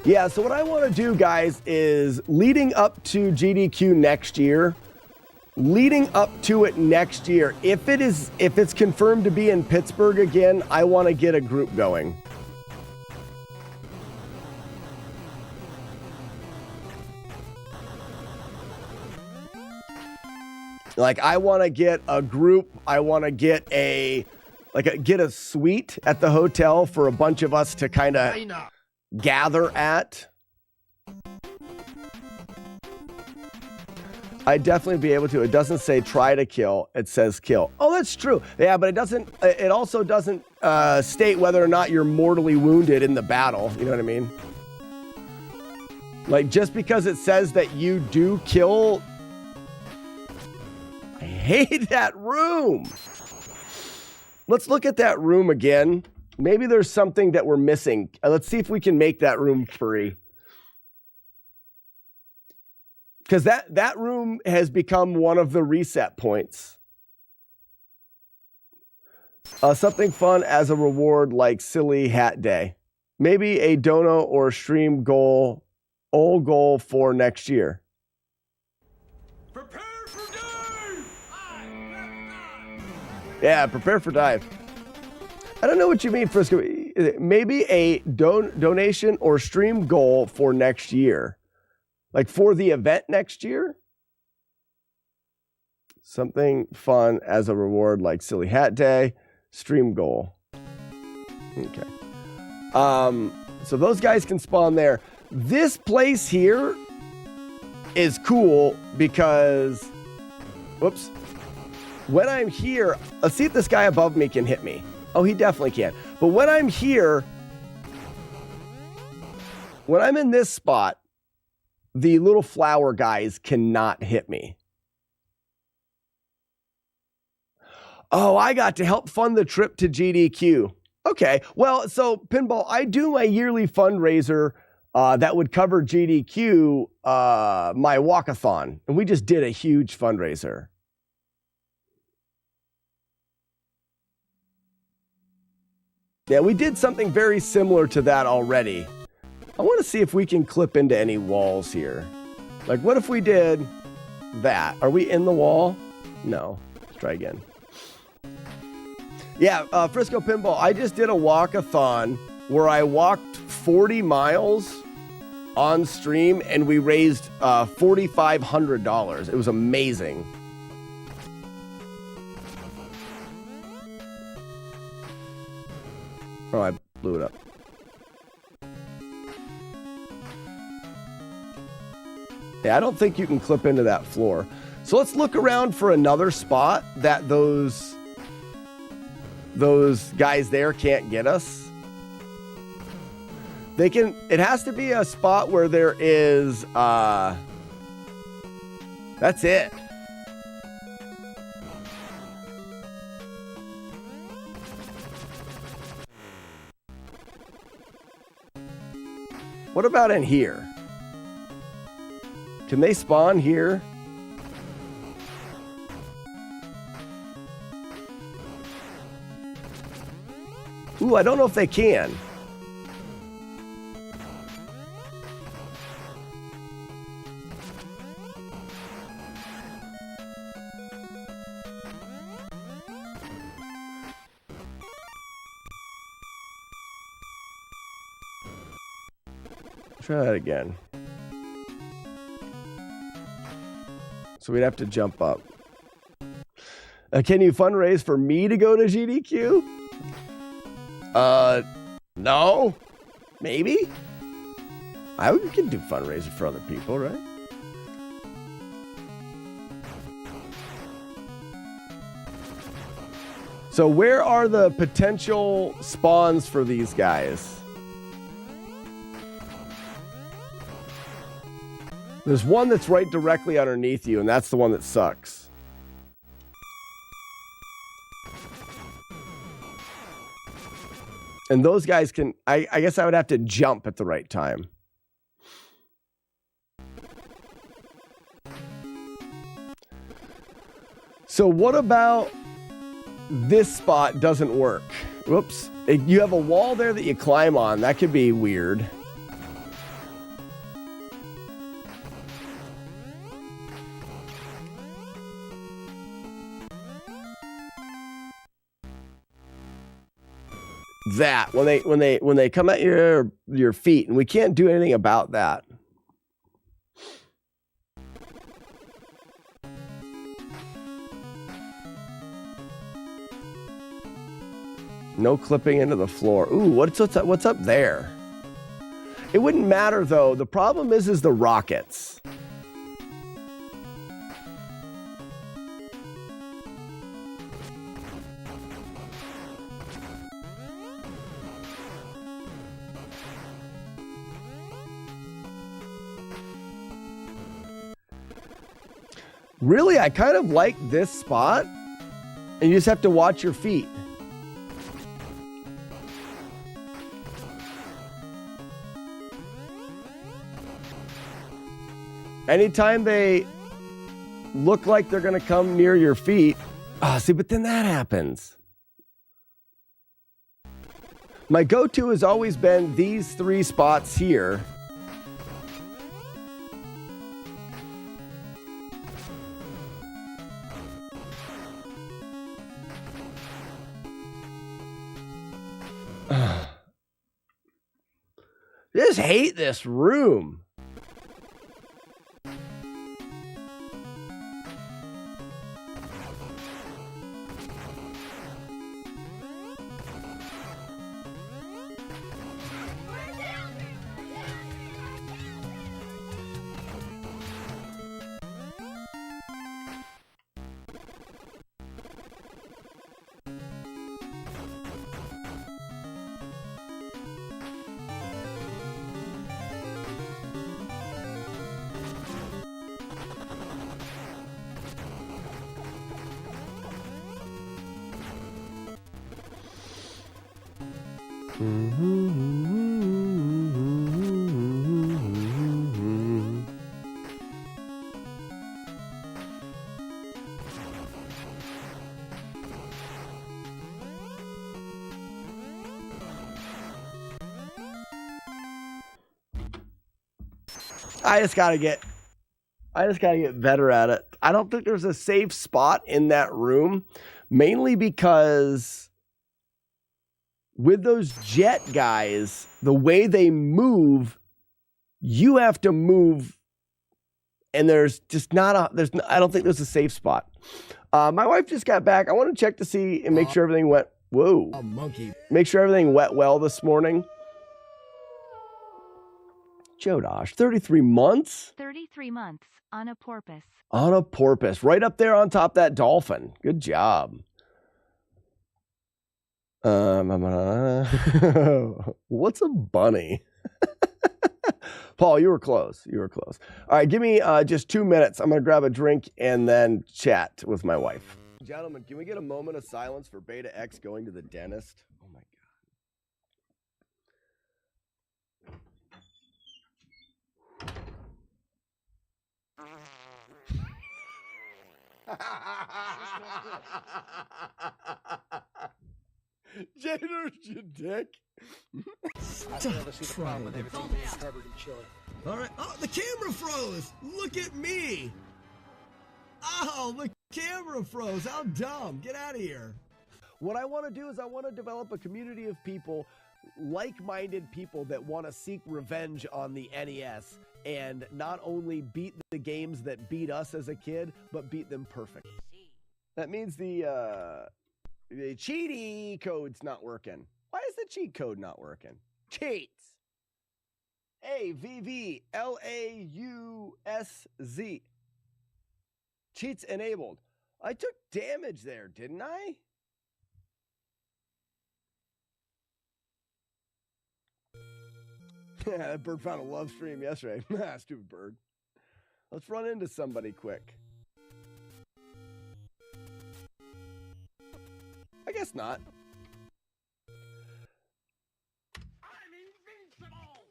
Yeah, so what I want to do, guys, is leading up to GDQ next year, if it's confirmed to be in Pittsburgh again, I want to get a group going. Like, I want to get a group. I want to get a suite at the hotel for a bunch of us to kind of gather at. I'd definitely be able to. It doesn't say try to kill. It says kill. Oh, that's true. Yeah, but it also doesn't state whether or not you're mortally wounded in the battle. You know what I mean? Like, just because it says that you do kill... I hate that room. Let's look at that room again. Maybe there's something that we're missing. Let's see if we can make that room free. Because that room has become one of the reset points. Something fun as a reward like Silly Hat Day. Maybe a dono or stream goal, old goal for next year. Prepare for dive! Yeah, prepare for dive. I don't know what you mean, Frisco. Maybe a donation or stream goal for next year. Like for the event next year? Something fun as a reward like Silly Hat Day. Stream goal. Okay. So those guys can spawn there. This place here is cool because, whoops. When I'm here, let's see if this guy above me can hit me. Oh, he definitely can. But when I'm here, when I'm in this spot, the little flower guys cannot hit me. Oh, I got to help fund the trip to GDQ. Okay, well, so Pinball, I do my yearly fundraiser that would cover GDQ, my walkathon. And we just did a huge fundraiser. Yeah, we did something very similar to that already. I want to see if we can clip into any walls here. Like, what if we did that? Are we in the wall? No. Let's try again. Yeah, Frisco Pinball, I just did a walkathon where I walked 40 miles on stream and we raised $4,500. It was amazing. Oh, I blew it up. Yeah, I don't think you can clip into that floor. So let's look around for another spot that those guys there can't get us. They can, it has to be a spot where there is, that's it. What about in here? Can they spawn here? Ooh, I don't know if they can. Try that again. So we'd have to jump up. Can you fundraise for me to go to GDQ? No. Maybe. We can do fundraising for other people, right? So where are the potential spawns for these guys? There's one that's right directly underneath you, and that's the one that sucks. And those guys can... I guess I would have to jump at the right time. So what about this spot doesn't work? Whoops. You have a wall there that you climb on. That could be weird. That when they come at your feet, and we can't do anything about that. No clipping into the floor. Ooh, what's up there? It wouldn't matter though. The problem is the rockets. Really, I kind of like this spot. And you just have to watch your feet. Anytime they look like they're going to come near your feet. See, but then that happens. My go-to has always been these 3 spots here. Just hate this room. I just gotta get better at it. I don't think there's a safe spot in that room, mainly because with those jet guys, the way they move, you have to move, and there's just not a, I don't think there's a safe spot. My wife just got back. I want to check to see and make sure everything went, whoa. A monkey. Make sure everything went well this morning. Jodosh, 33 months? 33 months on a porpoise. On a porpoise, right up there on top of that dolphin. Good job. What's a bunny? Paul, you were close. You were close. All right, give me just 2 minutes. I'm going to grab a drink and then chat with my wife. Gentlemen, can we get a moment of silence for Beta X going to the dentist? Oh, my God. Jader's your dick. Stop trying with everything being covered in chili. All right. Oh, the camera froze. Look at me. Oh, the camera froze. How dumb. Get out of here. What I want to do is I want to develop a community of people, like-minded people that want to seek revenge on the NES and not only beat the games that beat us as a kid, but beat them perfect. That means the cheaty code's not working. Why is the cheat code not working? Cheats. AVVLAUSZ. Cheats enabled. I took damage there, didn't I? Yeah, that bird found a love stream yesterday. Stupid bird. Let's run into somebody quick. I guess not. I'm invincible!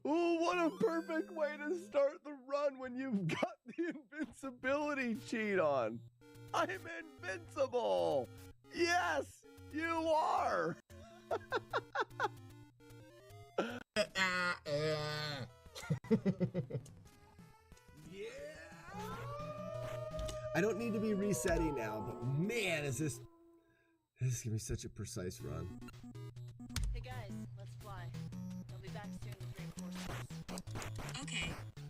Ooh, what a perfect way to start the run when you've got the invincibility cheat on. I'm invincible! Yes, you are! I don't need to be resetting now, but man, this is gonna be such a precise run. Hey guys, let's fly. I'll be back soon with reinforcements. Okay,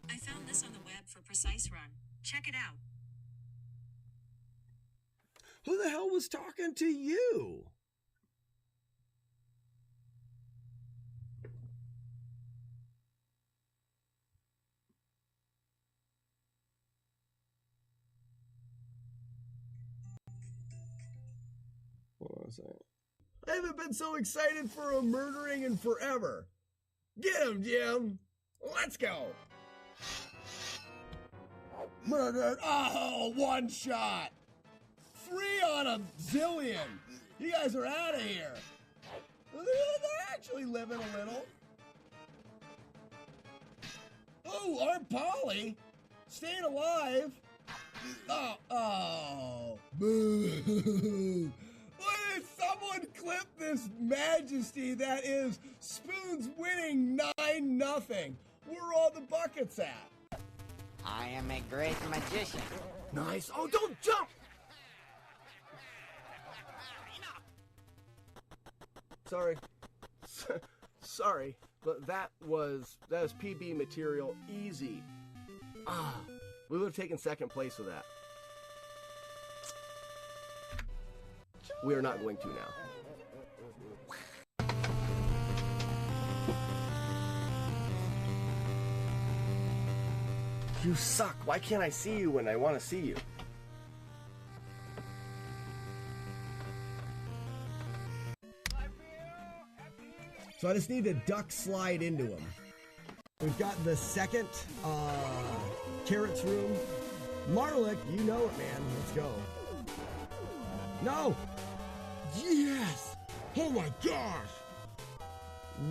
I found this on the web for Precise Run. Check it out. Who the hell was talking to you? Hold on a second. I haven't been so excited for a murdering in forever. Get him, Jim. Let's go. Murdered. Oh, one shot. 3 on a zillion. You guys are out of here. They're actually living a little. Oh, our Polly. Staying alive. Oh. Boo. Why did someone clip this majesty that is Spoons winning 9-0? Where are all the buckets at? I am a great magician. Nice. Oh, don't jump! Sorry. Sorry, but that was PB material. Easy. We would have taken second place with that. We are not going to now. You suck. Why can't I see you when I want to see you? So I just need to duck slide into him. We've got the second Carrots room. Marlick, you know it, man. Let's go. No! Yes! Oh my gosh!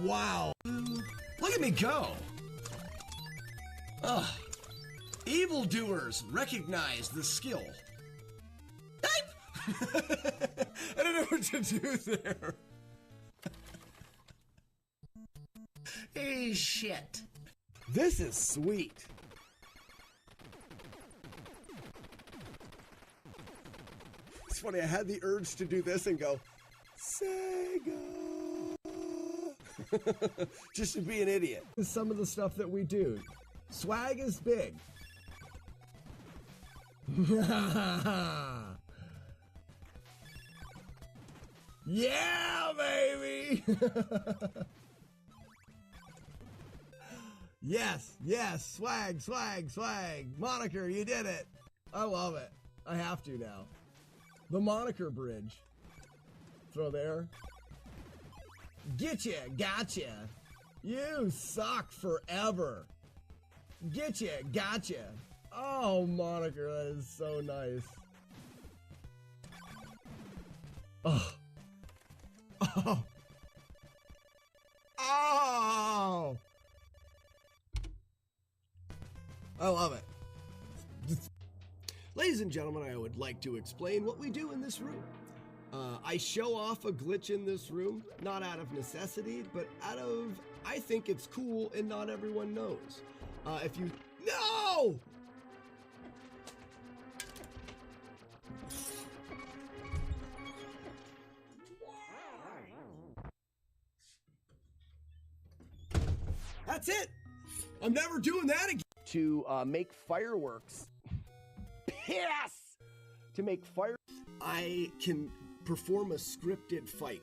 Wow. Look at me go! Ugh. Evildoers recognize the skill. I don't know what to do there. Hey, shit. This is sweet. It's funny, I had the urge to do this and go, Sega. Just to be an idiot. Some of the stuff that we do. Swag is big. Yeah, baby! Yes, yes, swag, swag, swag. Moniker, you did it. I love it. I have to now. The Moniker Bridge. Throw there. Getcha, gotcha. You suck forever. Getcha, gotcha. Oh, Moniker, that is so nice. Oh. Oh. Oh. I love it. Ladies and gentlemen, I would like to explain what we do in this room. I show off a glitch in this room, not out of necessity, but out of, I think it's cool and not everyone knows. If you, no! That's it! I'm never doing that again! To make fireworks. Yes! To make fire, I can perform a scripted fight.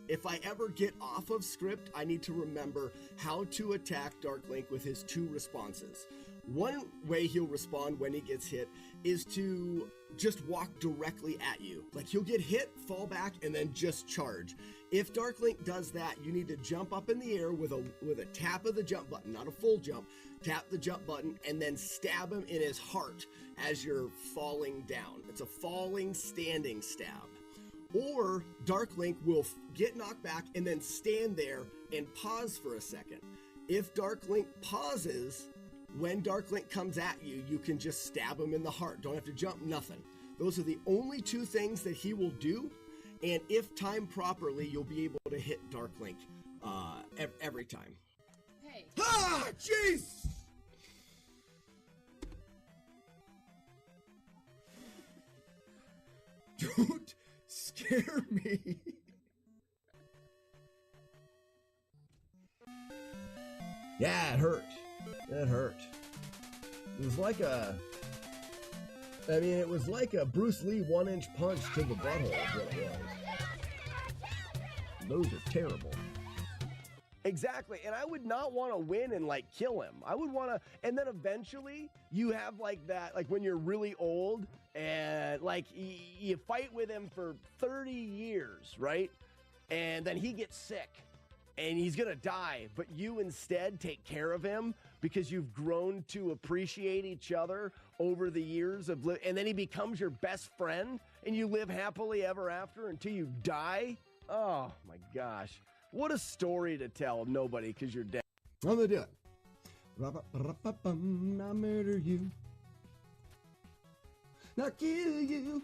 If I ever get off of script, I need to remember how to attack Dark Link with his 2 responses. One way he'll respond when he gets hit is to just walk directly at you. Like he'll get hit, fall back, and then just charge. If Dark Link does that, you need to jump up in the air with a tap of the jump button, not a full jump. Tap the jump button and then stab him in his heart as you're falling down. It's a falling standing stab. Or Dark Link will get knocked back and then stand there and pause for a second. If Dark Link pauses, when Dark Link comes at you, you can just stab him in the heart. Don't have to jump, nothing. Those are the only 2 things that he will do. And if timed properly, you'll be able to hit Dark Link every time. Hey. Ah, jeez! Don't scare me. Yeah, it hurt. It hurt. It was like a... it was like a Bruce Lee 1-inch punch to the butthole is what it was. Those are terrible. Exactly, and I would not want to win and like kill him. I would want to, and then eventually you have like that, like when you're really old and like you fight with him for 30 years, right? and then he gets sick and he's going to die, but you instead take care of him because you've grown to appreciate each other over the years of and then he becomes your best friend and you live happily ever after until you die. Oh my gosh. What a story to tell nobody because you're dead. I'm going to do it. I murder you. Not kill you.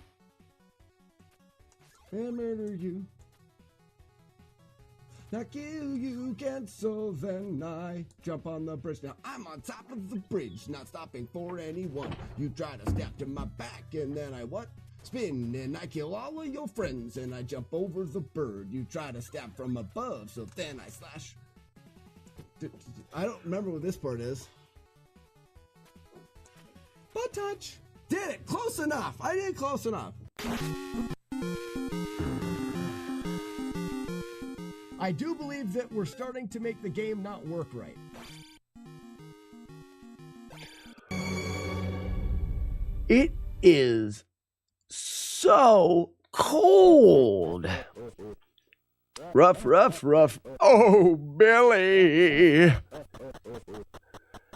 And murder you. Not kill you, cancel, then I jump on the bridge. Now I'm on top of the bridge, not stopping for anyone. You try to stab to my back, and then I what? Spin, and I kill all of your friends, and I jump over the bird. You try to stab from above, so then I slash. I don't remember what this part is. Butt touch. Did it. Close enough. I did close enough. I do believe that we're starting to make the game not work right. It is so cold. Rough. Oh, Billy.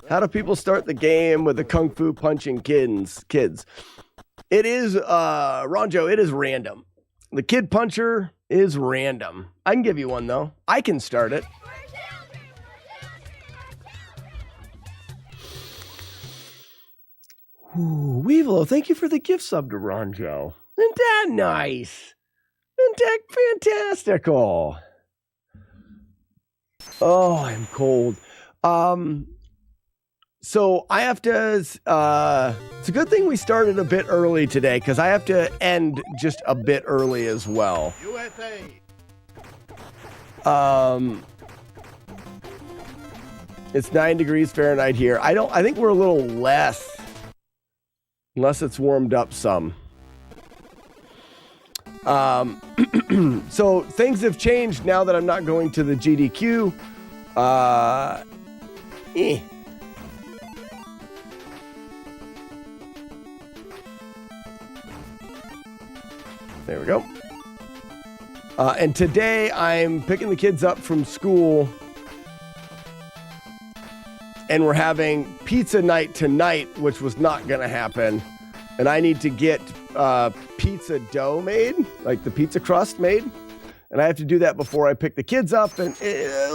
How do people start the game with the kung fu punching kids? It is, Ronjo, it is random. The kid puncher is random. I can give you one, though. I can start it. Ooh, Weevilo, thank you for the gift sub to Ronjo. Isn't that nice? Isn't that fantastical? Oh, I'm cold. So I have to, it's a good thing we started a bit early today because I have to end just a bit early as well. USA. It's 9 degrees Fahrenheit here. I think we're a little less, unless it's warmed up some. So things have changed now that I'm not going to the GDQ. There we go. And today I'm picking the kids up from school and we're having pizza night tonight, which was not going to happen. And I need to get pizza dough made, like the pizza crust made. And I have to do that before I pick the kids up. And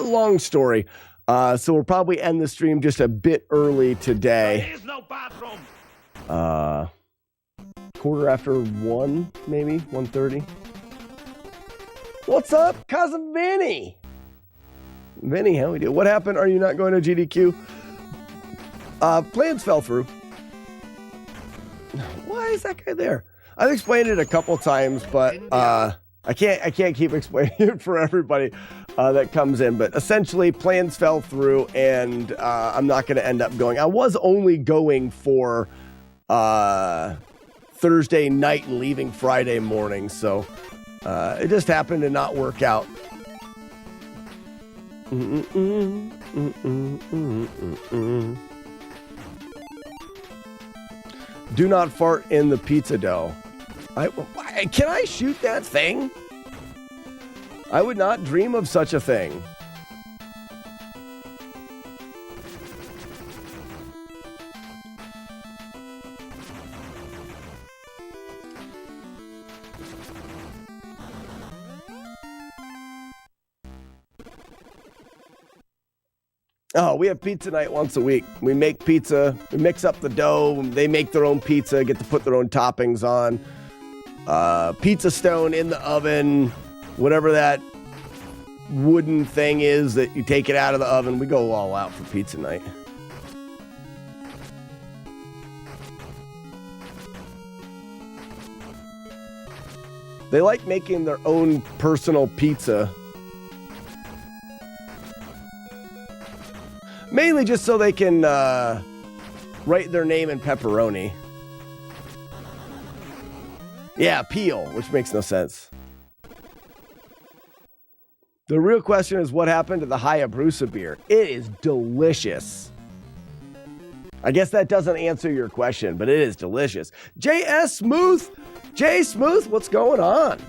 long story. So we'll probably end the stream just a bit early today. There is no bathroom. 1:15, maybe 1:30. What's up, cousin Vinny? Vinny, how we do? What happened? Are you not going to GDQ? Plans fell through. Why is that guy there? I've explained it a couple times, but I can't keep explaining it for everybody that comes in. But essentially, plans fell through, and I'm not going to end up going. I was only going for Thursday night and leaving Friday morning, so it just happened to not work out. Do not fart in the pizza dough. Can I shoot that thing? I would not dream of such a thing. Oh, we have pizza night once a week. We make pizza, we mix up the dough, they make their own pizza, get to put their own toppings on. Pizza stone in the oven, whatever that wooden thing is that you take it out of the oven. We go all out for pizza night. They like making their own personal pizza. Mainly just so they can write their name in pepperoni. Yeah, peel, which makes no sense. The real question is what happened to the Hayabusa beer. It is delicious. I guess that doesn't answer your question, but it is delicious. J.S. Smooth. J. Smooth, what's going on?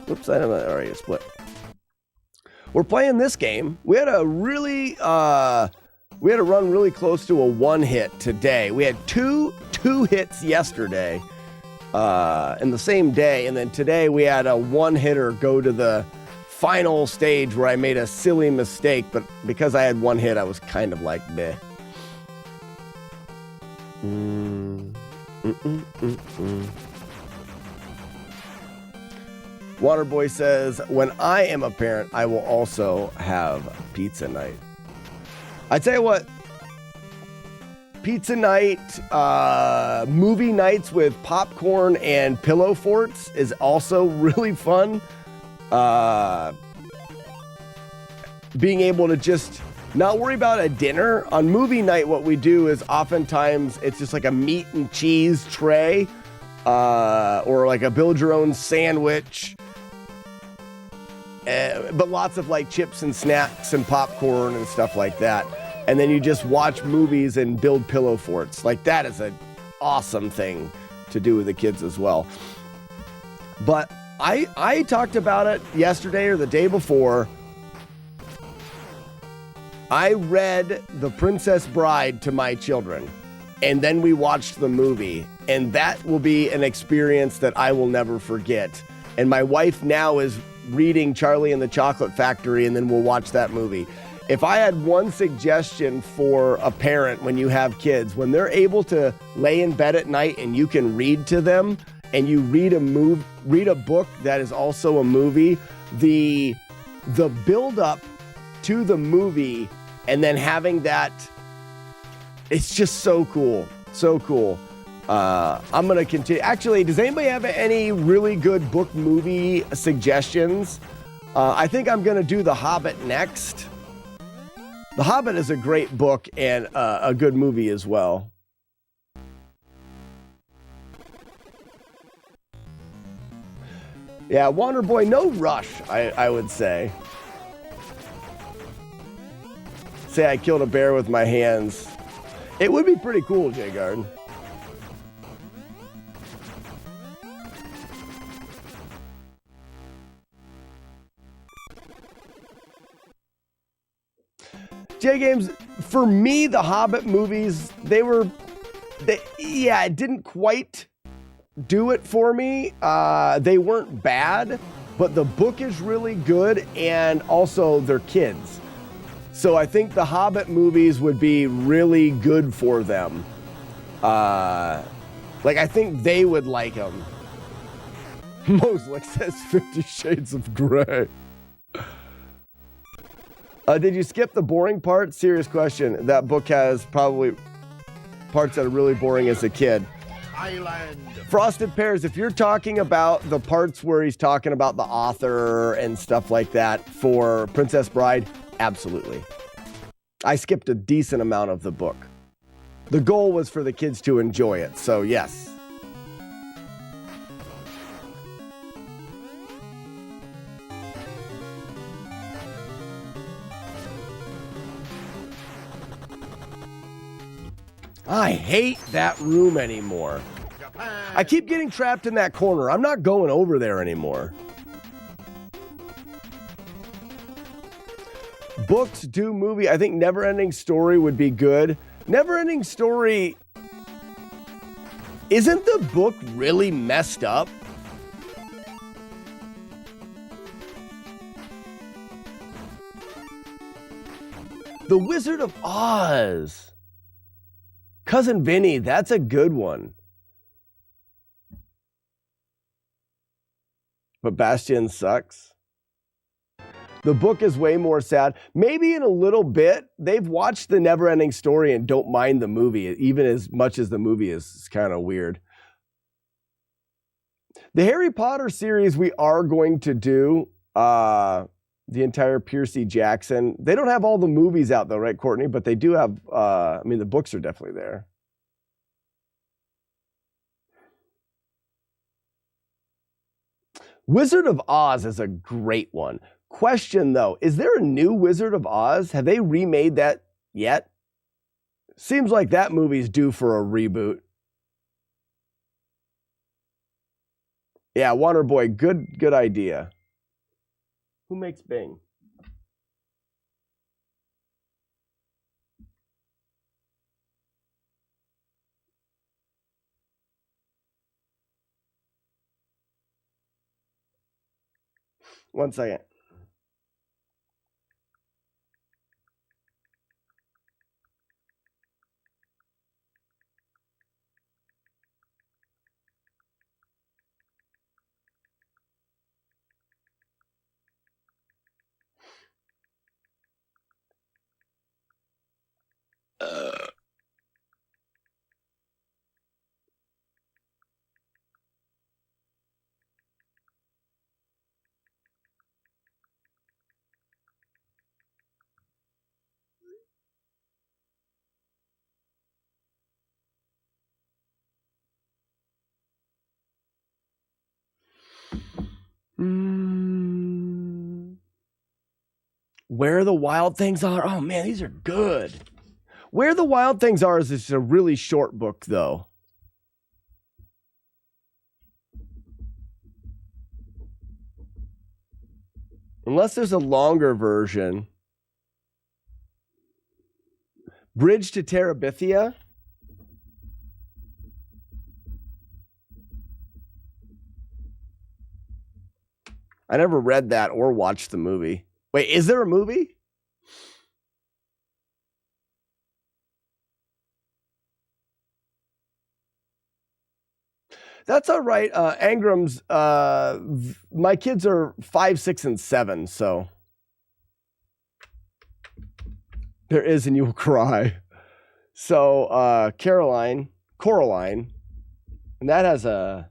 Whoops, I don't know. All right, split. we're playing this game. We had a really, we had to run really close to a 1-hit today. We had two hits yesterday in the same day. And then today we had a 1-hitter go to the final stage where I made a silly mistake. But because I had 1 hit, I was kind of like, meh. Waterboy says, when I am a parent, I will also have pizza night. I tell you what, pizza night, movie nights with popcorn and pillow forts is also really fun. Being able to just not worry about a dinner. On movie night, what we do is oftentimes it's just like a meat and cheese tray, or like a build your own sandwich. But lots of like chips and snacks and popcorn and stuff like that. And then you just watch movies and build pillow forts. Like that is an awesome thing to do with the kids as well. But I talked about it yesterday or the day before. I read The Princess Bride to my children, and then we watched the movie, and that will be an experience that I will never forget. And my wife now is reading Charlie and the Chocolate Factory, and then we'll watch that movie. If I had one suggestion for a parent when you have kids, when they're able to lay in bed at night and you can read to them, and you read a book that is also a movie, the build up to the movie and then having that, it's just so cool. So cool. I'm going to continue. Actually, does anybody have any really good book movie suggestions? I think I'm going to do The Hobbit next. The Hobbit is a great book and a good movie as well. Yeah, Wonder Boy, no rush, I would say. Say I killed a bear with my hands. It would be pretty cool, Jay Garden. J Games, for me, the Hobbit movies, it didn't quite do it for me. They weren't bad, but the book is really good, and also they're kids. So I think the Hobbit movies would be really good for them. I think they would like them. Moslick says 50 Shades of Grey. Did you skip the boring part? Serious question. That book has probably parts that are really boring as a kid. Island. Frosted Pears, if you're talking about the parts where he's talking about the author and stuff like that for Princess Bride, absolutely. I skipped a decent amount of the book. The goal was for the kids to enjoy it, so yes. I hate that room anymore. I keep getting trapped in that corner. I'm not going over there anymore. Books do movie. I think Neverending Story would be good. Neverending Story, isn't the book really messed up? The Wizard of Oz. Cousin Vinny, that's a good one. But Bastian sucks. The book is way more sad. Maybe in a little bit, they've watched the Neverending Story and don't mind the movie, even as much as the movie is kind of weird. The Harry Potter series, we are going to do the entire Percy Jackson. They don't have all the movies out though, right, Courtney? But they do have, the books are definitely there. Wizard of Oz is a great one. Question though, is there a new Wizard of Oz? Have they remade that yet? Seems like that movie's due for a reboot. Yeah, Waterboy, good idea. Who makes Bing? 1 second. Where the Wild Things Are. Oh man, these are good. Where the Wild Things Are is just a really short book, though. Unless there's a longer version. Bridge to Terabithia. I never read that or watched the movie. Wait, is there a movie? That's all right. Angram's, my kids are 5, 6, and 7, so there is and you will cry. So Coraline, and that has a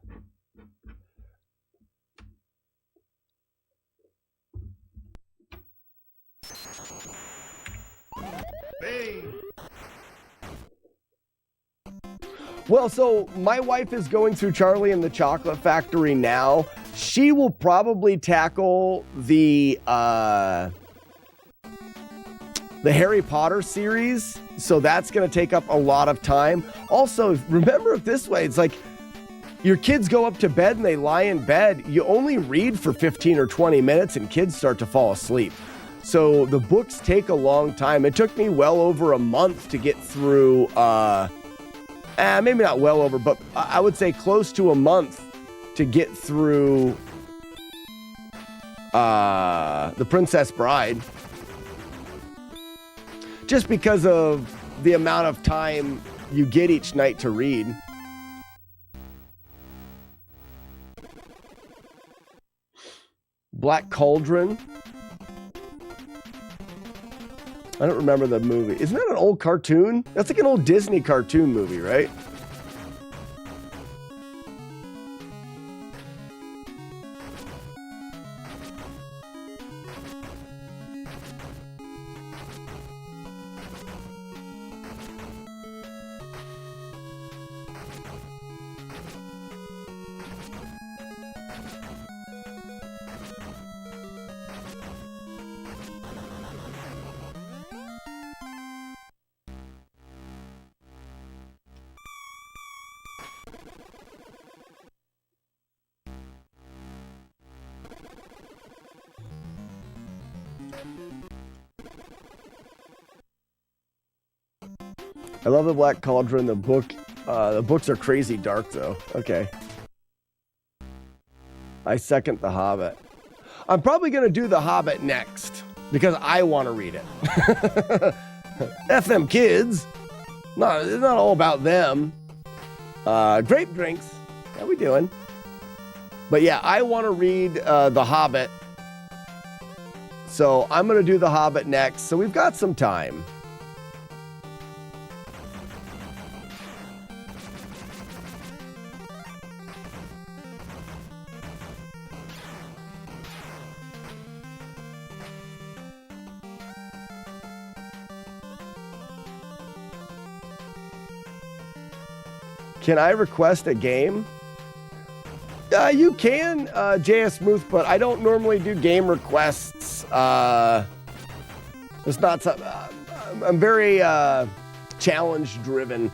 Well, so my wife is going through Charlie and the Chocolate Factory now. She will probably tackle the Harry Potter series, so that's going to take up a lot of time. Also, remember it this way, it's like your kids go up to bed and they lie in bed. You only read for 15 or 20 minutes and kids start to fall asleep. So the books take a long time. It took me well over a month to get through, maybe not well over, but I would say close to a month to get through The Princess Bride. Just because of the amount of time you get each night to read. Black Cauldron. I don't remember the movie. Isn't that an old cartoon? That's like an old Disney cartoon movie, right? I love the Black Cauldron. The books are crazy dark, though. Okay. I second The Hobbit. I'm probably going to do The Hobbit next because I want to read it. F them kids. No, it's not all about them. Grape drinks. How we doing? But yeah, I want to read The Hobbit. So I'm going to do The Hobbit next. So we've got some time. Can I request a game? You can, JS Muth, but I don't normally do game requests. It's not something. I'm very challenge driven,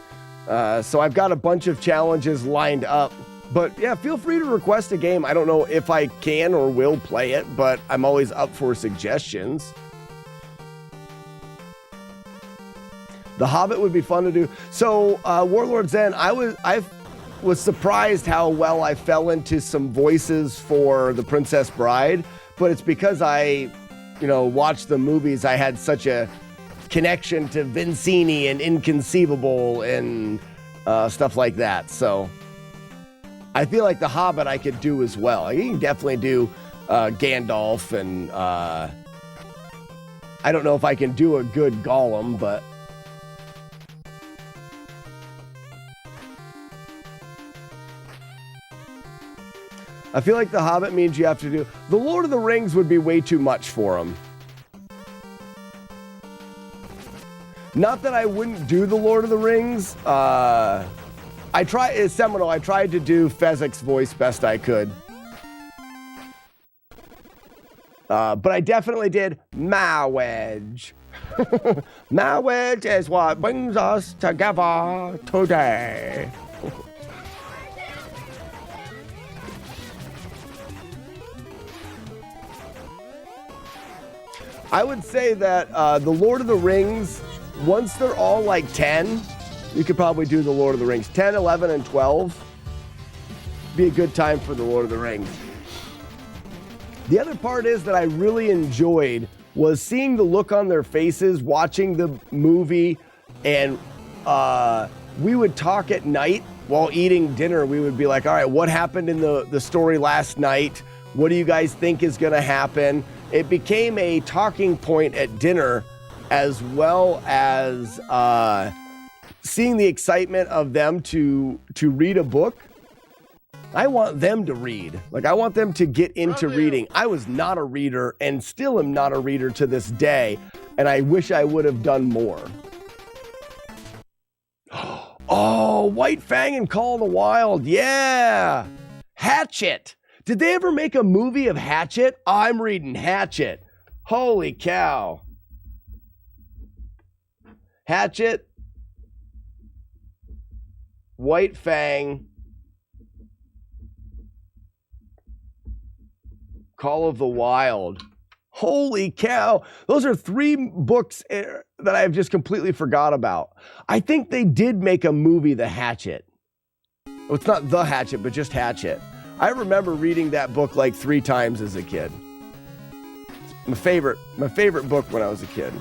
so I've got a bunch of challenges lined up. But yeah, feel free to request a game. I don't know if I can or will play it, but I'm always up for suggestions. The Hobbit would be fun to do. So, Warlord Zen, I was surprised how well I fell into some voices for The Princess Bride, but it's because I, watched the movies. I had such a connection to Vincini and Inconceivable and stuff like that. So I feel like The Hobbit I could do as well. You can definitely do Gandalf, and I don't know if I can do a good Gollum, but I feel like The Hobbit means you have to do... The Lord of the Rings would be way too much for him. Not that I wouldn't do The Lord of the Rings. I tried to do Fezzik's voice best I could. But I definitely did marriage. Marriage is what brings us together today. I would say that The Lord of the Rings, once they're all like 10, you could probably do The Lord of the Rings. 10, 11, and 12 be a good time for The Lord of the Rings. The other part is that I really enjoyed was seeing the look on their faces watching the movie, and we would talk at night while eating dinner. We would be like, all right, what happened in the story last night? What do you guys think is going to happen? It became a talking point at dinner, as well as seeing the excitement of them to read a book. I want them to read. Like, I want them to get into reading. I was not a reader and still am not a reader to this day, and I wish I would have done more. Oh, White Fang and Call of the Wild. Yeah. Hatchet. Did they ever make a movie of Hatchet? I'm reading Hatchet. Holy cow. Hatchet, White Fang, Call of the Wild. Holy cow. Those are 3 books that I've just completely forgot about. I think they did make a movie, The Hatchet. Well, it's not The Hatchet, but just Hatchet. I remember reading that book like 3 times as a kid. It's my favorite book when I was a kid.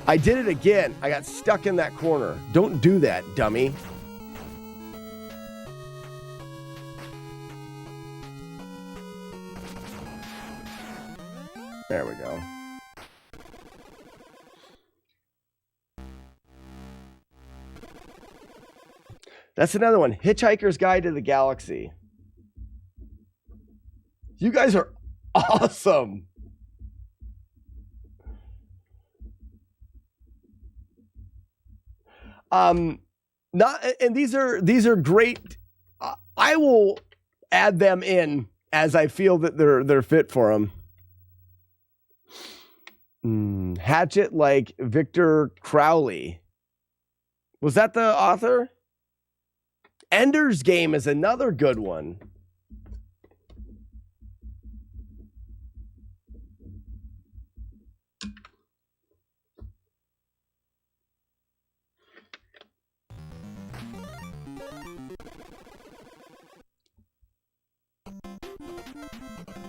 I did it again. I got stuck in that corner. Don't do that, dummy. There we go. That's another one. Hitchhiker's Guide to the Galaxy. You guys are awesome. These are great. I will add them in as I feel that they're fit for them. Hatchet, like Victor Crowley. Was that the author? Ender's Game is another good one.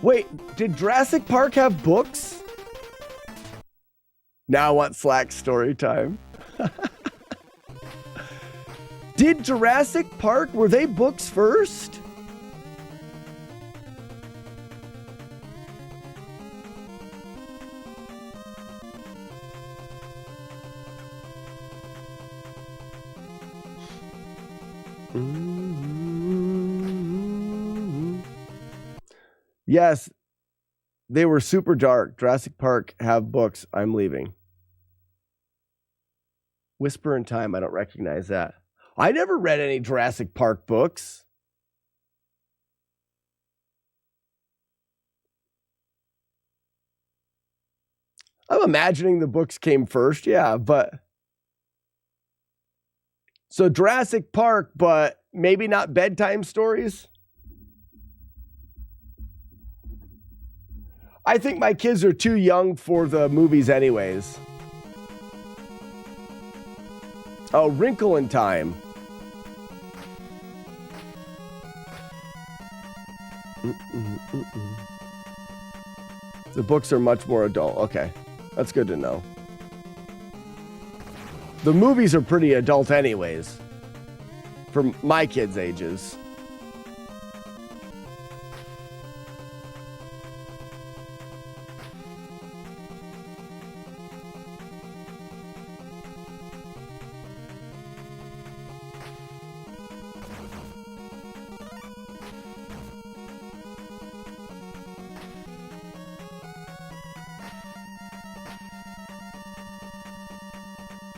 Wait, did Jurassic Park have books? Now I want Slack story time. Did Jurassic Park, were they books first? Yes, they were super dark. Jurassic Park have books. I'm leaving. Whisper in Time. I don't recognize that. I never read any Jurassic Park books. I'm imagining the books came first. Yeah, but... So Jurassic Park, but maybe not bedtime stories? I think my kids are too young for the movies anyways. Oh, Wrinkle in Time. The books are much more adult. Okay, that's good to know. The movies are pretty adult anyways, for my kids' ages.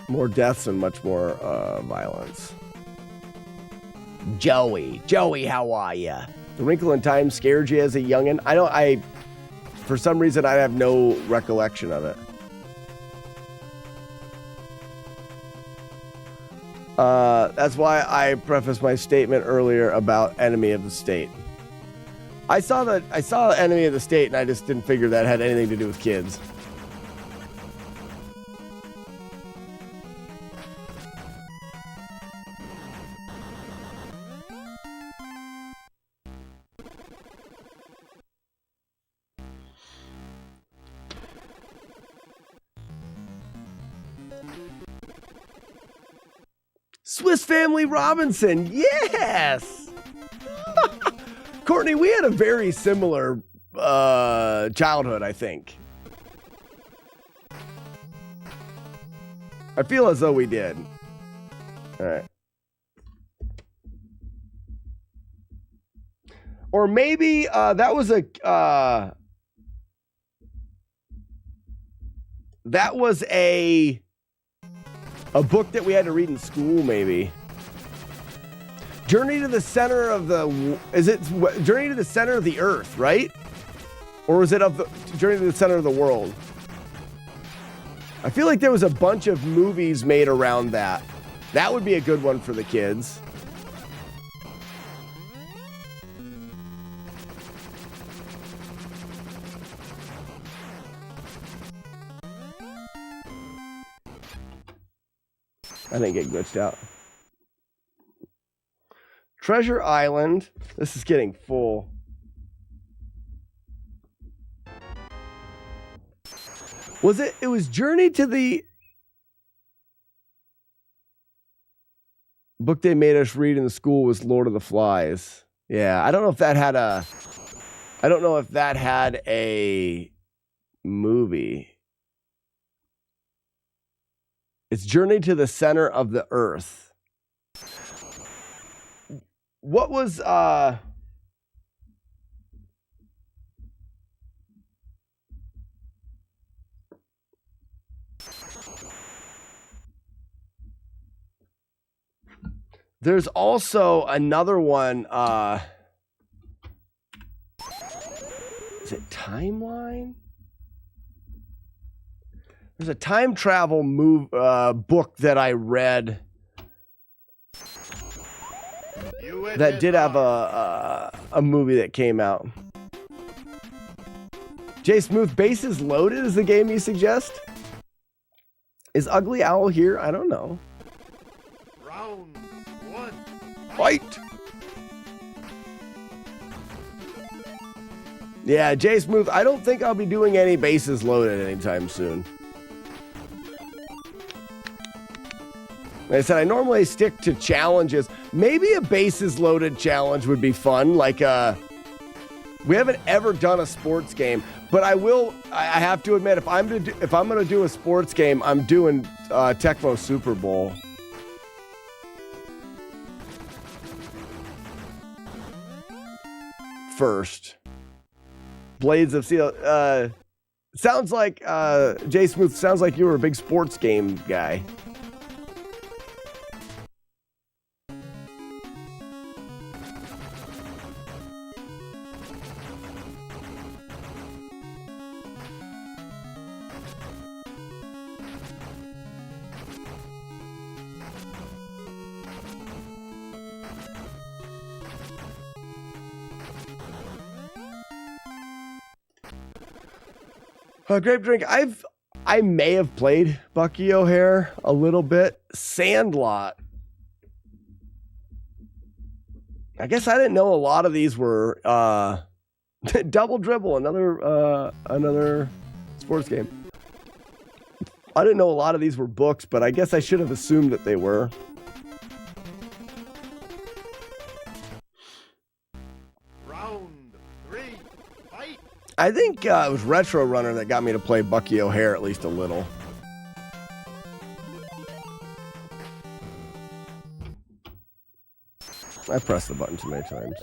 More deaths and much more violence. Joey, how are ya? The Wrinkle in Time scared you as a youngin'? For some reason, I have no recollection of it. That's why I prefaced my statement earlier about Enemy of the State. I saw Enemy of the State, and I just didn't figure that had anything to do with kids. Swiss Family Robinson, yes! Courtney, we had a very similar childhood, I think. I feel as though we did. All right. Or maybe that was a book that we had to read in school, maybe. Journey to the Center of the... Is it Journey to the Center of the Earth, right? Or is it of the Journey to the Center of the World? I feel like there was a bunch of movies made around that. That would be a good one for the kids. I didn't get glitched out. Treasure Island. This is getting full. Was it? It was Journey to the... Book they made us read in the school was Lord of the Flies. Yeah, I don't know if that had a... I don't know if that had a movie. It's Journey to the Center of the Earth. What was there's also another one, is it Timeline? There's a time travel book that I read that did have a movie that came out. J Smooth, Bases Loaded is the game you suggest? Is Ugly Owl here? I don't know. Round one. Fight! Yeah, J Smooth, I don't think I'll be doing any Bases Loaded anytime soon. Like I said, I normally stick to challenges. Maybe a Bases Loaded challenge would be fun. Like, we haven't ever done a sports game, but I have to admit, if I'm going to do a sports game, I'm doing Tecmo Super Bowl. First. Blades of Steel. Sounds like, Jay Smooth, sounds like you were a big sports game guy. Grape Drink, I may have played Bucky O'Hare a little bit. Sandlot. I guess I didn't know a lot of these were Double Dribble, another sports game. I didn't know a lot of these were books, but I guess I should have assumed that they were. Round 3, fight! I think it was Retro Runner that got me to play Bucky O'Hare at least a little. I pressed the button too many times.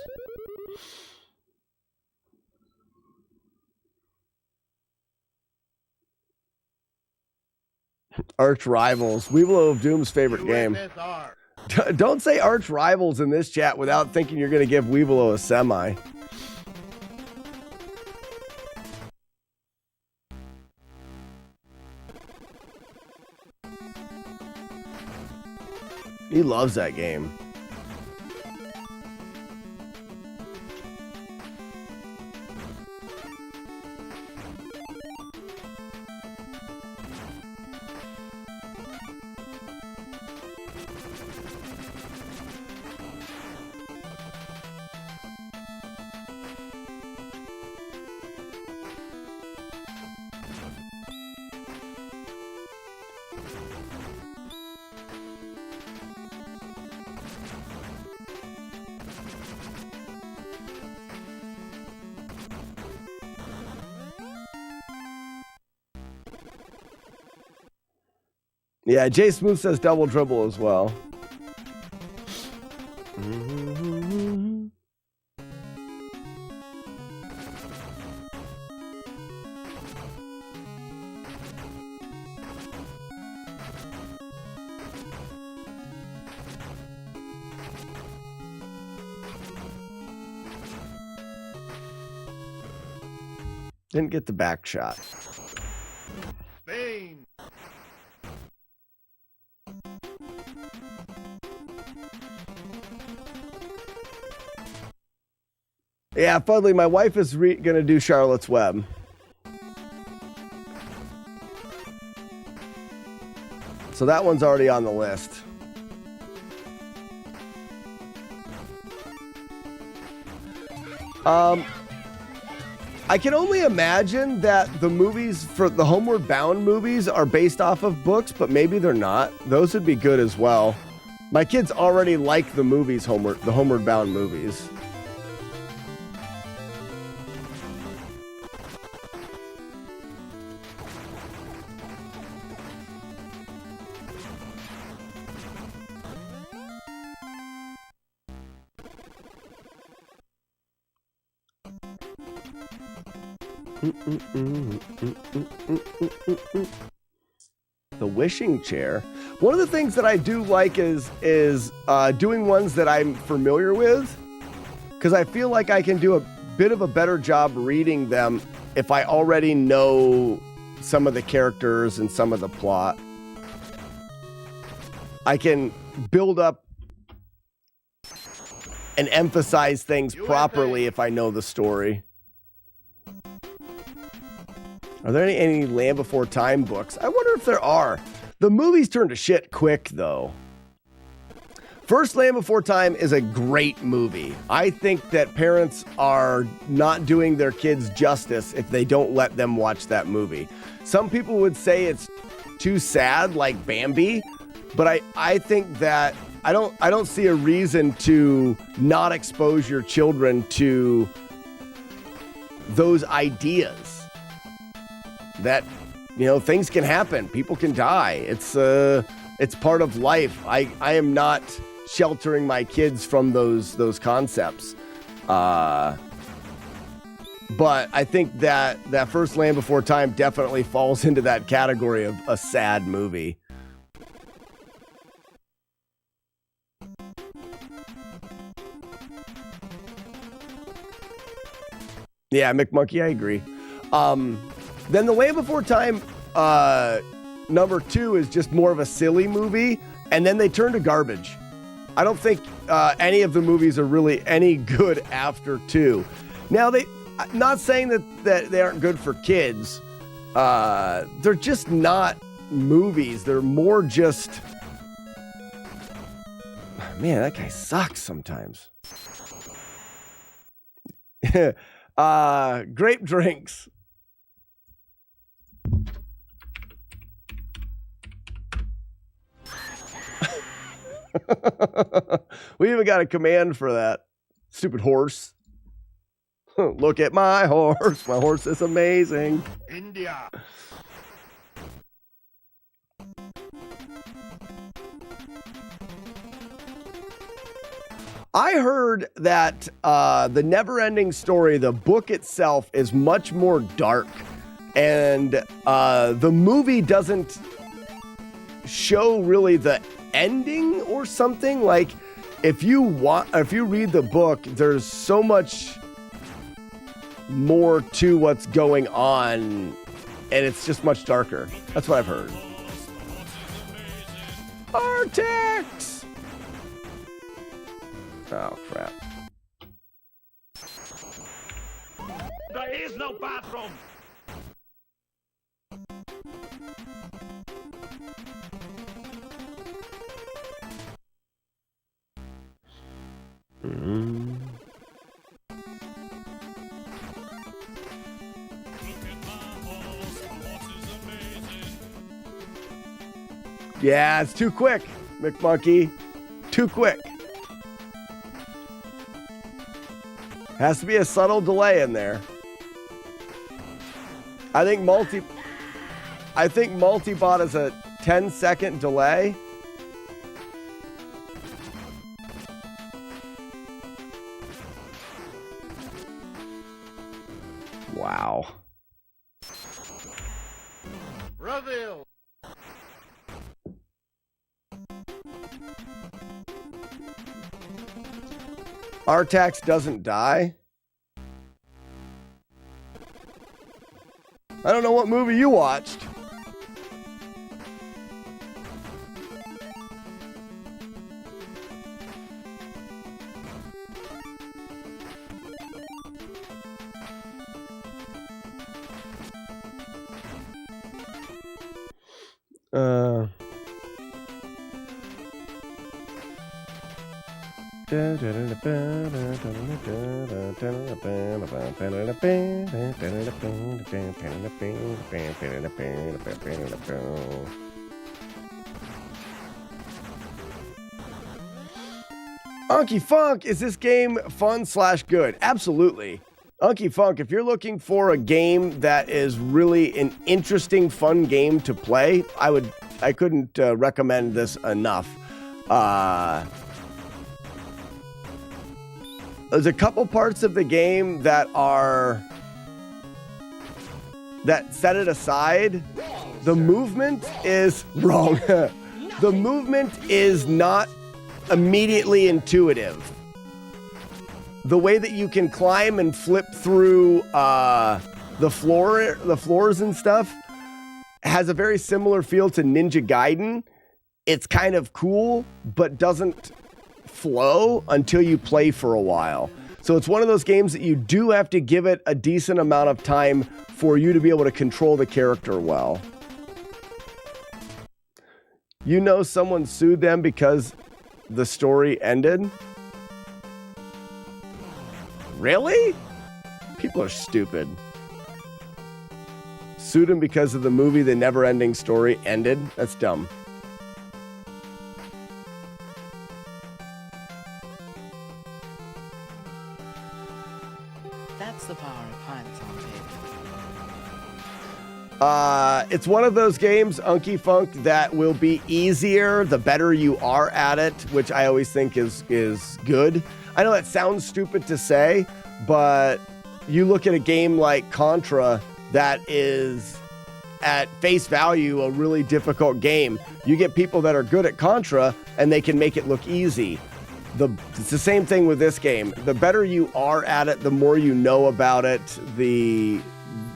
Arch Rivals. Weevil of Doom's favorite game. Don't say Arch Rivals in this chat without thinking you're going to give Weevil a semi. He loves that game. Yeah, Jay Smooth says Double Dribble as well. Didn't get the back shot. Bane. Yeah, Fudley, my wife is gonna do Charlotte's Web. So that one's already on the list. I can only imagine that the movies for the Homeward Bound movies are based off of books, but maybe they're not. Those would be good as well. My kids already like the movies, the Homeward Bound movies. The wishing chair. One of the things that I do like is doing ones that I'm familiar with, because I feel like I can do a bit of a better job reading them if I already know some of the characters and some of the plot. I can build up and emphasize things properly if I know the story. Are there any Land Before Time books? I wonder if there are. The movies turn to shit quick, though. First Land Before Time is a great movie. I think that parents are not doing their kids justice if they don't let them watch that movie. Some people would say it's too sad, like Bambi, but I think that I don't see a reason to not expose your children to those ideas. That, you know, things can happen. People can die. It's part of life. I am not sheltering my kids from those concepts. But I think that first Land Before Time definitely falls into that category of a sad movie. Yeah, McMonkey, I agree. Then the Land Before Time number 2 is just more of a silly movie, and then they turn to garbage. I don't think any of the movies are really any good after 2. Now, not saying that they aren't good for kids. They're just not movies. They're more just... Man, that guy sucks sometimes. Grape drinks. We even got a command for that. Stupid horse. Look at my horse. My horse is amazing. India. I heard that the Never-Ending Story, the book itself, is much more dark, and the movie doesn't show really the ending or something. Like, if you read the book, there's so much more to what's going on, and it's just much darker. That's what I've heard. Artex! Oh, crap. There is no bathroom. Yeah, it's too quick, McMonkey. Too quick. Has to be a subtle delay in there. I think multi-bot is a 10-second delay. Wow. Reveal. Artax doesn't die? I don't know what movie you watched. Unky Funk, is this game fun/good? Absolutely. Unky Funk, if you're looking for a game that is really an interesting, fun game to play, I couldn't recommend this enough. There's a couple parts of the game that set it aside. The movement is wrong. The movement is not immediately intuitive. The way that you can climb and flip through the floors and stuff has a very similar feel to Ninja Gaiden. It's kind of cool, but doesn't flow until you play for a while. So it's one of those games that you do have to give it a decent amount of time for you to be able to control the character well. You know, someone sued them because the story ended? Really? People are stupid. Sued him because of the movie The Never-Ending Story ended? That's dumb. That's the power of pineapple on paper. It's one of those games, Unky Funk, that will be easier the better you are at it, which I always think is good. I know that sounds stupid to say, but you look at a game like Contra that is at face value a really difficult game. You get people that are good at Contra and they can make it look easy. It's the same thing with this game. The better you are at it, the more you know about it, the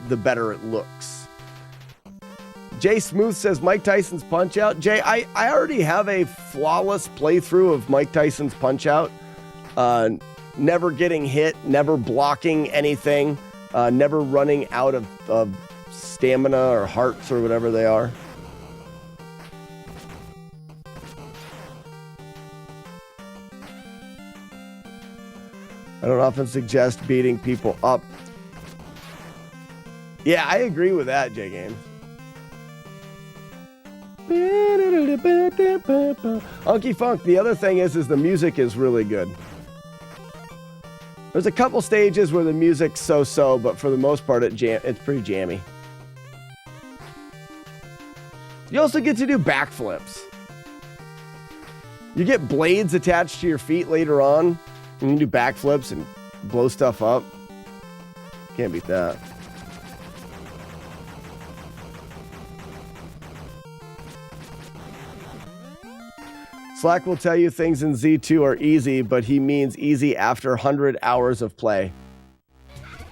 better it looks. Jay Smooth says Mike Tyson's Punch-Out. Jay, I already have a flawless playthrough of Mike Tyson's Punch-Out. Never getting hit, never blocking anything, never running out of stamina or hearts or whatever they are. I don't often suggest beating people up. Yeah, I agree with that, J Games. Unky Funk. The other thing is the music is really good. There's a couple stages where the music's so-so, but for the most part, it's pretty jammy. You also get to do backflips. You get blades attached to your feet later on, and you can do backflips and blow stuff up. Can't beat that. Slack will tell you things in Z2 are easy, but he means easy after 100 hours of play.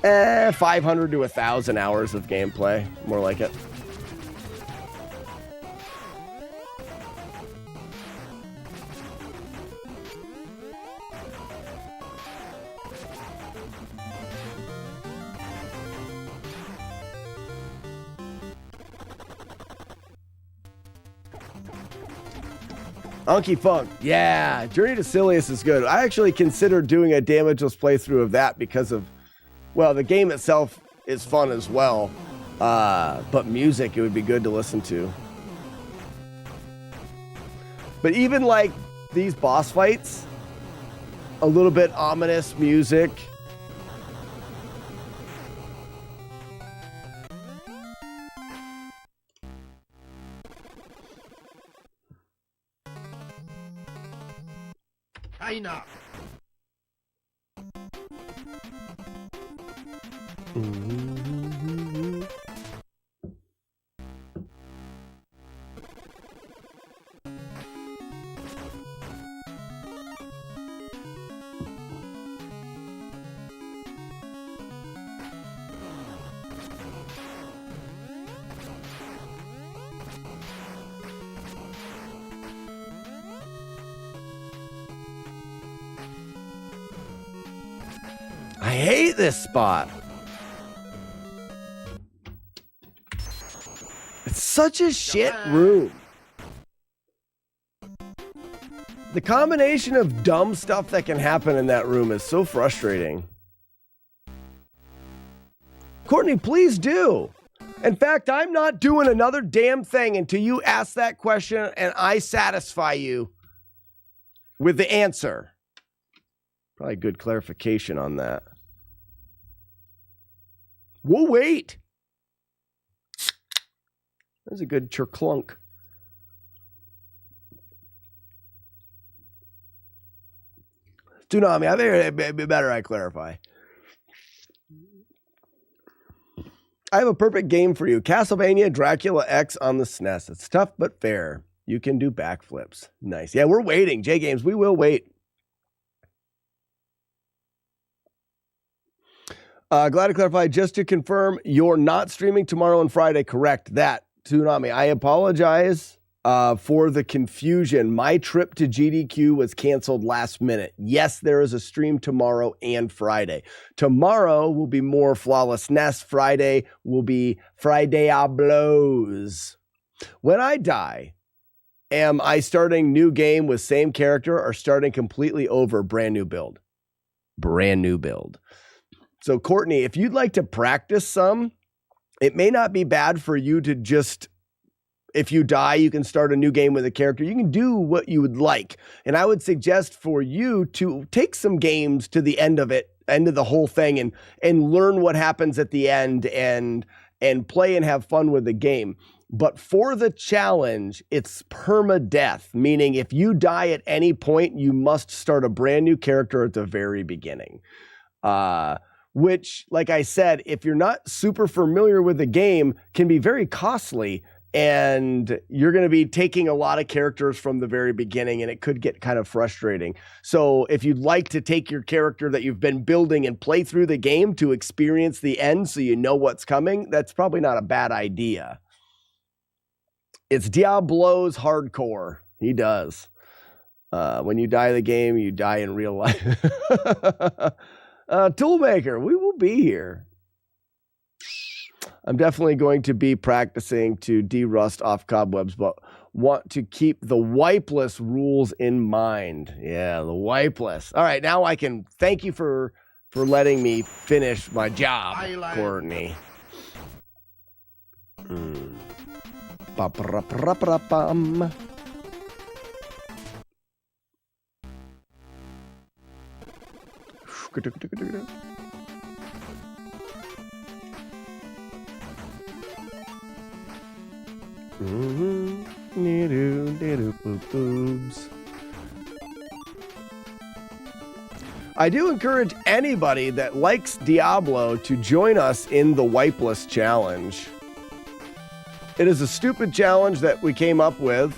500 to 1,000 hours of gameplay. More like it. Unky Funk. Yeah, Journey to Silius is good. I actually considered doing a damageless playthrough of that because of, well, the game itself is fun as well. But music, it would be good to listen to. But even like these boss fights, a little bit ominous music. China. I hate this spot. It's such a shit room. The combination of dumb stuff that can happen in that room is so frustrating. Courtney, please do. In fact, I'm not doing another damn thing until you ask that question and I satisfy you with the answer. Probably good clarification on that. We'll wait. That's a good chirclunk. Tsunami, I think it'd be better I clarify. I have a perfect game for you. Castlevania Dracula X on the SNES. It's tough but fair. You can do backflips. Nice. Yeah, we're waiting. J Games, we will wait. Glad to clarify, just to confirm, you're not streaming tomorrow and Friday. Correct that, Tsunami. I apologize for the confusion. My trip to GDQ was canceled last minute. Yes, there is a stream tomorrow and Friday. Tomorrow will be more FlawlessNES. Friday will be Friday-a-blows. When I die, am I starting new game with same character or starting completely over brand new build? Brand new build. So, Courtney, if you'd like to practice some, it may not be bad for you to just, if you die, you can start a new game with a character. You can do what you would like. And I would suggest for you to take some games to the end of it, end of the whole thing, and learn what happens at the end and play and have fun with the game. But for the challenge, it's permadeath, meaning if you die at any point, you must start a brand new character at the very beginning. Which, like I said, if you're not super familiar with the game, can be very costly, and you're going to be taking a lot of characters from the very beginning, and it could get kind of frustrating. So if you'd like to take your character that you've been building and play through the game to experience the end so you know what's coming, that's probably not a bad idea. It's Diablo's hardcore. He does. When you die in the game, you die in real life. Toolmaker, we will be here. I'm definitely going to be practicing to de-rust off cobwebs, but want to keep the wipeless rules in mind. Yeah, the wipeless. All right, now I can thank you for letting me finish my job, Courtney. Ba-ba-ra-ba-ra-ba-bum. Boobs. I do encourage anybody that likes Diablo to join us in the Wipeless Challenge. It is a stupid challenge that we came up with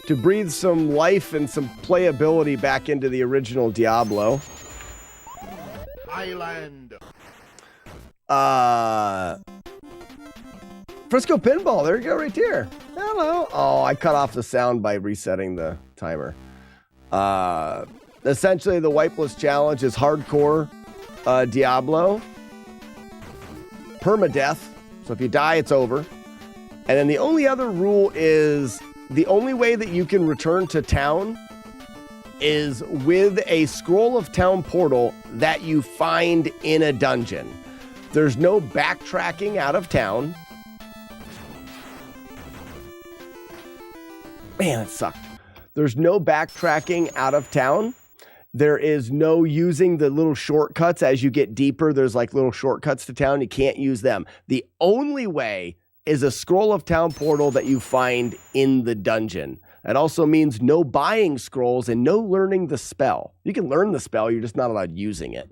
to breathe some life and some playability back into the original Diablo. Island. Frisco Pinball, there you go, right there. Hello. Oh, I cut off the sound by resetting the timer. Essentially, the Wipeless Challenge is hardcore Diablo. Permadeath. So if you die, it's over. And then the only other rule is the only way that you can return to town is with a scroll of town portal that you find in a dungeon. There's no backtracking out of town. Man, it sucked. There's no backtracking out of town. There is no using the little shortcuts as you get deeper. There's like little shortcuts to town. You can't use them. The only way is a scroll of town portal that you find in the dungeon. That also means no buying scrolls and no learning the spell. You can learn the spell, you're just not allowed using it.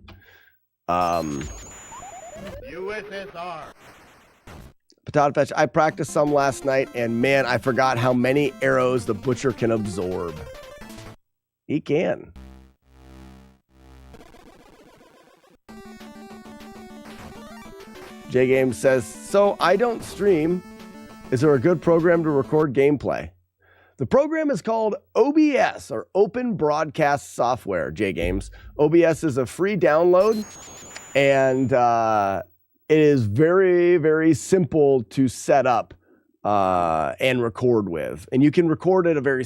USSR. Potato Fetch, I practiced some last night, and man, I forgot how many arrows the butcher can absorb. He can. J Games says, so I don't stream. Is there a good program to record gameplay? The program is called OBS, or Open Broadcast Software, J Games. OBS is a free download, and it is very, very simple to set up and record with. And you can record at a very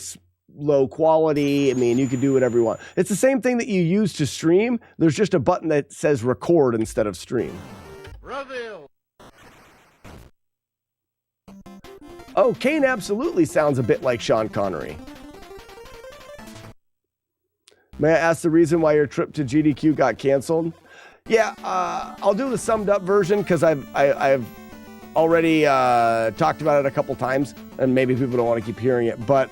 low quality. I mean, you can do whatever you want. It's the same thing that you use to stream. There's just a button that says record instead of stream. Brazil. Oh, Kane absolutely sounds a bit like Sean Connery. May I ask the reason why your trip to GDQ got canceled? Yeah, I'll do the summed up version because I've already talked about it a couple times, and maybe people don't want to keep hearing it. But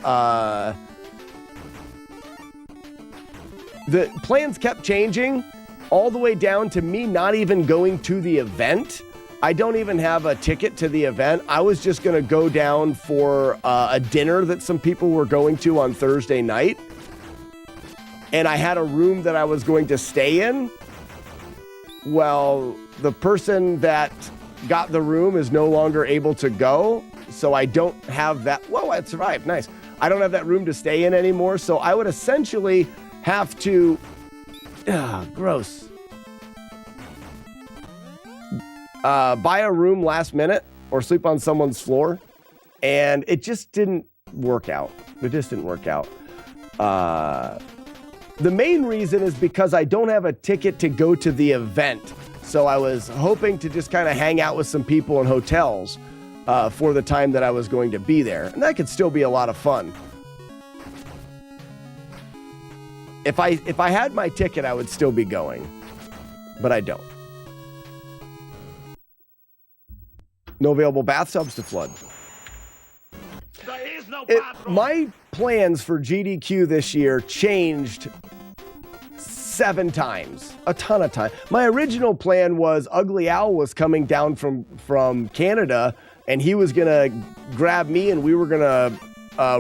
the plans kept changing all the way down to me not even going to the event. I don't even have a ticket to the event. I was just going to go down for a dinner that some people were going to on Thursday night. And I had a room that I was going to stay in. Well, the person that got the room is no longer able to go. So I don't have that. Whoa, I survived. Nice. I don't have that room to stay in anymore. So I would essentially have to... gross. Buy a room last minute or sleep on someone's floor. And it just didn't work out. It just didn't work out. The main reason is because I don't have a ticket to go to the event. So I was hoping to just kind of hang out with some people in hotels for the time that I was going to be there. And that could still be a lot of fun. If I had my ticket, I would still be going. But I don't. No available bathtubs to flood. There is no My plans for GDQ this year changed 7 times. A ton of time. My original plan was Ugly Owl was coming down from Canada, and he was going to grab me, and we were going to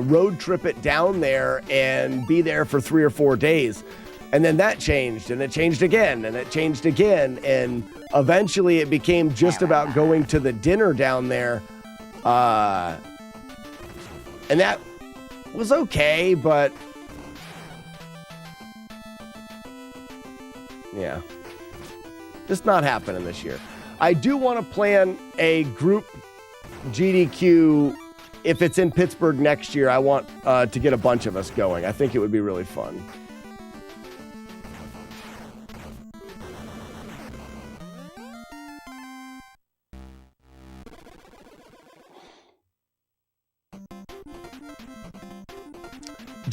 road trip it down there and be there for 3 or 4 days. And then that changed, and it changed again, and it changed again. And eventually it became just about going to the dinner down there. And that was okay, but yeah, just not happening this year. I do want to plan a group GDQ. If it's in Pittsburgh next year, I want to get a bunch of us going. I think it would be really fun.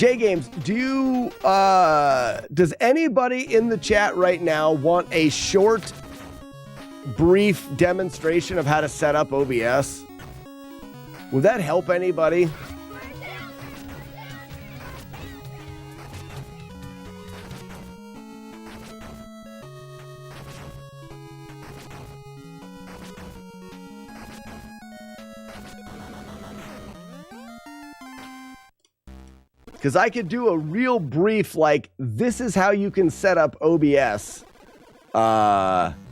J Games, does anybody in the chat right now want a short, brief demonstration of how to set up OBS? Would that help anybody? Because I could do a real brief, like, this is how you can set up OBS.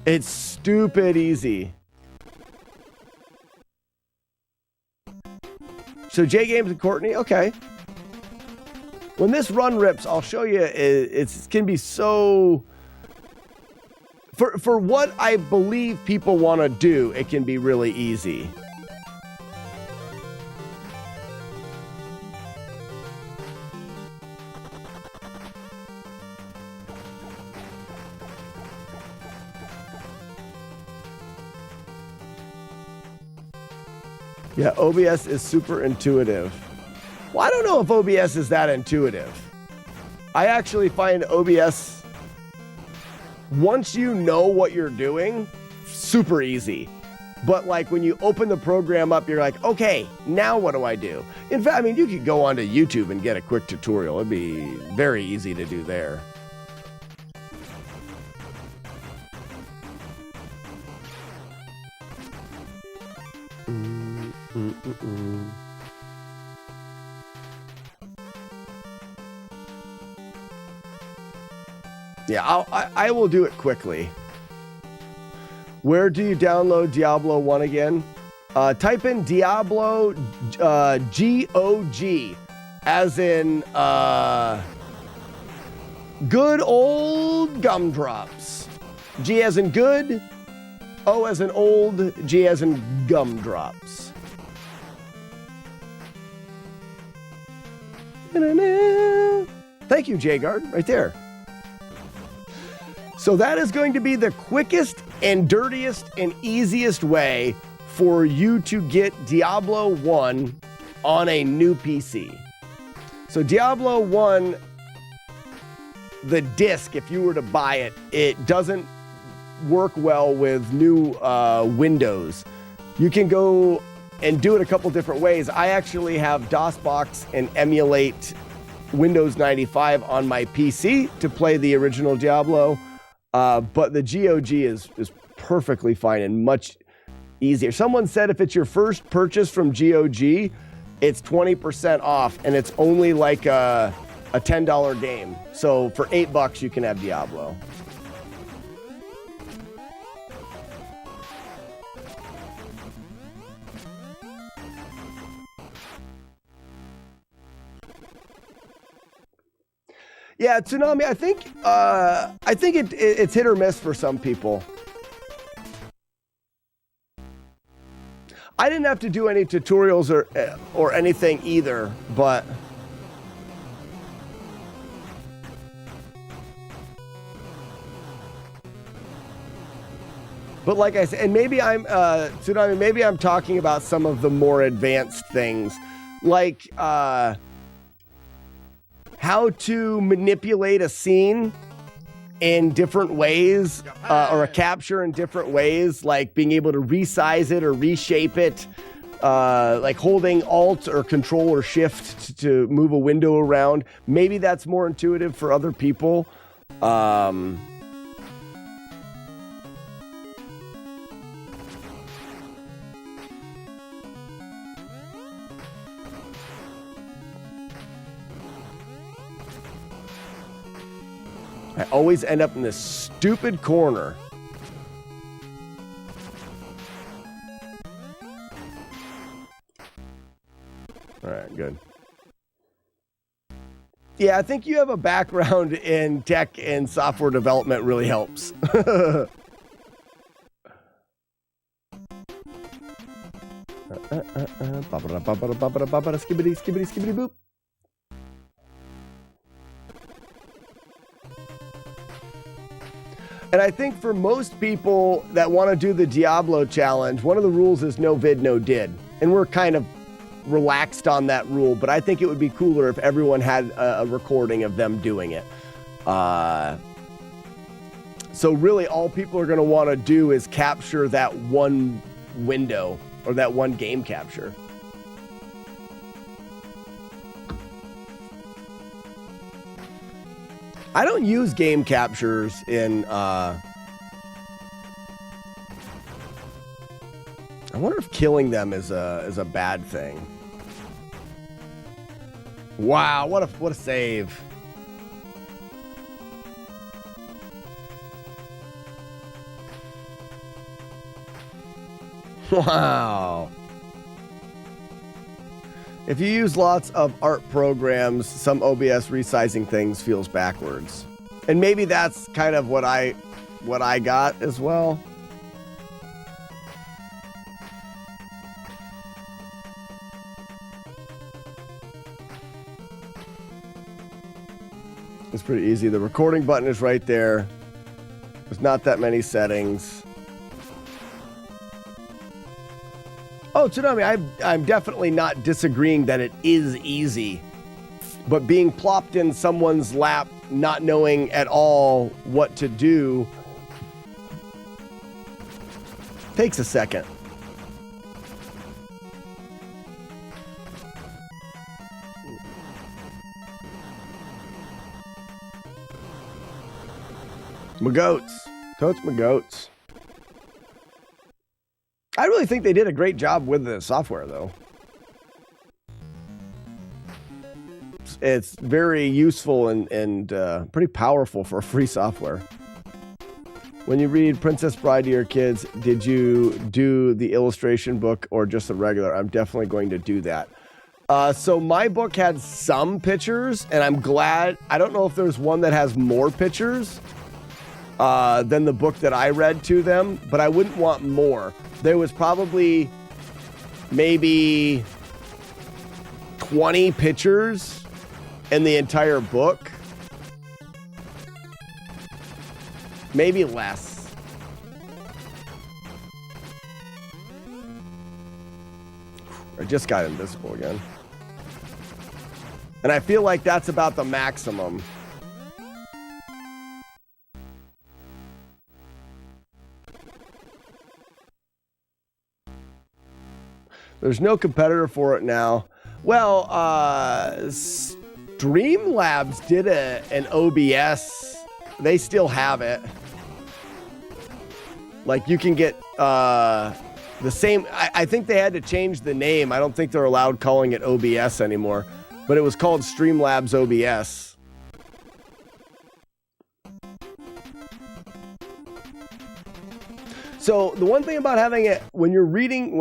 It's stupid easy. So J Games and Courtney, okay. When this run rips, I'll show you. It can be so. For what I believe people want to do, it can be really easy. Yeah, OBS is super intuitive. Well, I don't know if OBS is that intuitive. I actually find OBS, once you know what you're doing, super easy. But like when you open the program up, you're like, okay, now what do I do? In fact, I mean, you could go onto YouTube and get a quick tutorial. It'd be very easy to do there. Yeah, I will do it quickly. Where do you download Diablo 1 again? Type in Diablo GOG, as in good old gumdrops. G as in good, O as in old, G as in gumdrops. Thank you, Jagard, right there. So that is going to be the quickest and dirtiest and easiest way for you to get Diablo 1 on a new PC. So Diablo 1, the disc, if you were to buy it, it doesn't work well with new Windows. You can go and do it a couple different ways. I actually have DOSBox and emulate Windows 95 on my PC to play the original Diablo. But the GOG is perfectly fine and much easier. Someone said if it's your first purchase from GOG, it's 20% off, and it's only like a $10 game. So for $8, you can have Diablo. Yeah, Tsunami, I think it's hit or miss for some people. I didn't have to do any tutorials or anything either, but like I said, and maybe I'm Tsunami, maybe I'm talking about some of the more advanced things, like how to manipulate a scene in different ways, or a capture in different ways, like being able to resize it or reshape it, like holding Alt or Control or Shift to move a window around. Maybe that's more intuitive for other people. I always end up in this stupid corner. All right, good. Yeah, I think you have a background in tech and software development really helps. Skibbity, skibbity, skibbity, boop. And I think for most people that want to do the Diablo challenge, one of the rules is no vid, no did. And we're kind of relaxed on that rule, but I think it would be cooler if everyone had a recording of them doing it. So really all people are going to want to do is capture that one window or that one game capture. I don't use game captures in, I wonder if killing them is a bad thing. Wow, what a save. Wow. If you use lots of art programs, some OBS resizing things feels backwards. And maybe that's kind of what I got as well. It's pretty easy. The recording button is right there. There's not that many settings. Oh, Tsunami, I'm definitely not disagreeing that it is easy. But being plopped in someone's lap, not knowing at all what to do, takes a second. My goats. Totes my goats. I really think they did a great job with the software, though. It's very useful and pretty powerful for free software. When you read Princess Bride to your kids, did you do the illustration book or just the regular? I'm definitely going to do that. So my book had some pictures, and I'm glad. I don't know if there's one that has more pictures than the book that I read to them, but I wouldn't want more. There was probably maybe 20 pictures in the entire book. Maybe less. I just got invisible again. And I feel like that's about the maximum. There's no competitor for it now. Well, Streamlabs did an OBS. They still have it. Like you can get the same. I think they had to change the name. I don't think they're allowed calling it OBS anymore. But it was called Streamlabs OBS. So the one thing about having it, when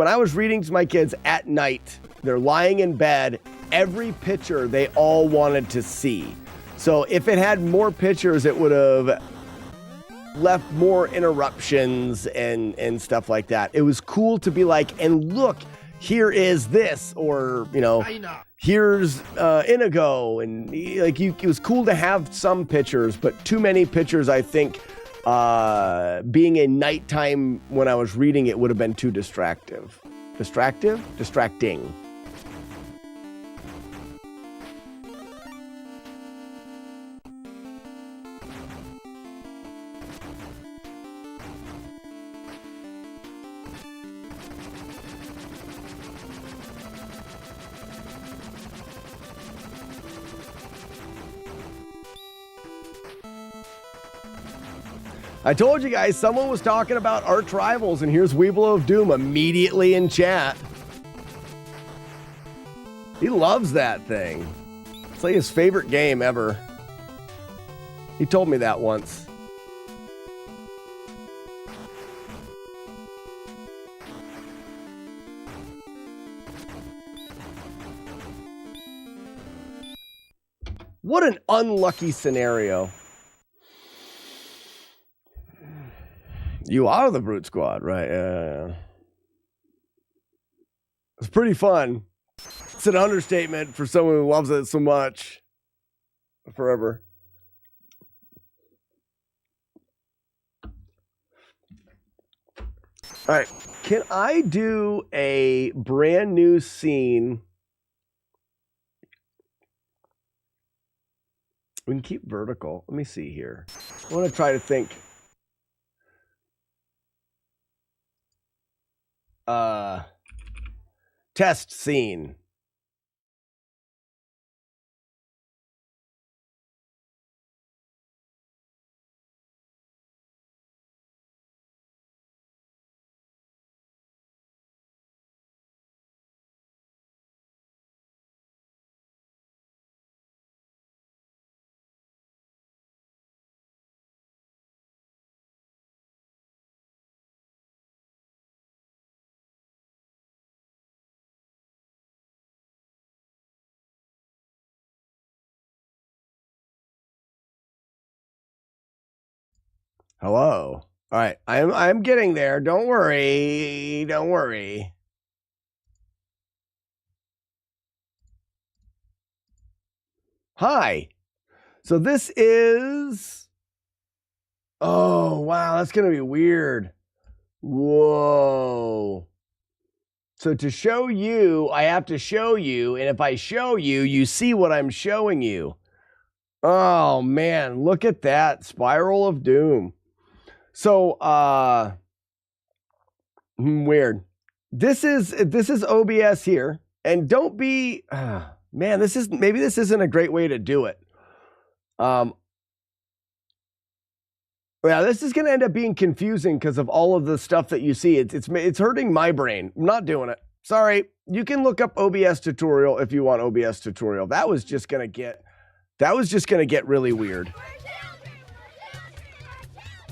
I was reading to my kids at night, they're lying in bed, every picture they all wanted to see. So if it had more pictures, it would have left more interruptions and stuff like that. It was cool to be like, and look, here is this, or, here's Inigo. And like it was cool to have some pictures, but too many pictures, I think, being a nighttime when I was reading it would have been too distracting. I told you guys, someone was talking about Arch Rivals, and here's Weeble of Doom immediately in chat. He loves that thing. It's like his favorite game ever. He told me that once. What an unlucky scenario. You are the Brute Squad, right? Yeah. It's pretty fun. It's an understatement for someone who loves it so much. Forever. All right. Can I do a brand new scene We can keep vertical. Let me see here. I want to try to think. Test scene. Hello. All right, I'm getting there. Don't worry. Don't worry. Hi. So this is. Oh wow, that's gonna be weird. Whoa. So to show you, I have to show you, and if I show you, you see what I'm showing you. Oh man, look at that spiral of doom. So weird. This is OBS here, and don't be man, maybe this isn't a great way to do it. Yeah, this is going to end up being confusing because of all of the stuff that you see. It's hurting my brain. I'm not doing it. Sorry. You can look up OBS tutorial if you want OBS tutorial. That was just going to get really weird.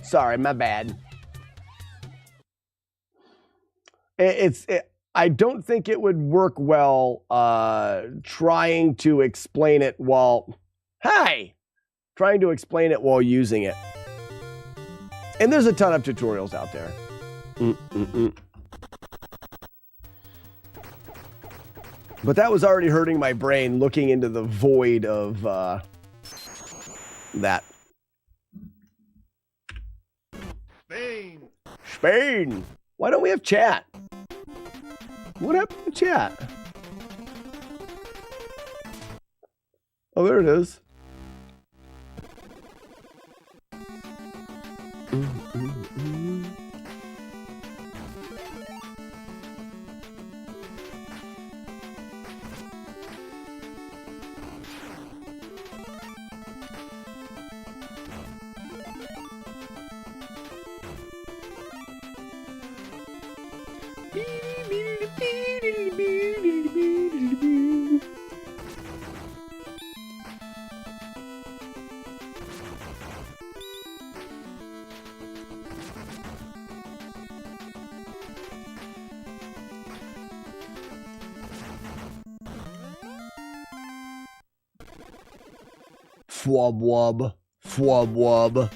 Sorry, my bad. I don't think it would work well trying to explain it while using it. And there's a ton of tutorials out there. But that was already hurting my brain looking into the void of that. Spain. Why don't we have chat? What happened to chat? Oh, there it is. Fwub wub. Fwub wub.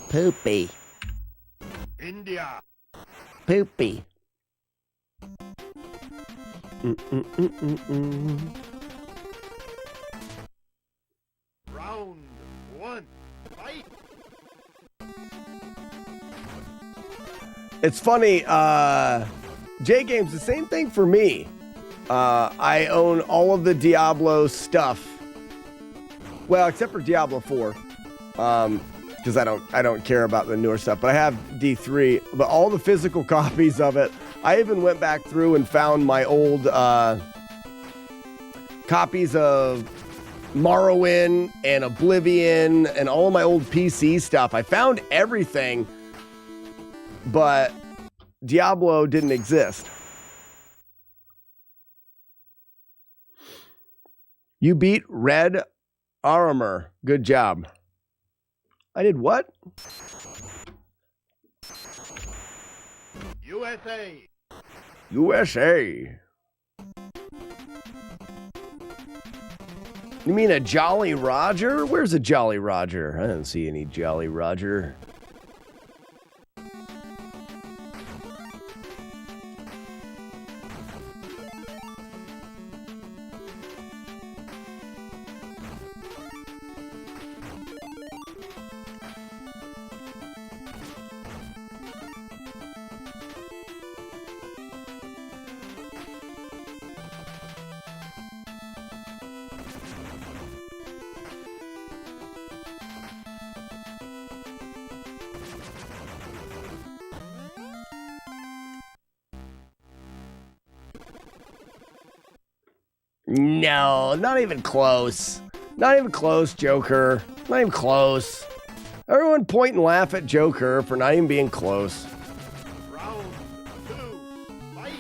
Poopy. India. Poopy. Round one. Fight. It's funny, J Games, the same thing for me. I own all of the Diablo stuff. Well, except for Diablo 4. Because I don't care about the newer stuff, but I have D3, but all the physical copies of it. I even went back through and found my old copies of Morrowind and Oblivion and all of my old PC stuff. I found everything, but Diablo didn't exist. You beat Red Armor. Good job. I did what? USA. USA. You mean a Jolly Roger? Where's a Jolly Roger? I didn't see any Jolly Roger. No, not even close. Not even close, Joker. Not even close. Everyone point and laugh at Joker for not even being close. Round 2, fight!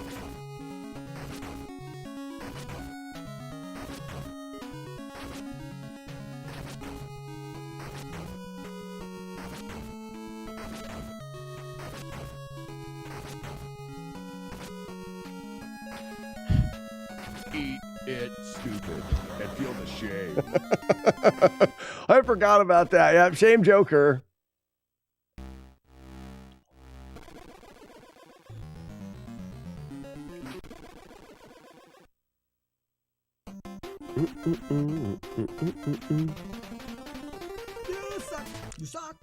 Eat it, stupid, and feel the shame. I forgot about that. Yeah, shame Joker. You suck. You suck.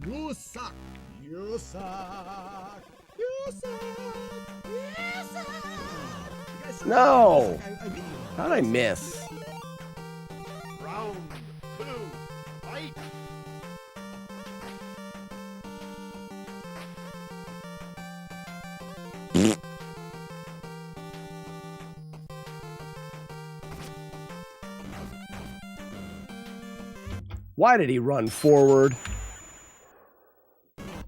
You suck. You suck. You suck. You suck. No. How'd I miss? Round 2, fight! Why did he run forward?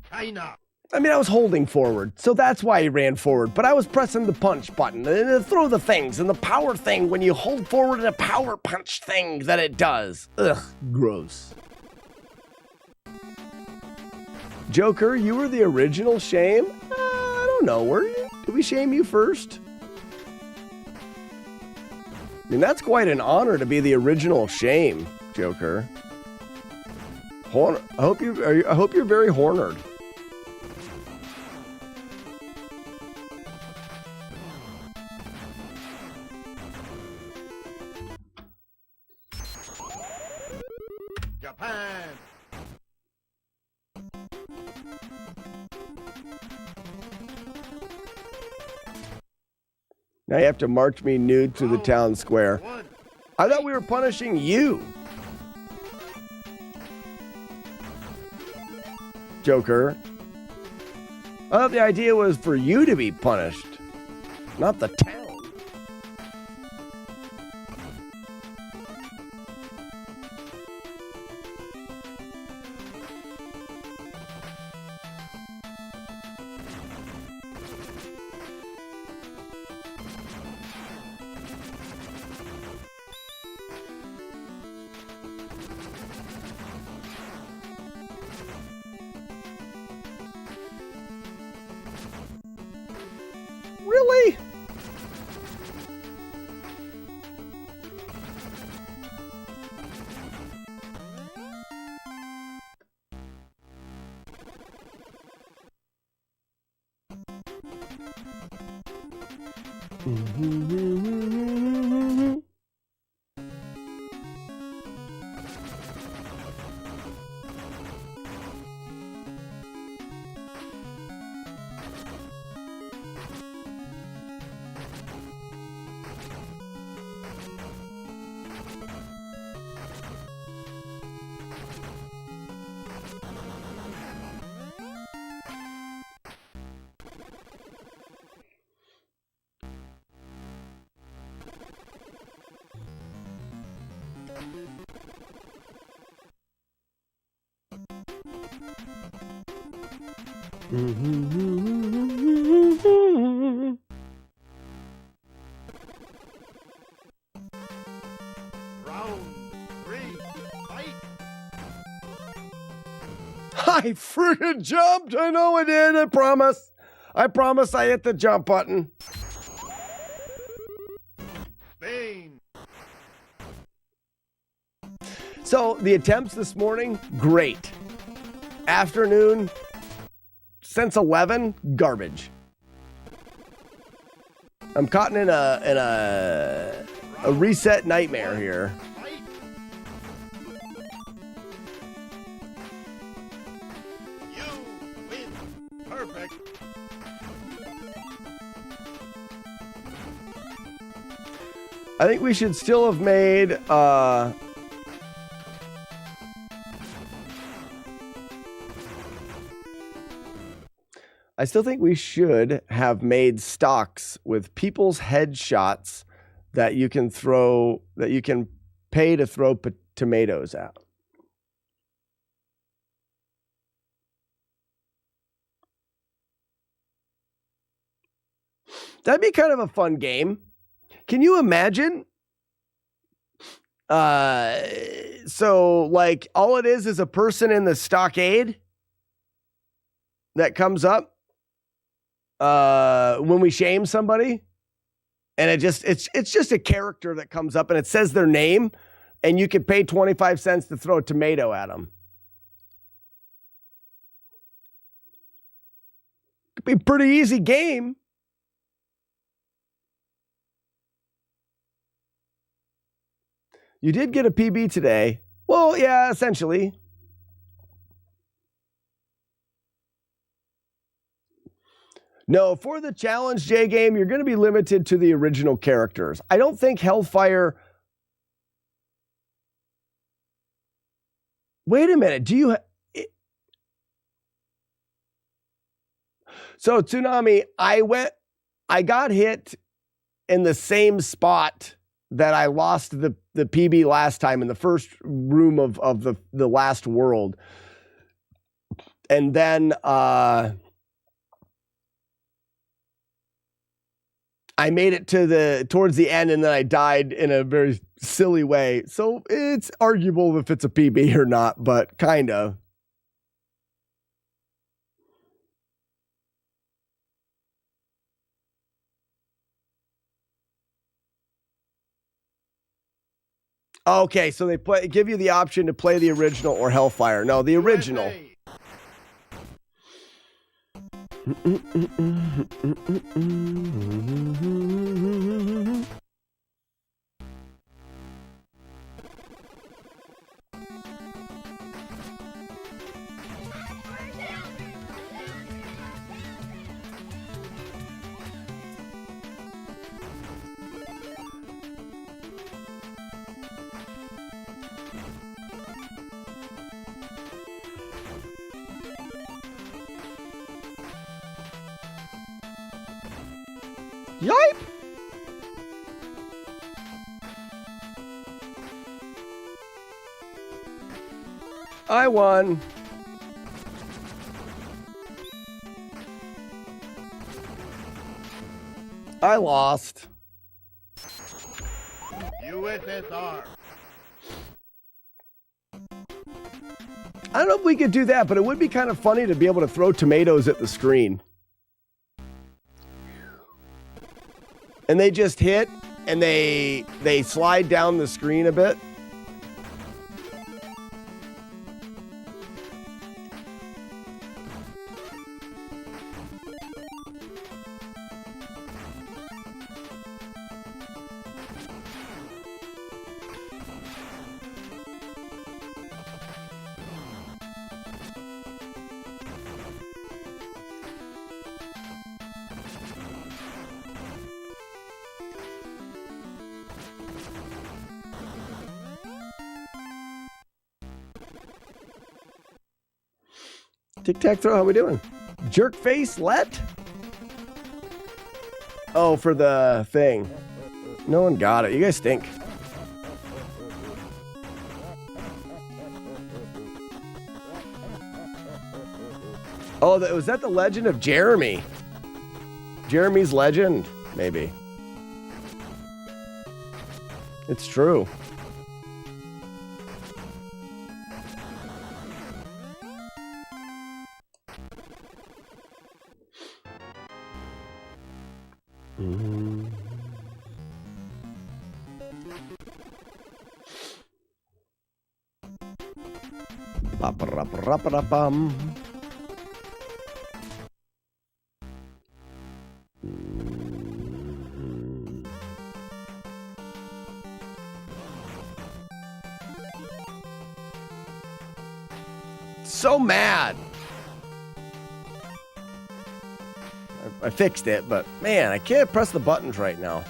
China! I mean, I was holding forward, so that's why he ran forward. But I was pressing the punch button and throw the things and the power thing when you hold forward and a power punch thing that it does. Ugh, gross. Joker, you were the original shame? I don't know, were you? Did we shame you first? I mean, that's quite an honor to be the original shame, Joker. I hope you're very hornered. Japan! Now you have to march me nude through the town square. I thought we were punishing you. Joker. I thought the idea was for you to be punished, not the town. Really? Round 3, fight! I freaking jumped. I know I did. I promise. I promise I hit the jump button. Spain! So the attempts this morning, great. Afternoon, since 11, garbage. I'm caught in a reset nightmare here. You win. Perfect. I think we should still have made I still think we should have made stocks with people's headshots that you can throw, that you can pay to throw tomatoes at. That'd be kind of a fun game. Can you imagine? So like all it is a person in the stockade that comes up when we shame somebody, and it's just a character that comes up and it says their name, and you could pay 25 cents to throw a tomato at them. Could be a pretty easy game. You did get a PB today. Well, yeah, essentially. No, for the Challenge J game, you're going to be limited to the original characters. I don't think Hellfire... Wait a minute. Do you... So, Tsunami, I got hit in the same spot that I lost the PB last time, in the first room of the last world. And then I made it towards the end, and then I died in a very silly way. So it's arguable if it's a PB or not, but kind of. Okay, so they give you the option to play the original or Hellfire. No, the original. Yipe! I won. I lost. USSR. I don't know if we could do that, but it would be kind of funny to be able to throw tomatoes at the screen. And they just hit, and they slide down the screen a bit. Tic-tac-toe, how we doing? Jerk face let? Oh, for the thing. No one got it. You guys stink. Oh, was that the Legend of Jeremy? Jeremy's Legend? Maybe. It's true. Ba-ba-ra-ba-ra-ba-ra-bum. So mad. I fixed it, but man, I can't press the buttons right now.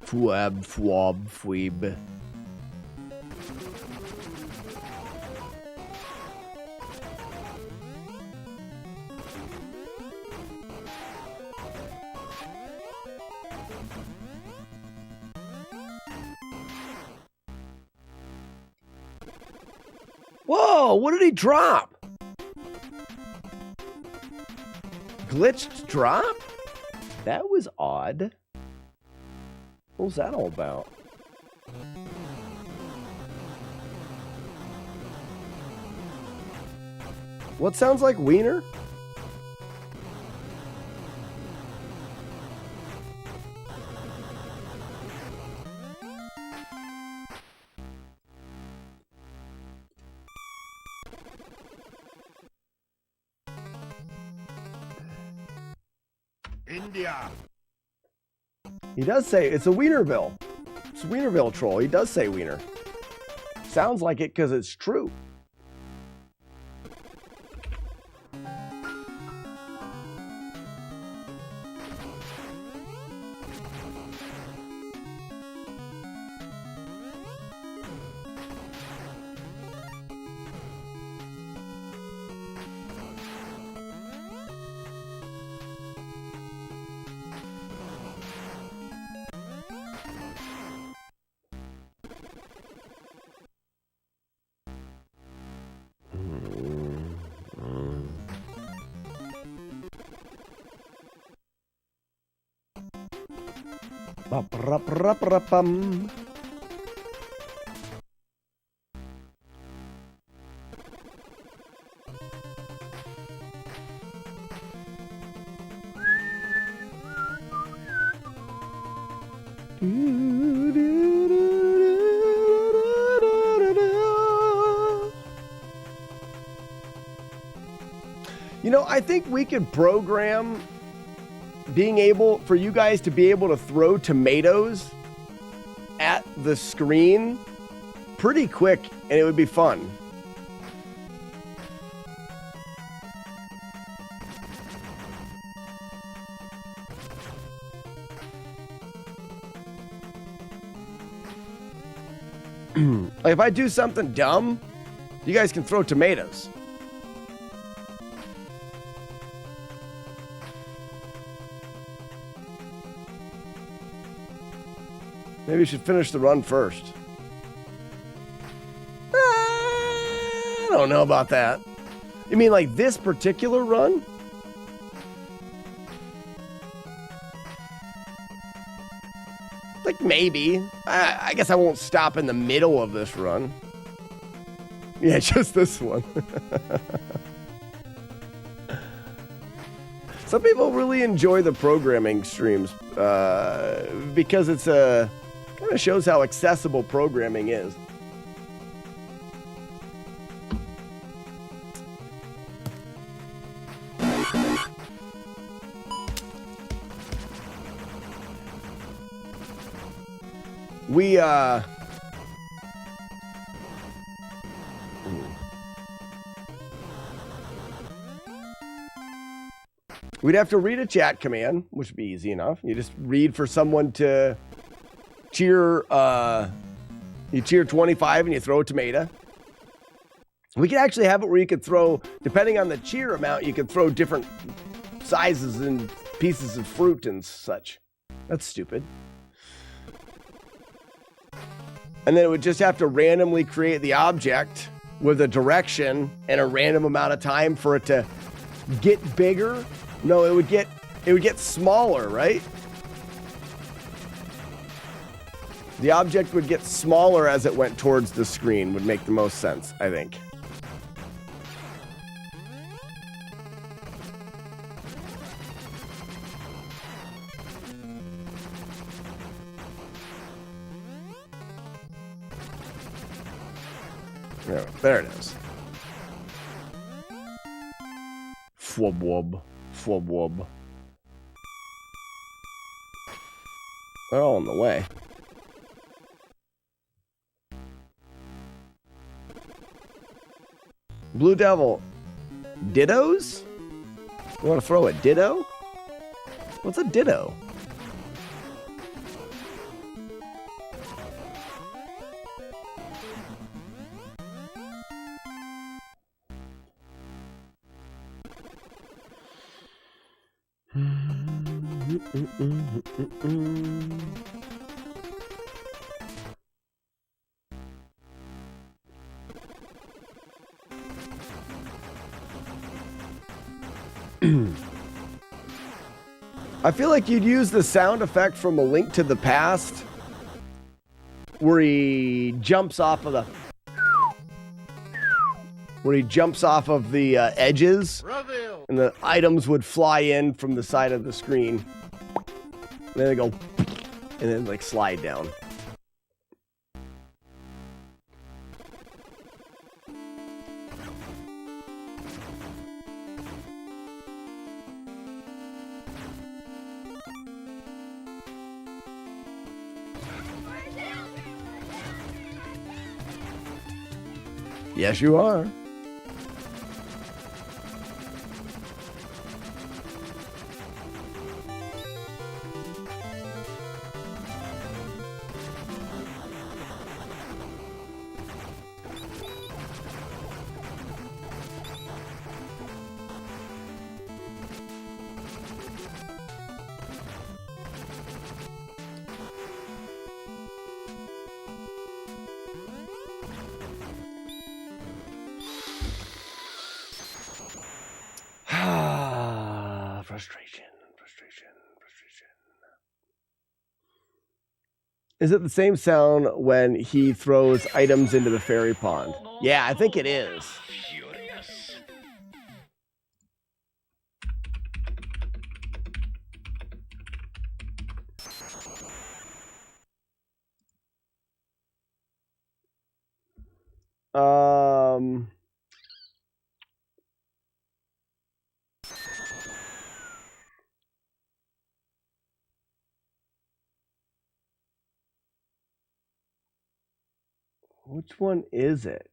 Fwab, fwab, fweeb. Whoa, what did he drop? Glitched drop? That was odd. What was that all about? What sounds like wiener? India. He does say it's a Wienerville. It's a Wienerville troll. He does say wiener. Sounds like it because it's true. Ba-ba-ra-ba-ra-ba-ra-bum. You know, I think we could program being able for you guys to be able to throw tomatoes at the screen pretty quick, and it would be fun. Like if I do something dumb, you guys can throw tomatoes. Maybe you should finish the run first. don't know about that. You mean like this particular run? Like maybe. I guess I won't stop in the middle of this run. Yeah, just this one. Some people really enjoy the programming streams because it's kind of shows how accessible programming is. We'd have to read a chat command, which would be easy enough. You just read for someone to cheer, you cheer 25 and you throw a tomato. We could actually have it where you could throw, depending on the cheer amount, you could throw different sizes and pieces of fruit and such. That's stupid. And then it would just have to randomly create the object with a direction and a random amount of time for it to get bigger. No, it would get smaller, right? The object would get smaller as it went towards the screen, would make the most sense, I think. There it is. Fwub wub. Fwub wub. They're all in the way. Blue Devil. Dittos? You want to throw a ditto? What's a ditto? I feel like you'd use the sound effect from A Link to the Past where he jumps off of the edges and the items would fly in from the side of the screen. And then they go and then like slide down. Yes, you are. Frustration. Is it the same sound when he throws items into the fairy pond? Yeah, I think it is. Which one is it?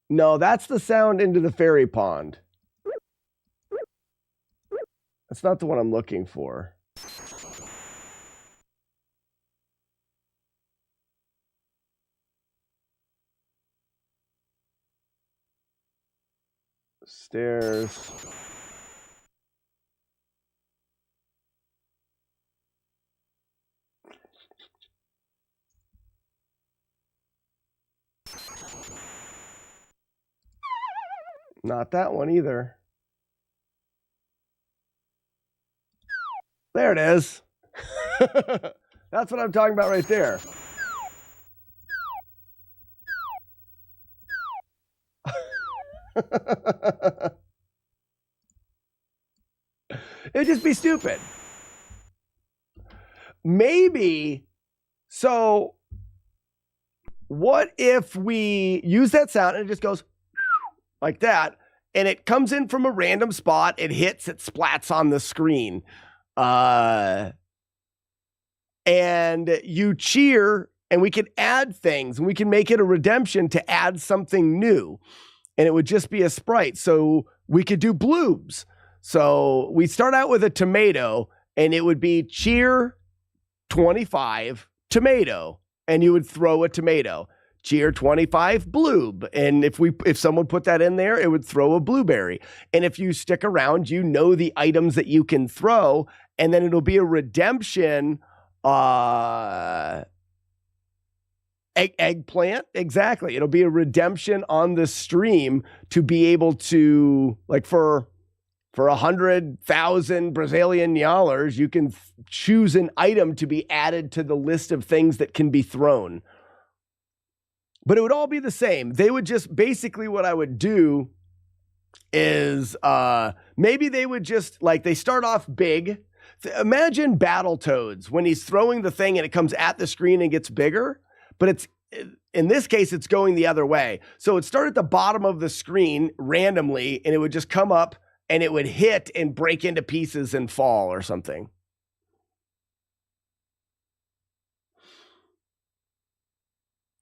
No, that's the sound into the fairy pond. That's not the one I'm looking for. Stairs. Not that one either. There it is. That's what I'm talking about right there. It'd just be stupid. Maybe. So what if we use that sound and it just goes like that, and it comes in from a random spot, it hits, it splats on the screen. And you cheer, and we can add things, and we can make it a redemption to add something new. And it would just be a sprite. So we could do bloobs. So we start out with a tomato, and it would be cheer 25 tomato, and you would throw a tomato. Cheer 25 bloob, and if someone put that in there, it would throw a blueberry. And if you stick around, you know the items that you can throw, and then it'll be a redemption. Eggplant, exactly. It'll be a redemption on the stream to be able to, like, for 100,000 Brazilian dollars, you can choose an item to be added to the list of things that can be thrown. But it would all be the same. They would just, basically what I would do is maybe they would just, like, they start off big. Imagine Battletoads when he's throwing the thing and it comes at the screen and gets bigger. But it's, in this case, it's going the other way. So it started at the bottom of the screen randomly, and it would just come up and it would hit and break into pieces and fall or something.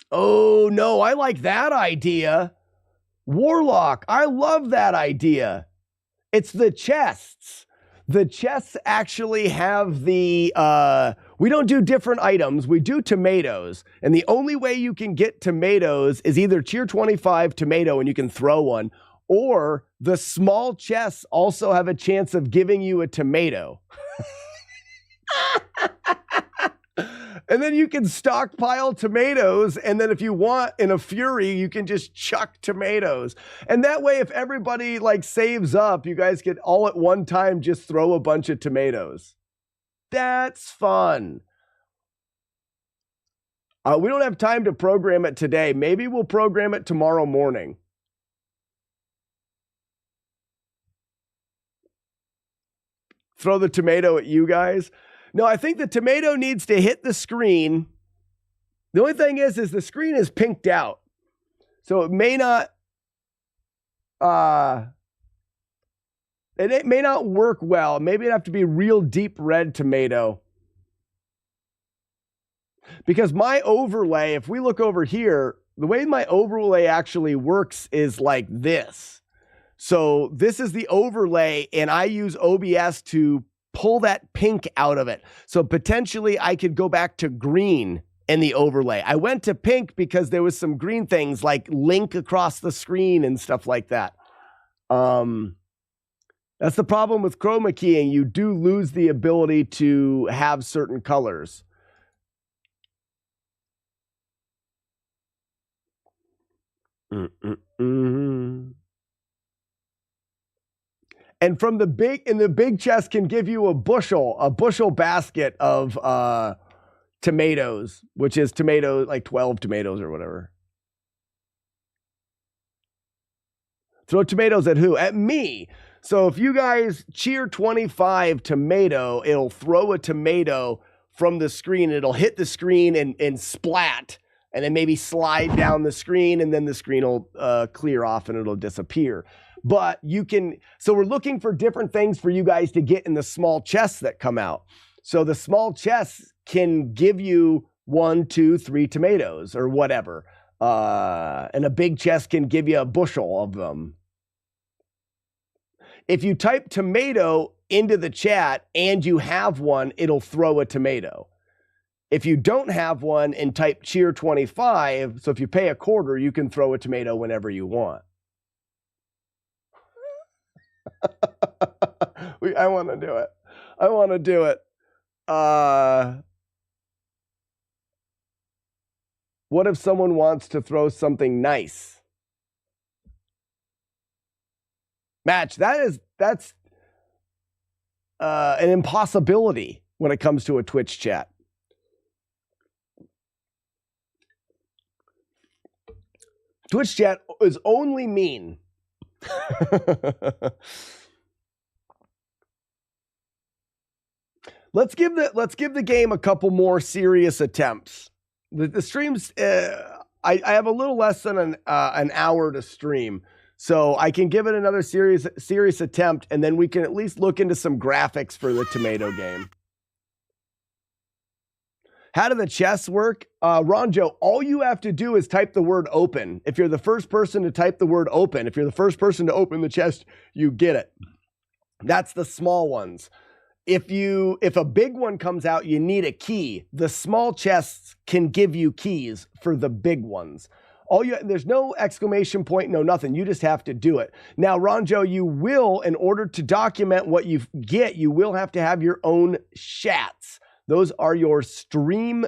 Oh, no, I like that idea. Warlock, I love that idea. It's the chests. The chests actually have the, we don't do different items. We do tomatoes. And the only way you can get tomatoes is either cheer 25 tomato and you can throw one, or the small chests also have a chance of giving you a tomato. And then you can stockpile tomatoes, and then if you want, in a fury, you can just chuck tomatoes. And that way, if everybody, like, saves up, you guys could all at one time just throw a bunch of tomatoes. That's fun. We don't have time to program it today. Maybe we'll program it tomorrow morning. Throw the tomato at you guys. No, I think the tomato needs to hit the screen. The only thing is the screen is pinked out. So it may not, it may not work well. Maybe it'd have to be real deep red tomato. Because my overlay, if we look over here, the way my overlay actually works is like this. So this is the overlay, and I use OBS to pull that pink out of it. So potentially I could go back to green in the overlay. I went to pink because there was some green things like link across the screen and stuff like that. That's the problem with chroma keying. You do lose the ability to have certain colors. And from the big chest can give you a bushel basket of tomatoes, which is like 12 tomatoes or whatever. Throw tomatoes at who? At me. So if you guys cheer 25 tomato, it'll throw a tomato from the screen. It'll hit the screen and splat, and then maybe slide down the screen, and then the screen will clear off and it'll disappear. But you can, so we're looking for different things for you guys to get in the small chests that come out. So the small chests can give you 1, 2, 3 tomatoes or whatever. And a big chest can give you a bushel of them. If you type tomato into the chat and you have one, it'll throw a tomato. If you don't have one and type cheer 25, so if you pay $0.25, you can throw a tomato whenever you want. I want to do it. I want to do it. What if someone wants to throw something nice? Match, that's an impossibility when it comes to a Twitch chat. Twitch chat is only mean. Let's give the game a couple more serious attempts. The streams, I have a little less than an hour to stream, so I can give it another serious attempt, and then we can at least look into some graphics for the tomato game. How do the chests work? Ronjo, all you have to do is type the word open. If you're the first person to type the word open, if you're the first person to open the chest, you get it. That's the small ones. If a big one comes out, you need a key. The small chests can give you keys for the big ones. There's no exclamation point, no nothing. You just have to do it. Now, Ronjo, you will, in order to document what you get, you will have to have your own shats. Those are your stream,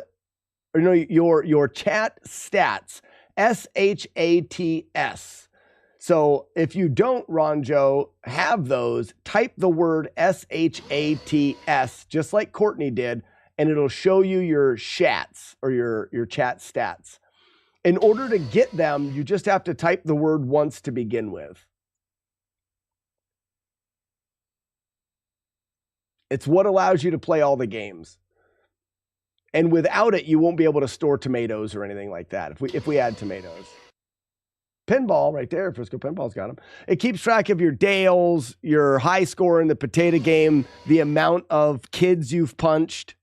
or no, your chat stats, SHATS. So if you don't, Ronjo, have those, type the word SHATS, just like Courtney did, and it'll show you your shats, or your chat stats. In order to get them, you just have to type the word once to begin with. It's what allows you to play all the games. And without it, you won't be able to store tomatoes or anything like that if we add tomatoes. Pinball right there. Frisco Pinball's got them. It keeps track of your Dales, your high score in the potato game, the amount of kids you've punched.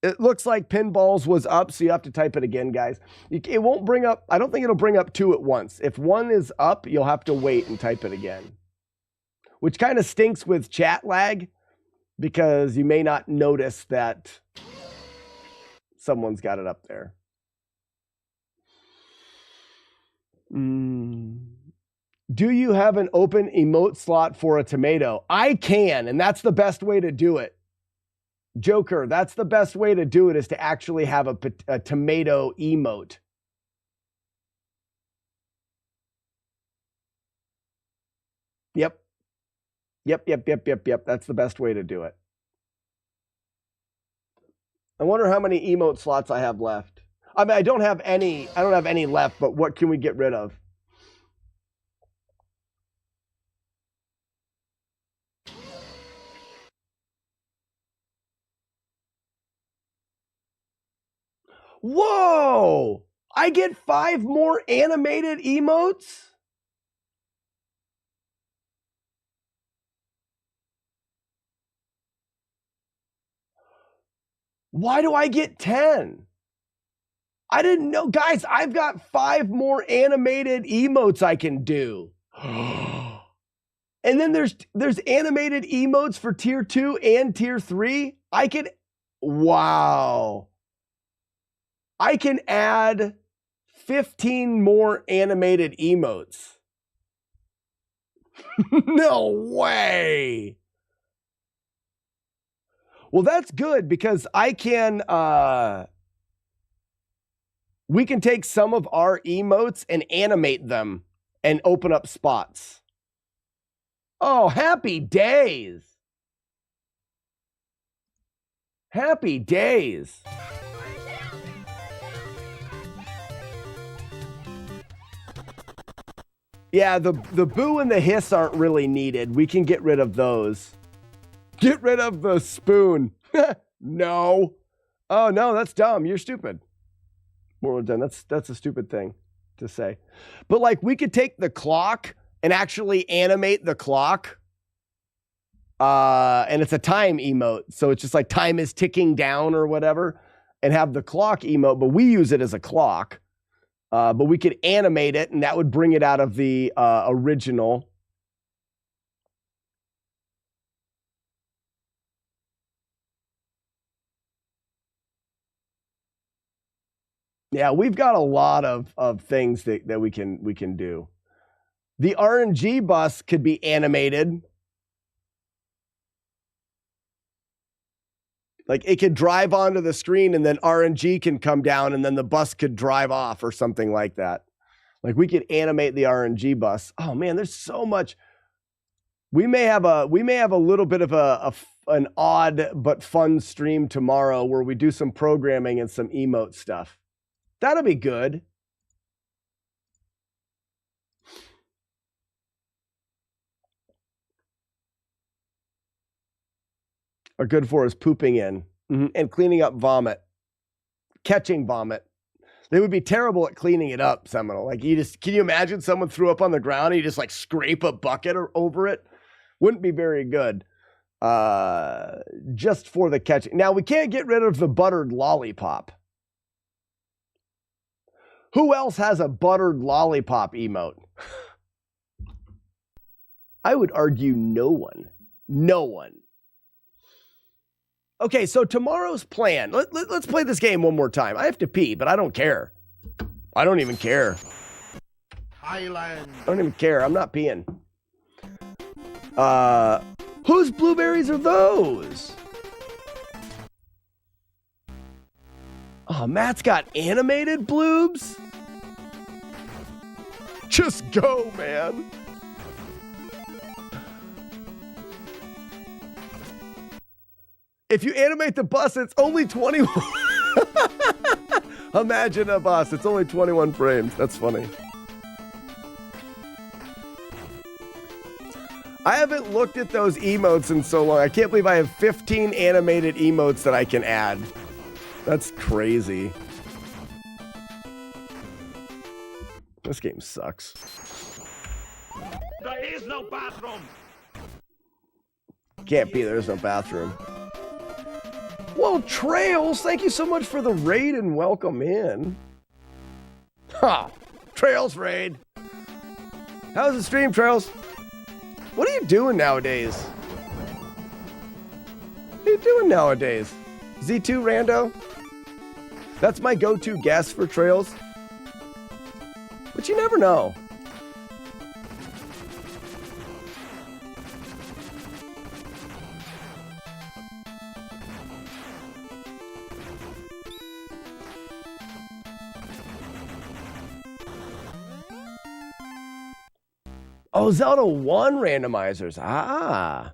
It looks like Pinballs was up, so you have to type it again, guys. It won't bring up, I don't think it'll bring up two at once. If one is up, you'll have to wait and type it again. Which kind of stinks with chat lag, because you may not notice that someone's got it up there. Do you have an open emote slot for a tomato? I can, and that's the best way to do it. Joker, that's the best way to do it, is to actually have a tomato emote. Yep. Yep. That's the best way to do it. I wonder how many emote slots I have left. I mean, I don't have any left, but what can we get rid of? Whoa! I get 5 more animated emotes? Why do I get 10? I didn't know. Guys, I've got 5 more animated emotes I can do. And then there's animated emotes for tier 2 and tier 3. Wow. I can add 15 more animated emotes. No way. Well, that's good, because I can, we can take some of our emotes and animate them and open up spots. Oh, happy days. Happy days. Yeah, the boo and the hiss aren't really needed. We can get rid of those. Get rid of the spoon. No. Oh, no, that's dumb. You're stupid. More done. That's a stupid thing to say. But like, we could take the clock and actually animate the clock. And it's a time emote. So it's just like time is ticking down or whatever, and have the clock emote, but we use it as a clock. But we could animate it, and that would bring it out of the original. Yeah, we've got a lot of things that we can do. The RNG bus could be animated. Like it could drive onto the screen and then RNG can come down and then the bus could drive off or something like that. Like we could animate the RNG bus. Oh man, there's so much. We may have a little bit of an odd but fun stream tomorrow where we do some programming and some emote stuff. That'll be good. Are good for is pooping in and cleaning up vomit, catching vomit. They would be terrible at cleaning it up, Seminole. Like can you imagine someone threw up on the ground and you just like scrape a bucket over it? Wouldn't be very good. Just for the catching. Now we can't get rid of the buttered lollipop. Who else has a buttered lollipop emote? I would argue no one. No one. Okay, so tomorrow's plan. Let's play this game one more time. I have to pee, but I don't care. I don't even care. Highland. I don't even care. I'm not peeing. Whose blueberries are those? Oh, Matt's got animated bloobs? Just go, man. If you animate the bus, it's only 21. Imagine a bus. It's only 21 frames. That's funny. I haven't looked at those emotes in so long. I can't believe I have 15 animated emotes that I can add. That's crazy. This game sucks. There is no bathroom. Can't be. There's no bathroom. Whoa, Trails, thank you so much for the raid and welcome in. Ha! Trails raid. How's the stream, Trails? What are you doing nowadays? What are you doing nowadays? Z2 Rando? That's my go-to guess for Trails. But you never know. Oh, Zelda 1 randomizers. Ah.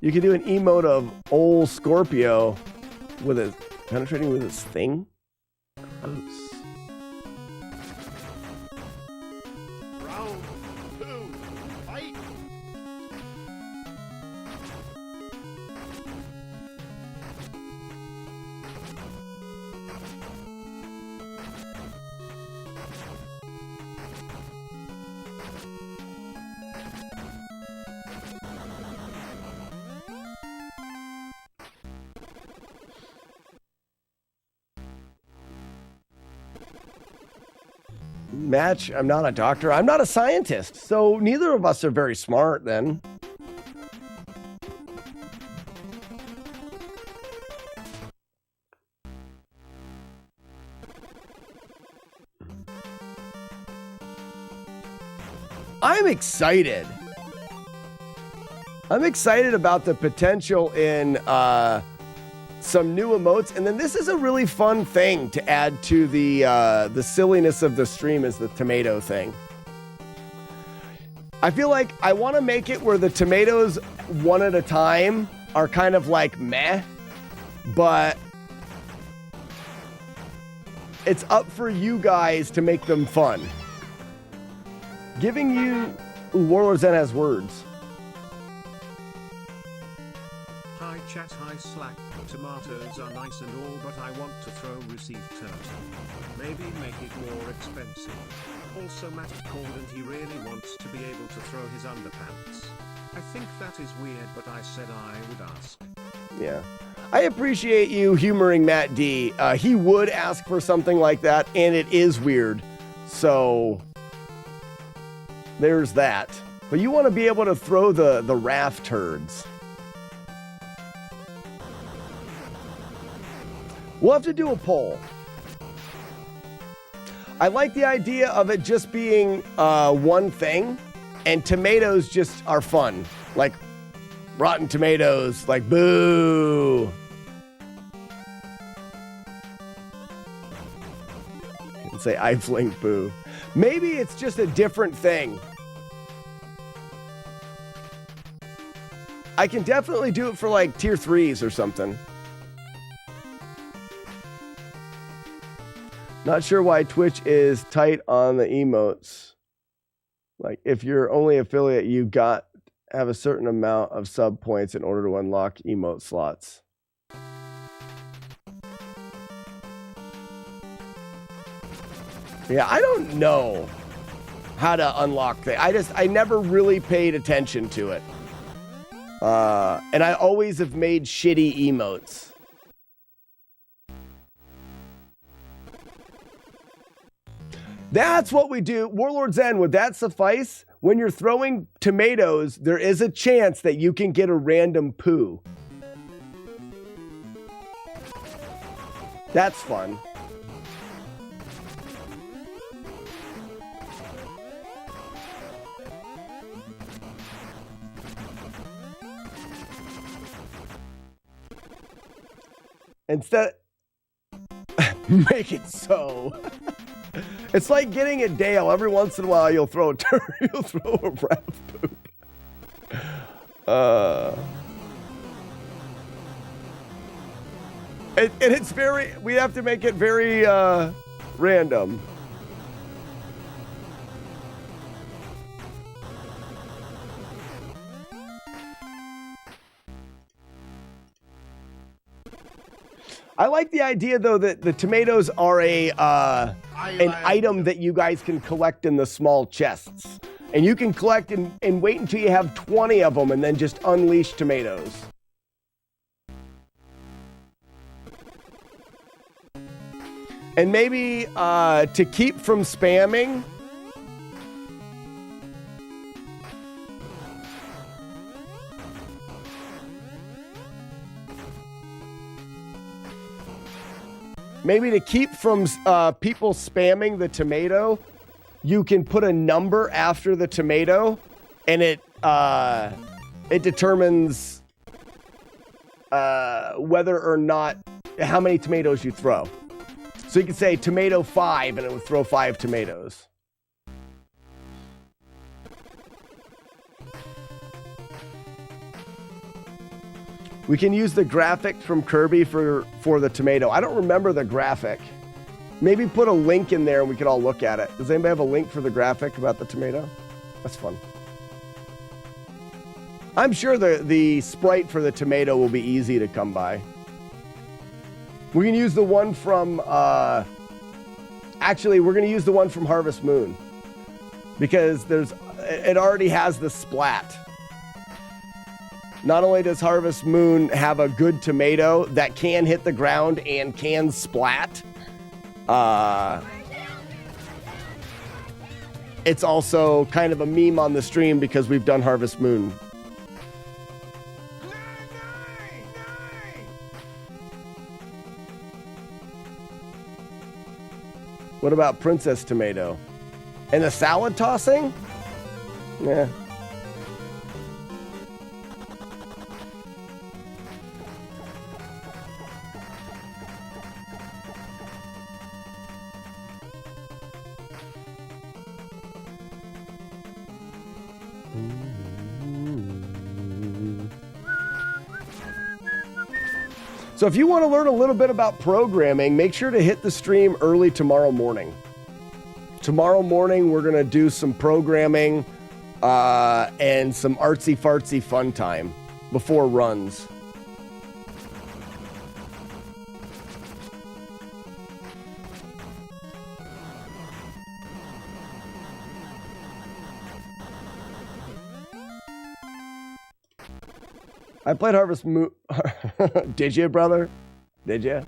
You can do an emote of old Scorpio with his penetrating with his thing. Gross. Round 2, fight. Match, I'm not a doctor. I'm not a scientist. So neither of us are very smart then. I'm excited. I'm excited about the potential in some new emotes, and then this is a really fun thing to add to the silliness of the stream is the tomato thing. I feel like I want to make it where the tomatoes one at a time are kind of like meh, but it's up for you guys to make them fun. Giving you Warlord Zen has words. Hi chat, hi Slack. Tomatoes are nice and all, but I want to throw received turtle. Maybe make it more expensive. Also Matt called and he really wants to be able to throw his underpants. I think that is weird, but I said I would ask. Yeah. I appreciate you humoring Matt D. He would ask for something like that, and it is weird. So there's that. But you want to be able to throw the raft turds. We'll have to do a poll. I like the idea of it just being one thing, and tomatoes just are fun. Like Rotten Tomatoes, like boo. and say, I fling poo. Maybe it's just a different thing. I can definitely do it for like tier 3s or something. Not sure why Twitch is tight on the emotes. Like, if you're only affiliate, you got have a certain amount of sub points in order to unlock emote slots. Yeah, I don't know how to unlock things. I never really paid attention to it. And I always have made shitty emotes. That's what we do. Warlord Zen, would that suffice? When you're throwing tomatoes, there is a chance that you can get a random poo. That's fun. Instead, make it so. It's like getting a Dale. Every once in a while, you'll throw a you'll throw a rat poop. And it's very. We have to make it very random. I like the idea, though, that the tomatoes are an item that you guys can collect in the small chests. And you can collect and wait until you have 20 of them and then just unleash tomatoes. And maybe to keep from spamming, people spamming the tomato, you can put a number after the tomato, and it determines whether or not how many tomatoes you throw. So you can say tomato 5, and it would throw 5 tomatoes. We can use the graphic from Kirby for the tomato. I don't remember the graphic. Maybe put a link in there and we could all look at it. Does anybody have a link for the graphic about the tomato? That's fun. I'm sure the sprite for the tomato will be easy to come by. We can use the one from... actually, we're going to use the one from Harvest Moon. Because it already has the splat. Not only does Harvest Moon have a good tomato that can hit the ground and can splat, it's also kind of a meme on the stream because we've done Harvest Moon. What about Princess Tomato? And the salad tossing? Yeah. So if you want to learn a little bit about programming, make sure to hit the stream early tomorrow morning. Tomorrow morning, we're going to do some programming and some artsy-fartsy fun time before runs. I played Harvest Moon. Did you, brother? Did you?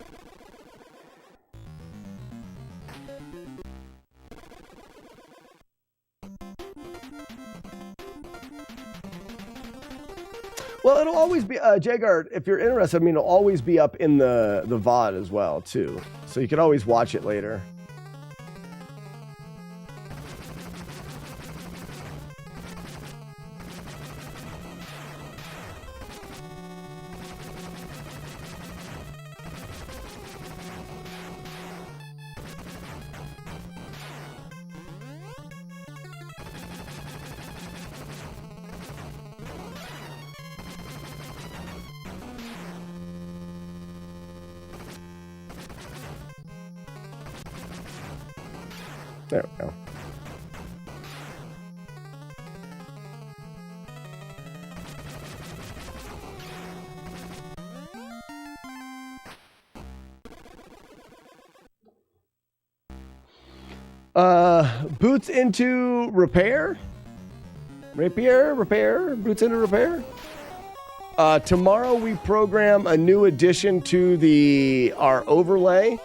Well, it'll always be, Jagar, if you're interested, I mean, it'll always be up in the VOD as well, too. So you can always watch it later. There we go. Boots into repair. Boots into repair. Tomorrow we program a new addition to our overlay.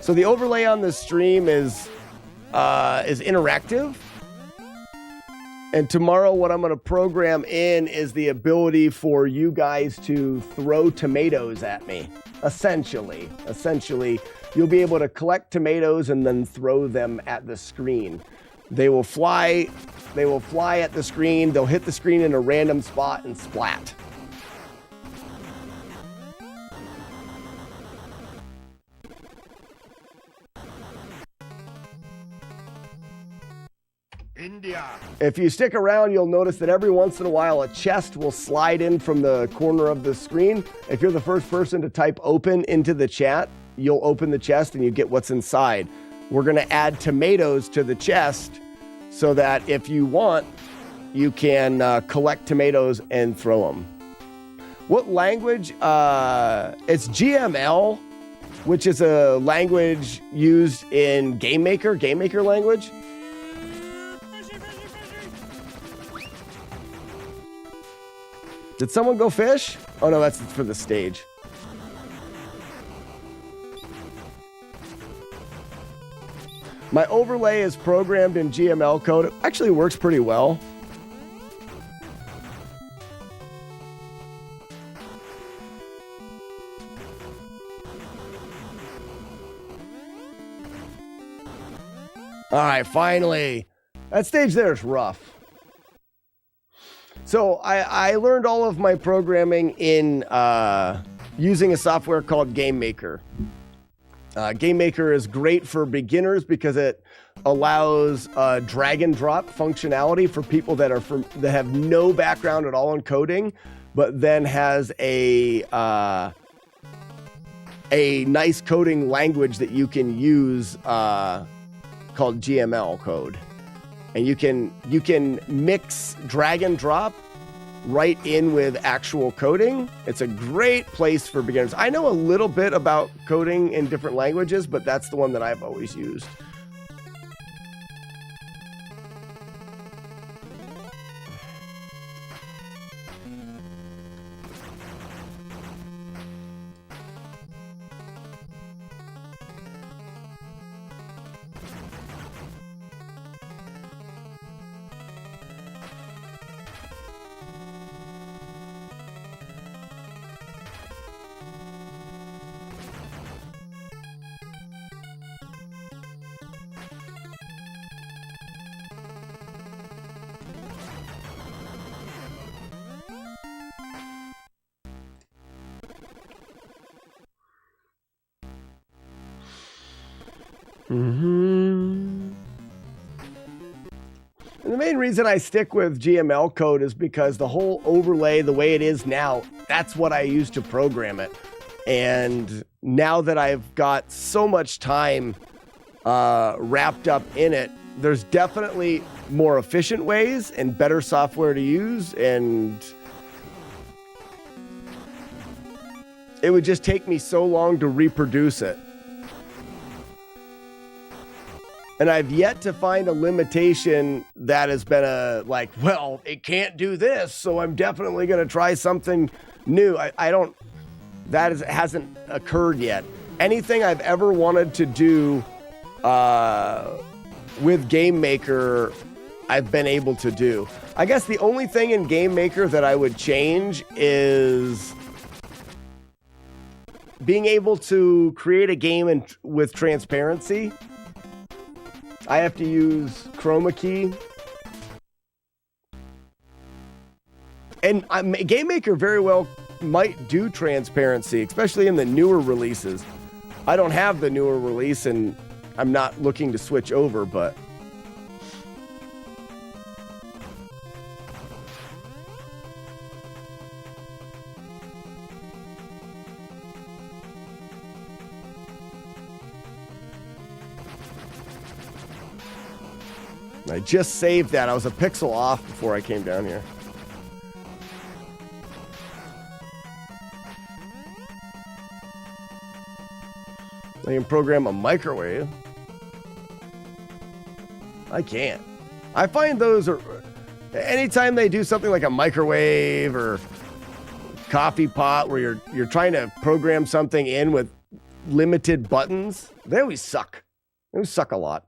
So the overlay on the stream is interactive. And tomorrow what I'm going to program in is the ability for you guys to throw tomatoes at me. Essentially, you'll be able to collect tomatoes and then throw them at the screen. They will fly at the screen. They'll hit the screen in a random spot and splat. India. If you stick around, you'll notice that every once in a while a chest will slide in from the corner of the screen. If you're the first person to type open into the chat, you'll open the chest and you get what's inside. We're going to add tomatoes to the chest so that if you want, you can collect tomatoes and throw them. What language? It's GML, which is a language used in GameMaker language. Did someone go fish? Oh no, that's for the stage. My overlay is programmed in GML code. It actually works pretty well. All right, finally. That stage there is rough. So I learned all of my programming in using a software called GameMaker. GameMaker is great for beginners because it allows drag and drop functionality for people that have no background at all in coding, but then has a nice coding language that you can use called GML code. And you can mix drag and drop right in with actual coding. It's a great place for beginners. I know a little bit about coding in different languages, but that's the one that I've always used. And the main reason I stick with GML code is because the whole overlay, the way it is now, that's what I use to program it. And now that I've got so much time wrapped up in it, there's definitely more efficient ways and better software to use, and it would just take me so long to reproduce it. And I've yet to find a limitation that has been well, it can't do this, so I'm definitely going to try something new. Hasn't occurred yet. Anything I've ever wanted to do with GameMaker, I've been able to do. I guess the only thing in GameMaker that I would change is being able to create a game with transparency. I have to use chroma key. And GameMaker very well might do transparency, especially in the newer releases. I don't have the newer release, and I'm not looking to switch over, but... I just saved that. I was a pixel off before I came down here. I can program a microwave. I can't. I find those are... Anytime they do something like a microwave or coffee pot where you're trying to program something in with limited buttons, they always suck. They always suck a lot.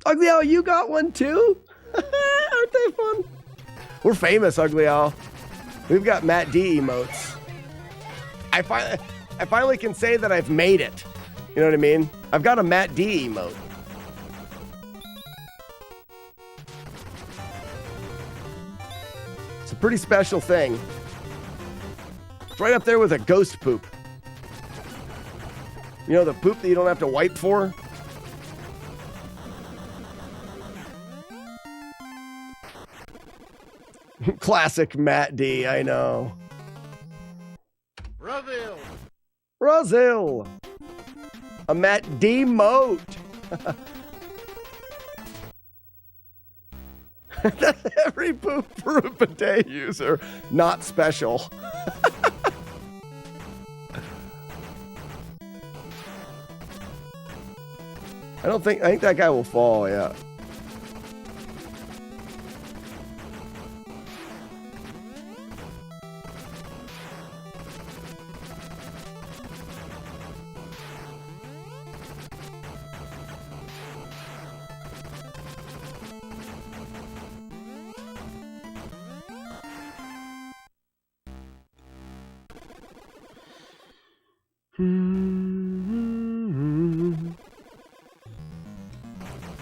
Ugly Owl, you got one too? Aren't they fun? We're famous, Ugly Owl. We've got Matt D emotes. I finally can say that I've made it. You know what I mean? I've got a Matt D emote. It's a pretty special thing. It's right up there with a ghost poop. You know, the poop that you don't have to wipe for? Classic Matt D, I know. Brazil. A Matt D moat. Every poop for a bidet user, not special. I think that guy will fall, yeah.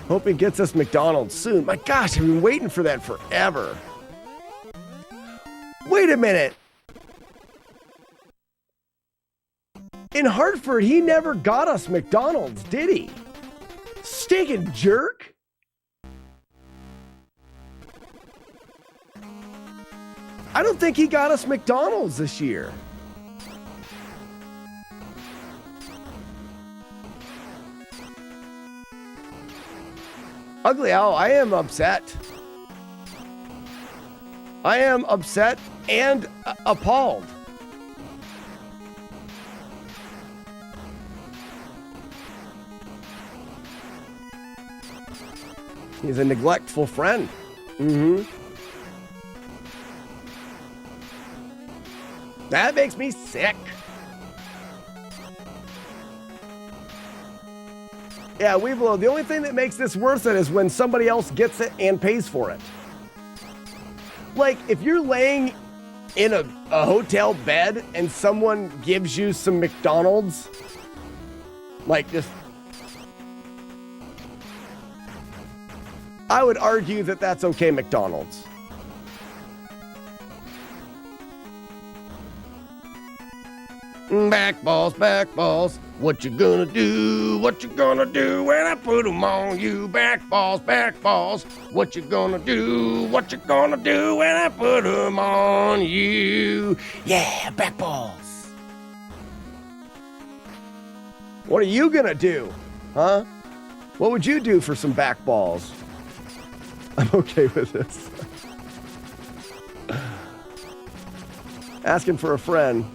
Hope he gets us McDonald's soon. My gosh, I've been waiting for that forever. Wait a minute. In Hartford, he never got us McDonald's, did he? Stinking jerk. I don't think he got us McDonald's this year. Ugly Owl, I am upset. I am upset and appalled. He's a neglectful friend. That makes me sick. Yeah, Weevilo, the only thing that makes this worth it is when somebody else gets it and pays for it. Like, if you're laying in a hotel bed and someone gives you some McDonald's, like, just... I would argue that that's okay McDonald's. Back balls, what you gonna do? What you gonna do when I put them on you? Back balls, what you gonna do? What you gonna do when I put them on you? Yeah, back balls. What are you gonna do? Huh? What would you do for some back balls? I'm okay with this. Asking for a friend.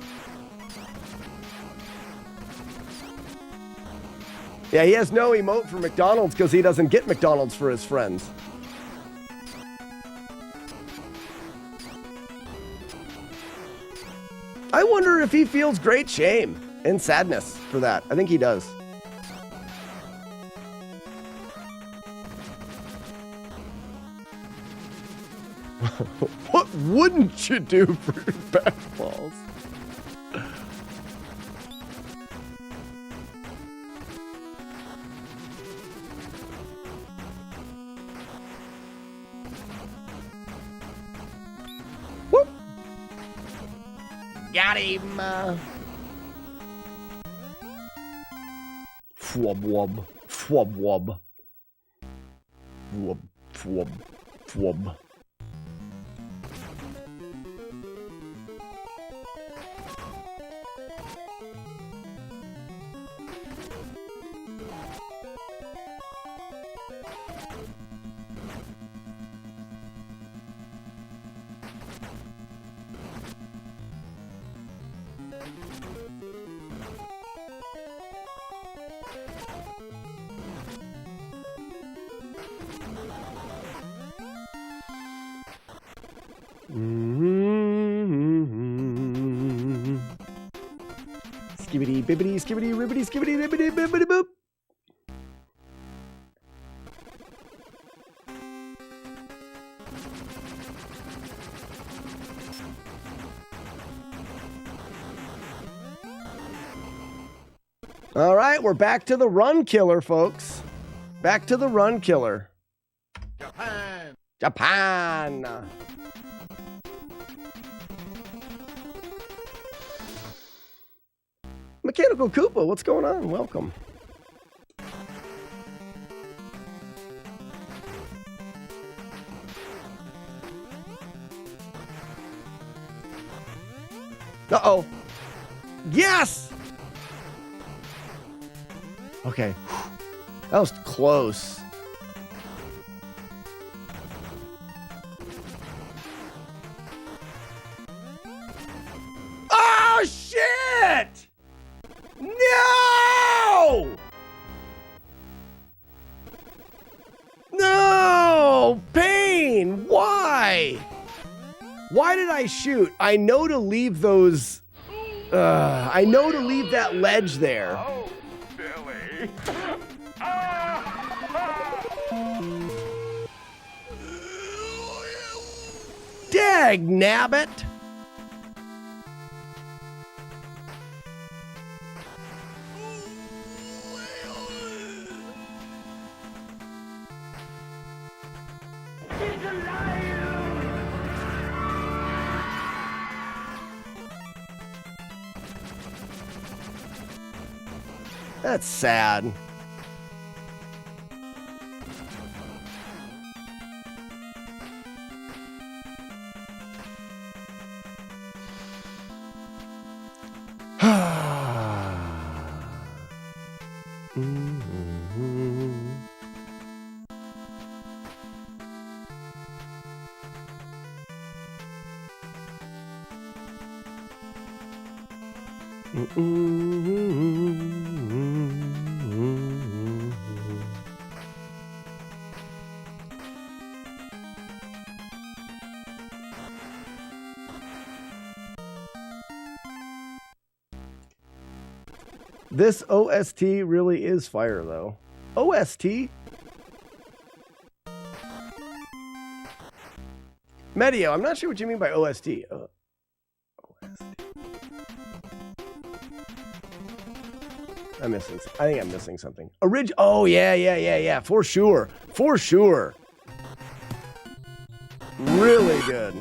Yeah, he has no emote for McDonald's because he doesn't get McDonald's for his friends. I wonder if he feels great shame and sadness for that. I think he does. What wouldn't you do for your back balls? Got him. Fwub wub. Fwub wub. Fwub. Fwub. Fwub. Skibbity, bibbity, skibbity, ribbity, skibbity, bibbity, bibbity, boop. All right, we're back to the run killer, folks. Back to the run killer. Japan. Japan. Mechanical Koopa, what's going on? Welcome. Uh-oh. Yes! Okay. That was close. Oh, shit! No! No! Pain! Why? Why did I shoot? I know to leave those... I know to leave that ledge there. Oh, Billy. Dag nabbit! That's sad. This OST really is fire, though. OST? Medio, I'm not sure what you mean by OST. OST. I think I'm missing something. Oh, yeah. For sure. For sure. Really good.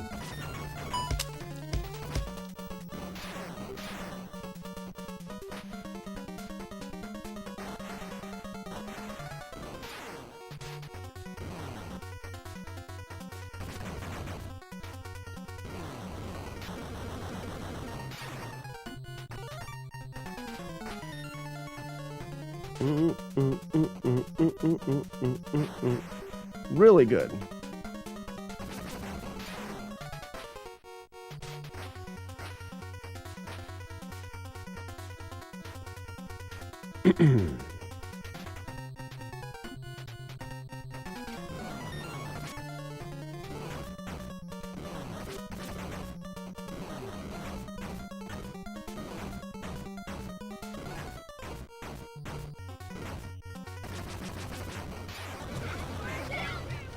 Really good.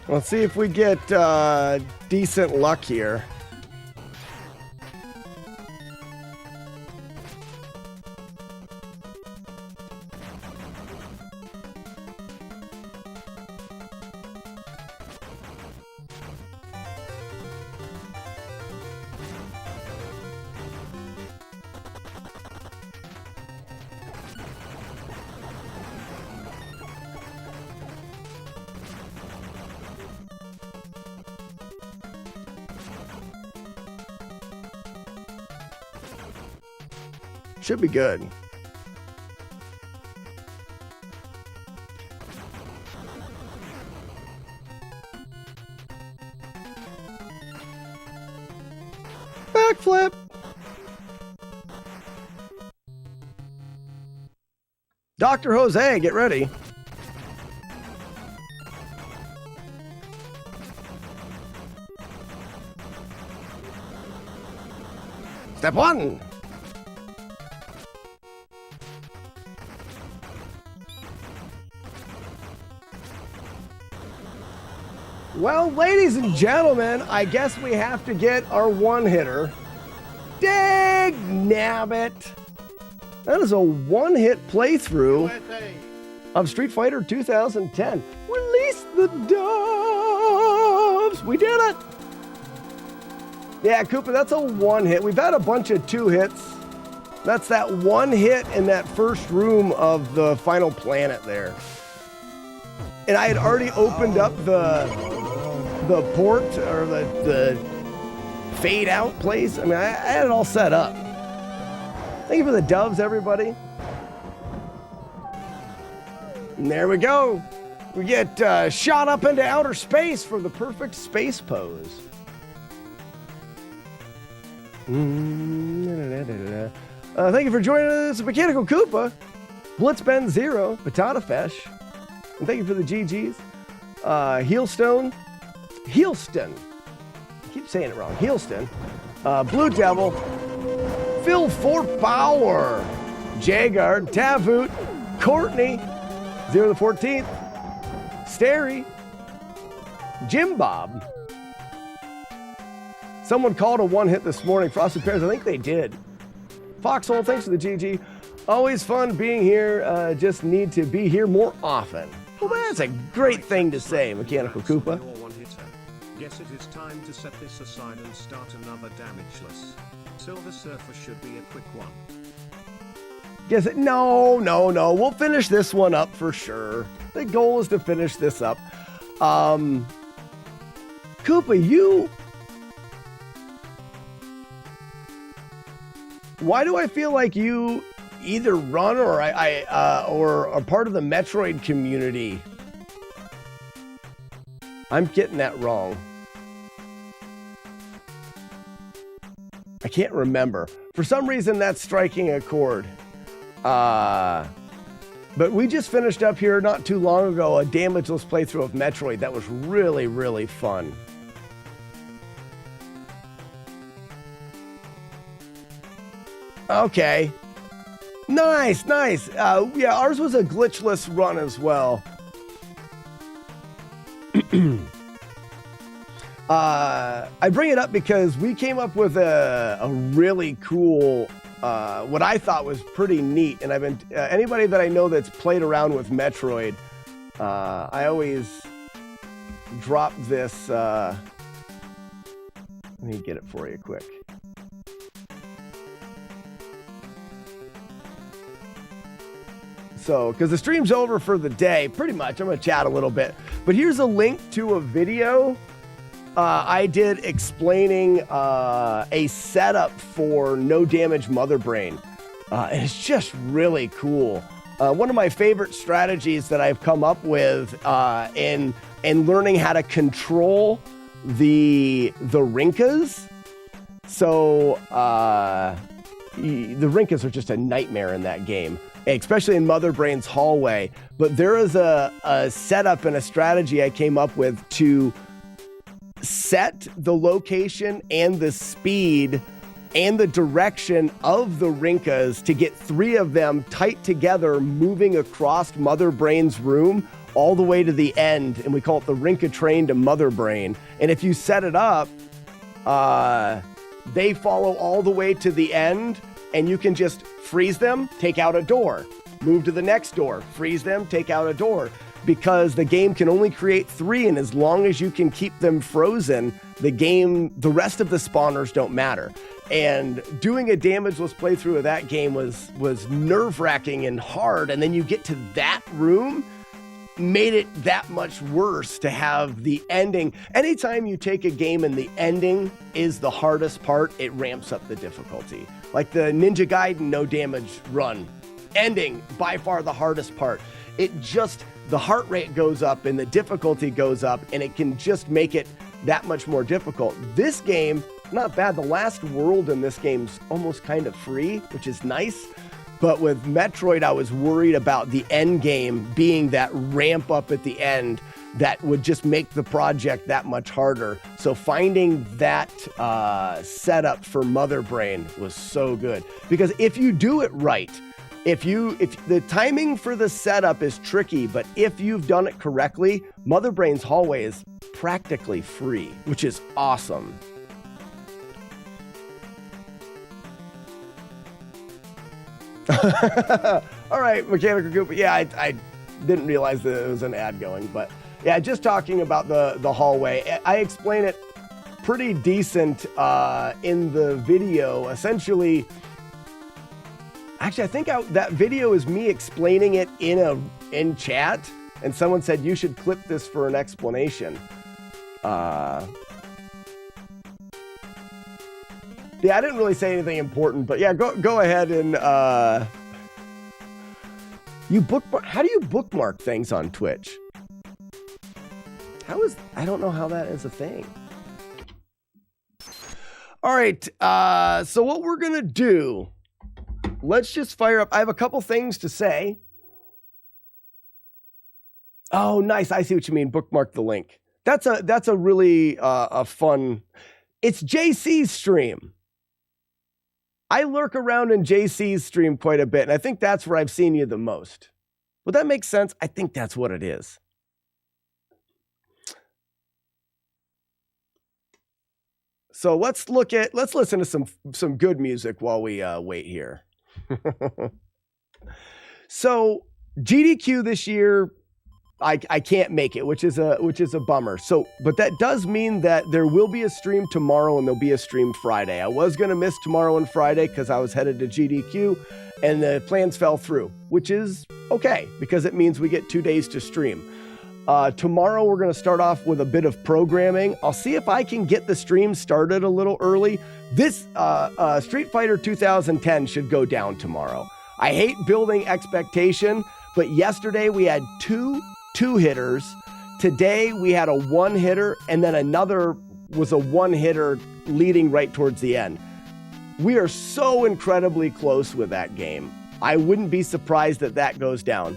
Let's see if we get decent luck here. Should be good. Backflip. Dr. Jose, get ready. Step one. Well, ladies and gentlemen, I guess we have to get our one-hitter. Dag nabbit. That is a one-hit playthrough of Street Fighter 2010. Release the doves! We did it! Yeah, Koopa, that's a one hit. We've had a bunch of two hits. That's that one hit in that first room of the final planet there. And I had already opened up the port or the fade out place. I mean, I had it all set up. Thank you for the doves, everybody. And there we go. We get shot up into outer space for the perfect space pose. Thank you for joining us, Mechanical Koopa, Blitzben Zero, Patata Fesh, and thank you for the GGs. Heelstone, I keep saying it wrong, Heelston, Blue Devil, Phil for Power, Jagard, Tavoot, Courtney, 0 the 14th, Starry, Jim Bob. Someone called a one hit this morning, Frosted Pears. I think they did. Foxhole, thanks for the GG. Always fun being here. Just need to be here more often. Well, that's a great thing to say, Mechanical Koopa. Guess it is time to set this aside and start another damageless. Silver Surfer should be a quick one. Guess it? No. We'll finish this one up for sure. The goal is to finish this up. Koopa, you... Why do I feel like you either run or or are part of the Metroid community? I'm getting that wrong. I can't remember. For some reason, that's striking a chord. But we just finished up here not too long ago a damageless playthrough of Metroid that was really, really fun. Okay. Nice. Yeah, ours was a glitchless run as well. I bring it up because we came up with a really cool, what I thought was pretty neat. And I've been, anybody that I know that's played around with Metroid, I always drop this, let me get it for you quick. So, because the stream's over for the day, pretty much. I'm going to chat a little bit. But here's a link to a video I did explaining a setup for No Damage Mother Brain. And it's just really cool. One of my favorite strategies that I've come up with in learning how to control the Rinkas. So, the Rinkas are just a nightmare in that game, especially in Mother Brain's hallway. But there is a setup and a strategy I came up with to set the location and the speed and the direction of the Rinkas to get 3 of them tight together, moving across Mother Brain's room all the way to the end. And we call it the Rinka train to Mother Brain. And if you set it up, they follow all the way to the end, and you can just freeze them, take out a door, move to the next door, freeze them, take out a door, because the game can only create 3, and as long as you can keep them frozen, the rest of the spawners don't matter. And doing a damageless playthrough of that game was nerve-wracking and hard, and then you get to that room, made it that much worse to have the ending. Anytime you take a game and the ending is the hardest part, it ramps up the difficulty. Like the Ninja Gaiden No Damage run. Ending, by far the hardest part. The heart rate goes up and the difficulty goes up, and it can just make it that much more difficult. This game, not bad. The last world in this game's almost kind of free, which is nice. But with Metroid, I was worried about the end game being that ramp up at the end that would just make the project that much harder. So finding that setup for Mother Brain was so good. Because if you do it right, If the timing for the setup is tricky, but if you've done it correctly, Mother Brain's hallway is practically free, which is awesome. All right, Mechanical Goop. Yeah, I didn't realize that it was an ad going, but yeah, just talking about the hallway. I explain it pretty decent in the video. Essentially, actually, I think that video is me explaining it in chat, and someone said you should clip this for an explanation. Yeah, I didn't really say anything important, but yeah, go ahead and you bookmark. How do you bookmark things on Twitch? I don't know how that is a thing. All right, so what we're gonna do? Let's just fire up. I have a couple things to say. Oh, nice. I see what you mean. Bookmark the link. That's a really a fun. It's JC's stream. I lurk around in JC's stream quite a bit, and I think that's where I've seen you the most. Would that make sense? I think that's what it is. So let's listen to some good music while we wait here. So GDQ this year, I can't make it, which is a bummer. So, but that does mean that there will be a stream tomorrow and there'll be a stream Friday. I was gonna miss tomorrow and Friday because I was headed to GDQ, and the plans fell through, which is okay because it means we get 2 days to stream. Tomorrow we're gonna start off with a bit of programming. I'll see if I can get the stream started a little early. This Street Fighter 2010 should go down tomorrow. I hate building expectation, but yesterday we had two hitters. Today we had a one hitter, and then another was a one hitter leading right towards the end. We are so incredibly close with that game. I wouldn't be surprised that goes down.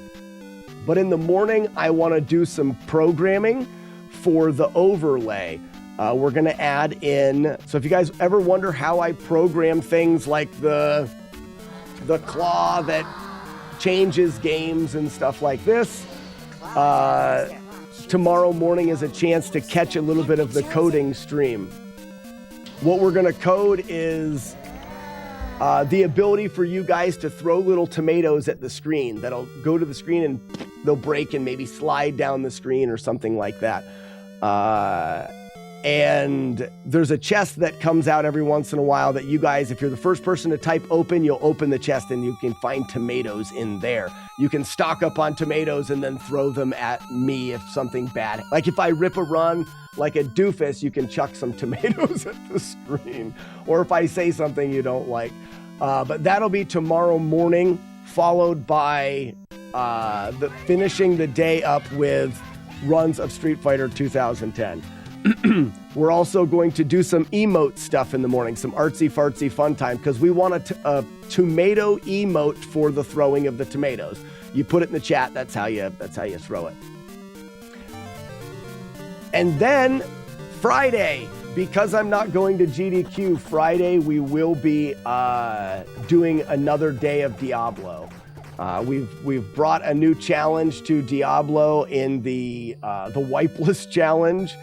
But in the morning, I want to do some programming for the overlay. We're going to add in. So if you guys ever wonder how I program things like the claw that changes games and stuff like this, tomorrow morning is a chance to catch a little bit of the coding stream. What we're going to code is the ability for you guys to throw little tomatoes at the screen that'll go to the screen and they'll break and maybe slide down the screen or something like that. And there's a chest that comes out every once in a while that you guys, if you're the first person to type open, you'll open the chest and you can find tomatoes in there. You can stock up on tomatoes and then throw them at me if something bad. Like if I rip a run like a doofus, you can chuck some tomatoes at the screen. Or if I say something you don't like. But that'll be tomorrow morning, followed by finishing the day up with runs of Street Fighter 2010. We're also going to do some emote stuff in the morning, some artsy fartsy fun time, because we want a tomato emote for the throwing of the tomatoes. You put it in the chat. That's how you throw it. And then Friday, because I'm not going to GDQ, Friday we will be doing another day of Diablo. We've brought a new challenge to Diablo in the Wipeless challenge.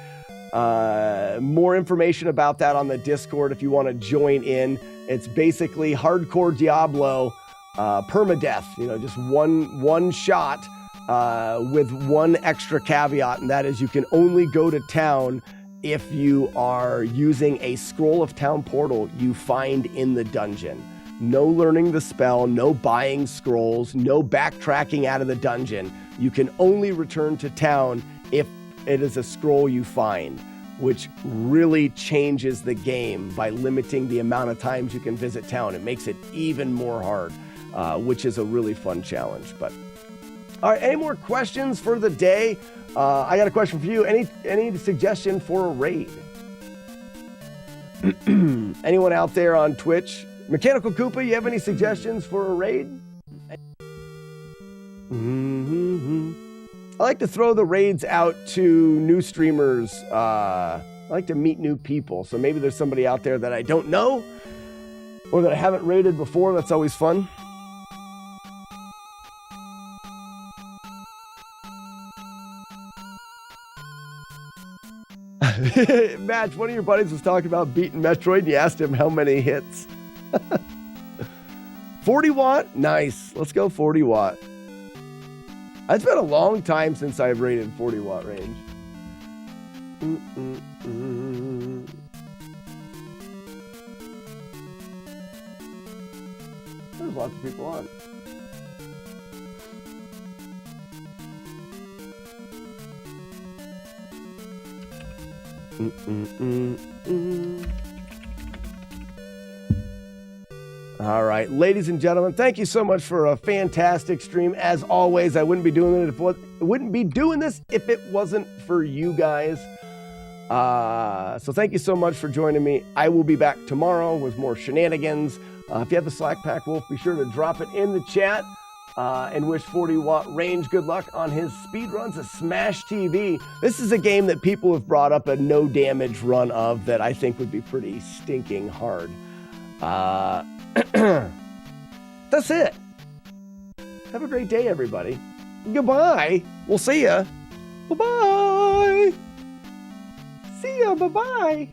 More information about that on the Discord if you want to join in. It's basically hardcore Diablo, permadeath, just one shot, with one extra caveat, and that is you can only go to town if you are using a scroll of town portal you find in the dungeon. No learning the spell, no buying scrolls, no backtracking out of the dungeon. You can only return to town if it is a scroll you find, which really changes the game by limiting the amount of times you can visit town. It makes it even more hard, which is a really fun challenge. But all right, any more questions for the day? I got a question for you. Any suggestion for a raid? Anyone out there on Twitch? Mechanical Koopa, you have any suggestions for a raid? I like to throw the raids out to new streamers. I like to meet new people. So maybe there's somebody out there that I don't know or that I haven't raided before. That's always fun. Match, one of your buddies was talking about beating Metroid, and you asked him how many hits. 40 watt? Nice. Let's go 40 watt. It's been a long time since I've rated 40 watt range. There's lots of people on. All right, ladies and gentlemen, thank you so much for a fantastic stream. As always, I wouldn't be doing this if it wasn't for you guys. So thank you so much for joining me. I will be back tomorrow with more shenanigans. If you have the Slack Pack Wolf, be sure to drop it in the chat and wish 40 watt range good luck on his speedruns of Smash TV. This is a game that people have brought up a no damage run of that I think would be pretty stinking hard. That's it. Have a great day, everybody. Goodbye. We'll see ya. Bye-bye. See ya. Bye-bye.